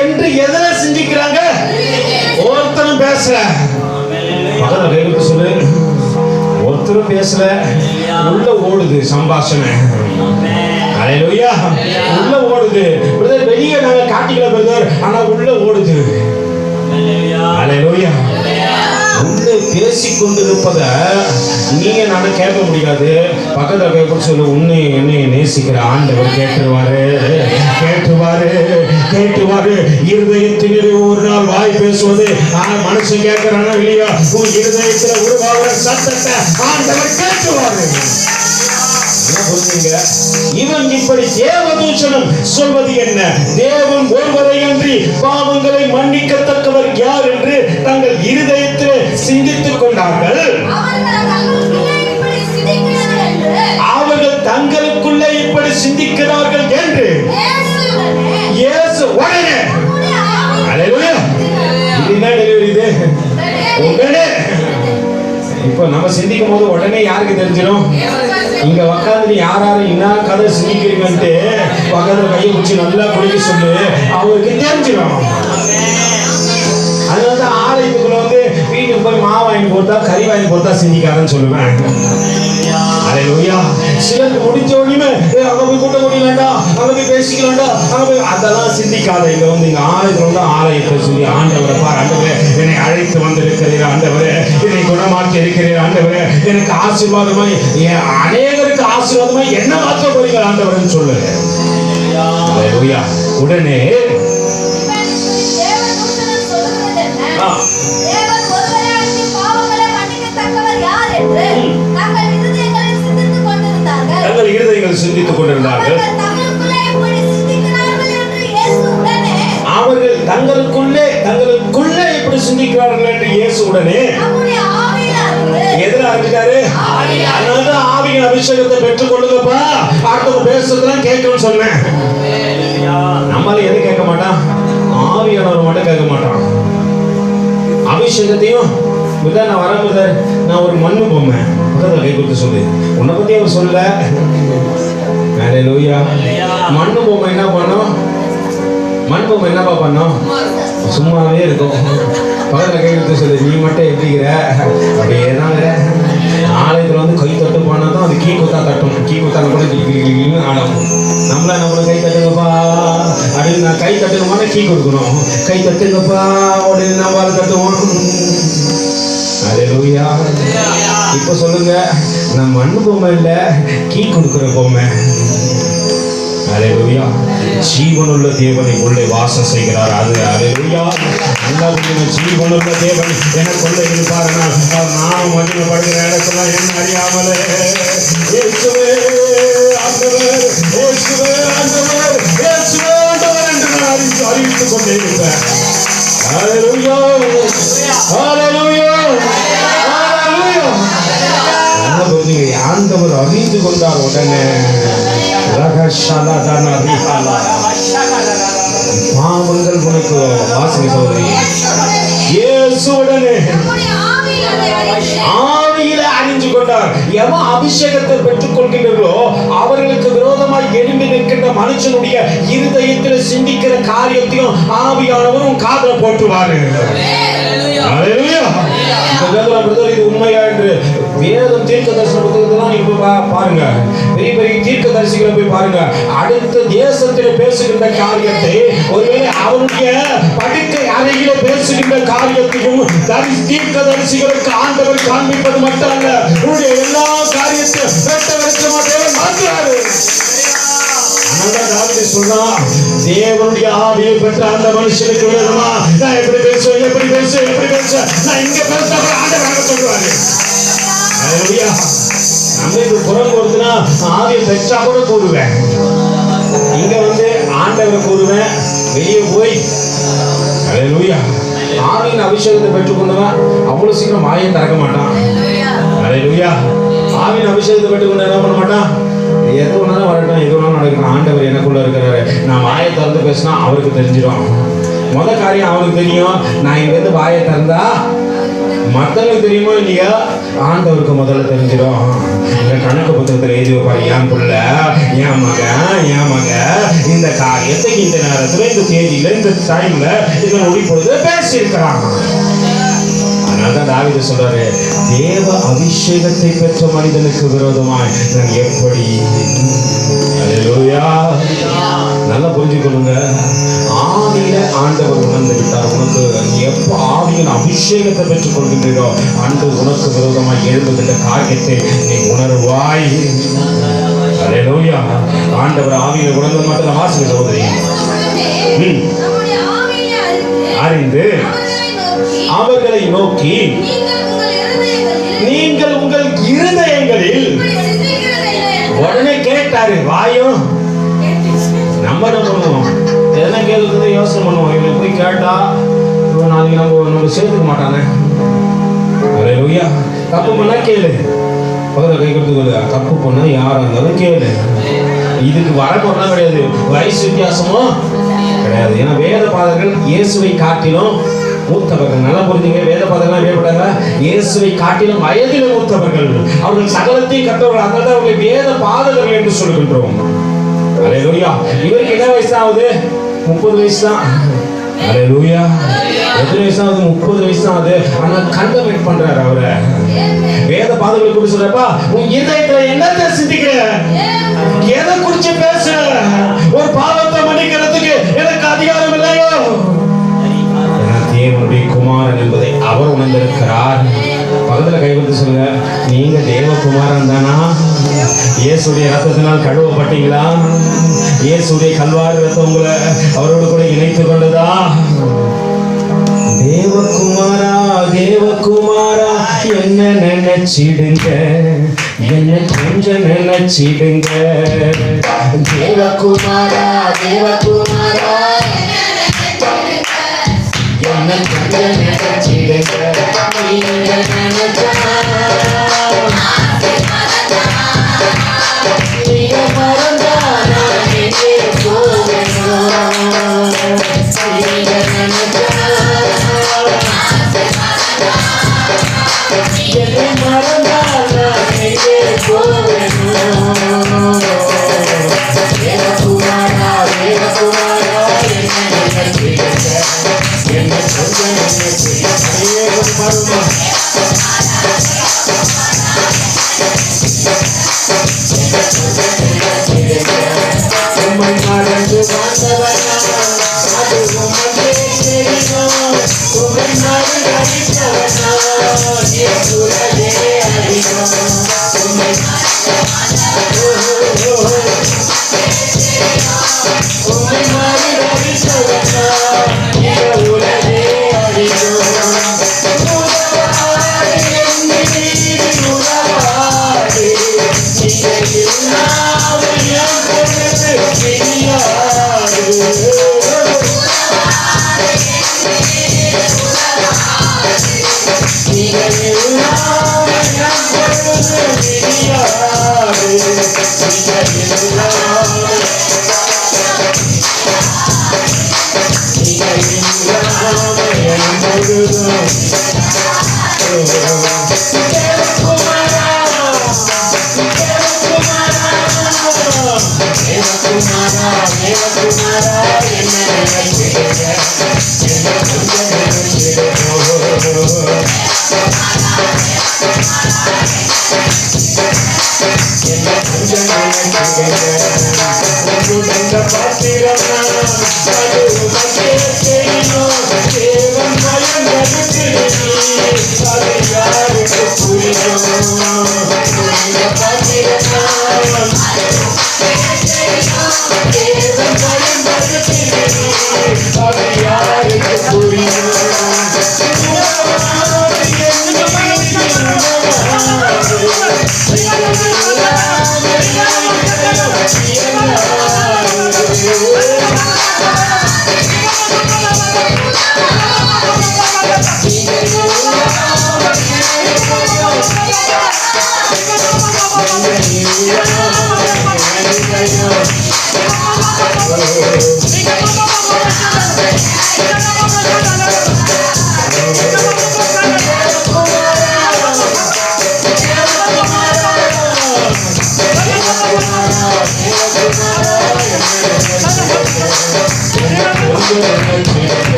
என்று எதனை சிந்திக்கிறாங்க? ஒருத்தரும் பேசல. சொல்லு, ஒருத்தரும் பேசல. உள்ள ஓடுது சம்பாஷணை. அல்லேலூயா. உள்ள ஓடுது. வெளியே நாங்க காட்டிக்கல பிரதர், ஆனா உள்ள ஓடுது. அல்லேலூயா. உள்ளே பேசிக் கொண்டிருப்பத நீங்க நானும் கேட்க முடியாது. பக்கத்துல கேட்க சொல்லு, உன்னை என்னை நேசிக்கிற ஆண்டவர் கேட்டுருவாரு, கேட்டுவாரு, கேட்டுவாரு. இருதயத்திலே ஒரு நாள் வாய் பேசுவது, ஆனா மனசு கேட்கிறானா இல்லையா? உன் இருதயத்துல உருவாகிற சத்தத்தை ஆண்டவர் கேட்டுவாரு. இவன் இப்படி தேவதூஷணம் சொல்வது என்ன? தேவன் ஒருவரை அன்றி பாவங்களை மன்னிக்கத்தக்கவர் யார் என்று தங்கள் இருதயத்தில் சிந்தித்துக் கொண்டார்கள். அவர்கள் தங்களுக்குள்ளே இப்படி சிந்திக்கிறார்கள் என்று இயேசு உடனே, அல்லேலூயா, இதுதான் டெலிவரி. இது உடனே இப்ப நம்ம சிந்திக்கும் போது உடனே யாருக்கு தெரிஞ்சிடும்? இங்க உக்காந்து யார் யாரு என்ன கதை சிந்திக்கிறீங்கன்ட்டு பக்கத்துல கையை பிடிச்சி நல்லா குடிக்க சொல்லு, அவருக்கு தெரிஞ்சிடும். அதனால ஆலயத்துக்குள்ள வந்து வீட்டுக்கு போய் மாவு வாங்கி போட்டா, கறி வாங்கி போட்டா சிந்திக்காரன்னு சொல்லுவேன். அல்லேலூயா. சிலருக்கு முடிஞ்ச உடனே அங்க போய் கூட்ட முடியலண்டா, அங்க போய் பேசிக்கலாம்டா, அங்க போய் அதெல்லாம் சிந்திக்காத. இங்க வந்து இங்க ஆலயத்துல வந்து ஆலயத்தை சொல்லி, ஆண்டவரை பார், ஆண்டவரே என்னை அழைத்து வந்திருக்கிறீர், ஆண்டவரே என்னை குணமாக்கி இருக்கிறீர், ஆண்டவரே எனக்கு ஆசீர்வாதமாய், அநேகருக்கு ஆசீர்வாதமாய் என்ன மாற்ற போறீங்க ஆண்டவரேன்னு சொல்லு. அல்லேலூயா. உடனே தங்கள் இருதயங்கள் சிந்தித்துக் கொண்டிருந்தார்கள். அவர்கள் தங்களுக்குள்ளே இப்படி சிந்திக்கிறார்கள் என்று இயேசு உடனே எதிர அறிஞ்சிட்டாரு. அதனால ஆவியின் அபிஷேகத்தை பெற்றுக் கொள்ளுங்கப்பா, அடுத்தவங்க பேசுறதுலாம் கேட்கணும்னு சொன்னேன். நம்மளால எது கேட்க மாட்டான்? ஆவியானவர் மட்டும் கேட்க மாட்டான். அபிஷேகத்தையும் நான் வரப்போத நான் ஒரு மண்ணு பொம்மை பக்கத்தில் கை கொடுத்து சொல்லு, உன்னை பத்தி அவர் சொல்ல. அல்லேலூயா. மண்ணு பொம்மை என்ன பண்ணோம்? மண் பொம்மை என்னப்பா பண்ணோம்? சும்மாவே இருக்கும். பக்கத்தில் கை கொடுத்து சொல்லு, நீ மட்டும் எப்படிங்கிற? அப்படியே தான் ஆலயத்தில் வந்து கை தட்டு போனால் தான் அது கீ குத்தா தட்டும். கீ குத்தான கூட கிளின்னு ஆடும். நம்மள கை தட்டுங்கப்பா அப்படின்னு நான் கை தட்டுங்கப்பான கீ கொடுக்கணும். கை தட்டுங்கப்பா அப்படின்னு நம்ம தட்டுவோம். அல்லேலூயா. இப்ப சொல்லுங்க, நான் மண்ணு பொம்மை இல்ல, கீ கொடுக்கிற பொம்மை. அல்லேலூயா. ஜீவனுள்ள தேவனை உள்ளே வாசம் செய்கிறார். அது அல்லேலூயா. நல்லா ஜீவனுள்ள தேவன் எனக்குள்ள இருப்பாருன்னா நானும் மகிமைப்படுகிற இடத்துல என்ன அறியாமலே இயேசுவே ஆண்டவர், இயேசுவே ஆண்டவர், இயேசுவே ஆண்டவர் என்று நான் அறிவித்துக் கொண்டே இருப்பேன். அல்லேலூயா, அல்லேலூயா, அல்லேலூயா. ஆண்டவர் அறிந்து கொண்டார். உடனே பாவங்கள் உனக்கு வாசனை சோதரி இயேசுடனே ஆவியில அறிந்து கொண்டார். எவன் அபிஷேகத்தை பெற்றுக் கொள்கின்றோ அவர்களுக்கு விரோதமாய் எழும்பி நிற்கின்ற மனுஷனுடைய இருதயத்தில் சிந்திக்கிற காரியத்தையும் ஆவியானவரும் காதுல போட்டுவாரு. இது உண்மையா என்று வேதம் தீர்க்க தரிசன புத்தகத்தெல்லாம் இப்ப பாருங்க. பெரிய பெரிய தீர்க்க தரிசிகளை போய் பாருங்க. அடுத்த தேசத்தில் பேசுகின்ற காரியத்தை ஒருவேளை அவருடைய படுக்கை அறையில பேசுகின்ற காரியத்தையும் தீர்க்க தரிசிகளுக்கு ஆண்டவர் காண்பிப்பது மட்டும் அல்ல, உன்னுடைய எல்லா காரியத்தையும் வெட்ட வெளிச்சமா தேவன் மாற்றுவாரு. சொல்றான், தேவனுடைய ஆவியை பெற்ற அந்த மனுஷனுக்கு விரோதமா நான் எப்படி பேசுவேன், எப்படி பேசுவேன், எப்படி பேசுவேன், நான் இங்க பேச ஆண்டவராக சொல்லுவாரு. நம்ம இது புறம் கொடுத்துனா ஆவியை பெற்றா கூட கூறுவேன். இங்க வந்து ஆண்டவரை கூறுவேன். வெளியே போய் அல்லேலூயா ஆவியின் அபிஷேகத்தை பெற்றுக்கொண்டவன் அவ்வளவு சீக்கிரம் வாயை திறக்க மாட்டான். அல்லேலூயா. ஆவியின் அபிஷேகத்தை பெற்றுக்கொண்டு என்ன பண்ண மாட்டான். எது ஒன்றாலும் வரட்டும், எது ஒன்றாலும் நடக்கணும், ஆண்டவர் எனக்குள்ள இருக்கிறாரு. நான் வாயை திறந்து பேசினா அவருக்கு தெரிஞ்சிடும். முத காரியம் அவருக்கு தெரியும். நான் இங்கிருந்து வாயை திறந்தா மற்றவங்களுக்கு தெரியுமோ இல்லையா, ஆண்டவருக்கு முதல்ல தெரிஞ்சிடும். இந்த கணக்கு புத்தகத்தில் எழுதி வைப்பாரு, என் புள்ள, என் மக இந்த காரியத்தை இந்த நேரத்தில் இந்த தேதியில இந்த டைம்ல இதன் ஒளிப்பொழுது பேசியிருக்கிறாங்க. அதனால்தான் தாவீது சொல்றாரு, தேவ அபிஷேகத்தை பெற்ற மனிதனுக்கு விரோதமாய் நான் எப்படி. அல்லேலூயா. நல்லா புரிஞ்சுக்கொள்ளுங்க. ஆவியில ஆண்டவர் உணர்ந்து விட்டார். உனக்கு எப்போ ஆவியின் அபிஷேகத்தை பெற்றுக் கொள்கின்றோ அன்று உனக்கு விரோதமாய் எழுதுகின்ற காரியத்தை நீ உணர்வாய். அல்லேலூயா. ஆண்டவர் ஆவியில உணர்ந்து மட்டும் வாசிக்க சகோதரி அறிந்து அவர்களை நோக்கி நீங்கள் உங்கள் இருதயங்களில் உடனே கேட்டாரு. வாயும் நம்ம என்ன பண்ணுவோம், எதனா கேட்கறது யோசனை பண்ணுவோம். இவங்களுக்கு போய் கேட்டா நாளைக்கு நம்ம சேர்த்துக்க மாட்டானே. அல்லேலூயா. தப்பு பண்ணா கேளு, பக்கத்தில் கை கொடுத்து கொள்ளு. தப்பு பண்ணா யாரா இருந்தாலும் கேளு. இதுக்கு வரப்போறலாம் கிடையாது, வயசு வித்தியாசமும் கிடையாது. ஏன்னா வேத பாதர்கள் இயேசுவை காட்டிலும் மூத்தவர்கள். நல்லா புரிஞ்சுங்க. வேத பாதங்கள் வேப்பட்டாங்க இயேசுவை காட்டிலும் வயதில் மூத்தவர்கள். அவர்கள் சகலத்தையும் கற்றவர்கள். அதனால அவர்களை வேத பாதகர்கள் என்று சொல்கின்றோம். அல்லேலூயா. இவருக்கு என்ன வயசு ஆகுது? 30 வயசு தான். அல்லேலூயா. எத்தனை வயசு ஆகுது? 30 வயசு தான் ஆகுது. ஆனா கண்டமெண்ட் பண்றாரு அவரை. வேத பாதங்களை குறித்து சொல்றப்பா, உன் இதயத்துல என்னத்தை சிந்திக்கிற, எதை குறிச்சு பேசுற, ஒரு பாவத்தை மன்னிக்கிறதுக்கு எனக்கு அதிகாரம் இல்லையோ. தேவனுடைய குமாரன் என்பதை அவர் உணர்ந்திருக்கிறார். பக்கத்துல கைவிட்டு சொல்லுங்க, நீங்க தேவகுமாரன் தானா? இயேசுடைய ரத்தத்தினால் கழுவப்பட்டீங்களா? இயேசுடைய கல்வாரி ரத்தம் உங்களை அவரோடு கூட இணைத்துக் கொண்டதா? தேவகுமாரா, தேவகுமாரா என்ன நினைச்சிடுங்க, என்ன கொஞ்சம் நினைச்சிடுங்க. தேவகுமாரா, தேவகுமாரா என்ன கொஞ்சம் நினைச்சிடுங்க. நீங்க நினைச்சா நீங்க மறந்தா நான் எங்கே போவேணும். நீங்க நினைச்சா என்னை மறந்தா நான் எங்கே போவேணும். தேவகுமாரா, தேவகுமாரா என்ன நினைச்சிடுங்க, என்ன கொஞ்சம் நினைச்சிடுங்க.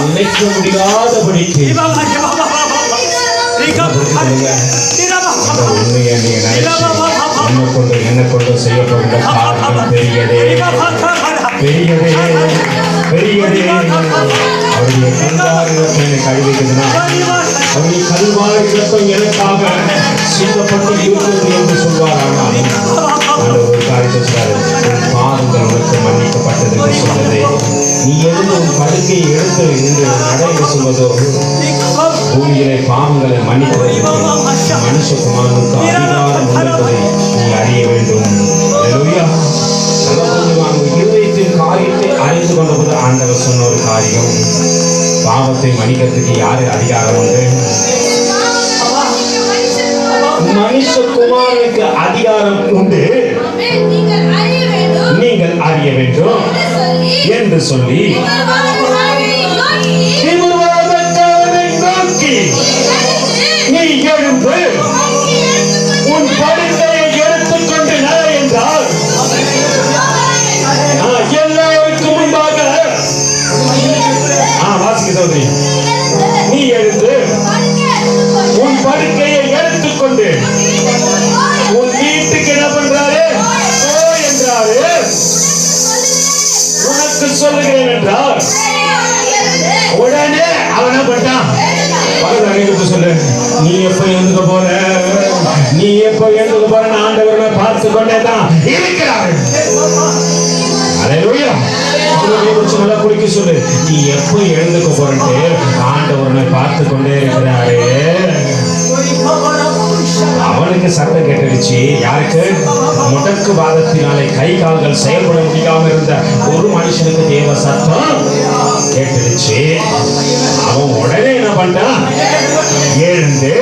நினைக்க முடியாதபடிக்கு என்ன கொண்டு செய்யப்படுகிற காரணம் பெரியதே பெரியதே பெரியதே. அவருடைய கல்வாரி கழுவிக்குதுன்னா அவருடைய கல்வாரி ரத்தம் எனக்காக சிந்தப்பட்டு இருக்கிறது என்று சொல்வார். ஆனால் ஒரு காரியத்தை சொல்றாரு, பாவங்கள் உனக்கு மன்னிக்கப்பட்டது என்று சொன்னது. நீ எழுந்து உன் படுக்கையை எடுத்து என்று நடைபெற சொல்வதோ பூமியிலே பாவங்களை மன்னிப்பதற்கு மனுஷகுமாரனுக்கு அதிகாரம் உள்ளதை நீ அறிய வேண்டும். இருதயத்தின் காரியத்தை அறிந்து கொண்டபோது ஆண்டவர் சொன்ன ஒரு காரியம், பாவத்தை மன்னிக்கிறதுக்கு யாரு அதிகாரம் உண்டு? மனுஷகுமாரனுக்கு அதிகாரம் உண்டு, நீங்கள் அறிய வேண்டும் என்று சொல்லி நீ எழுந்து உன் படுக்கையை எடுத்துக்கொண்டு நட என்றால் எல்லோருக்கும் முன்பாக வாசிக்க சோதரி, நீ எழுந்து உன் படுக்கையை எடுத்துக்கொண்டு உன் வீட்டுக்கு என்ன பண்றாரு என்றாரு. உனக்கு சொல்லுகிறேன் என்றார். உடனே அவன பண்ணான், சொல்லு, நீ எப்ப எழுந்துக்க போற, நீ எப்ப எழுந்துக்க போற ஆண்டவரை பார்த்து கொண்டே தான் இருக்கிறாரு. அல்லேலூயா. நல்லா குடிக்க சொல்லு, நீ எப்ப எழுந்துக்க போறேன்ட்டு ஆண்டவரை பார்த்து கொண்டே இருக்கிறாரு. அவனுக்கு சத்தம் கேட்டுடுச்சு. யாருக்கு? முடக்கு வாதத்தினாலே கை கால்கள் செயல்பட முடியாம இருந்த ஒரு மனுஷனுக்கு தேவ சத்தம் கேட்டுடுச்சு. அவன் உடனே என்ன பண்ணான்? எழுந்து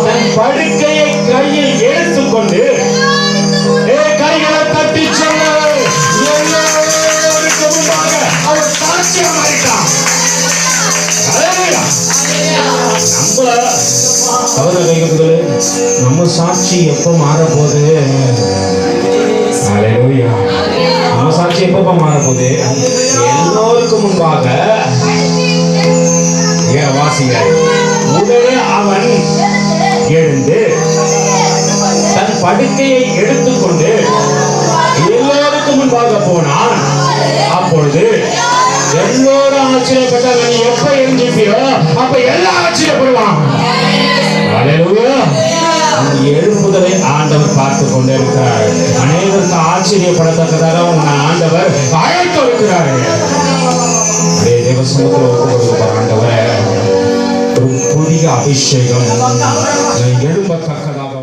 தன் படுக்கையை கையில் எடுத்துக்கொண்டு கைகளை தட்டி சொல்ல எல்லோருக்கு முன்பாக அவன் சாட்சியம் ஆயிட்டான். நம்ம சாட்சி எப்ப மாறப்போகுது? நம்ம சாட்சி எப்ப மாறப்போகுது? எல்லோருக்கும் முன்பாக வாசிங்க. உடனே அவன் எழுந்து தன் படுக்கையை எடுத்துக்கொண்டு எல்லோருக்கும் முன்பாக போனான். அப்பொழுது எல்லோரும் ஆச்சரியப்பட்டவன். நீ எப்ப எழுந்திருப்பியோ அப்ப எல்லாம் ஆச்சரியப்படுவான். எழுப்புதலை ஆண்டவர் பார்த்து கொண்டிருக்கிறார். அனைவருக்கு ஆச்சரியப்படத்தக்கதாக உன்னை ஆண்டவர் அழைத்து இருக்கிறார். ஆண்டவர் ஒரு புதிய அபிஷேகம் எழும்பத்தக்கதாக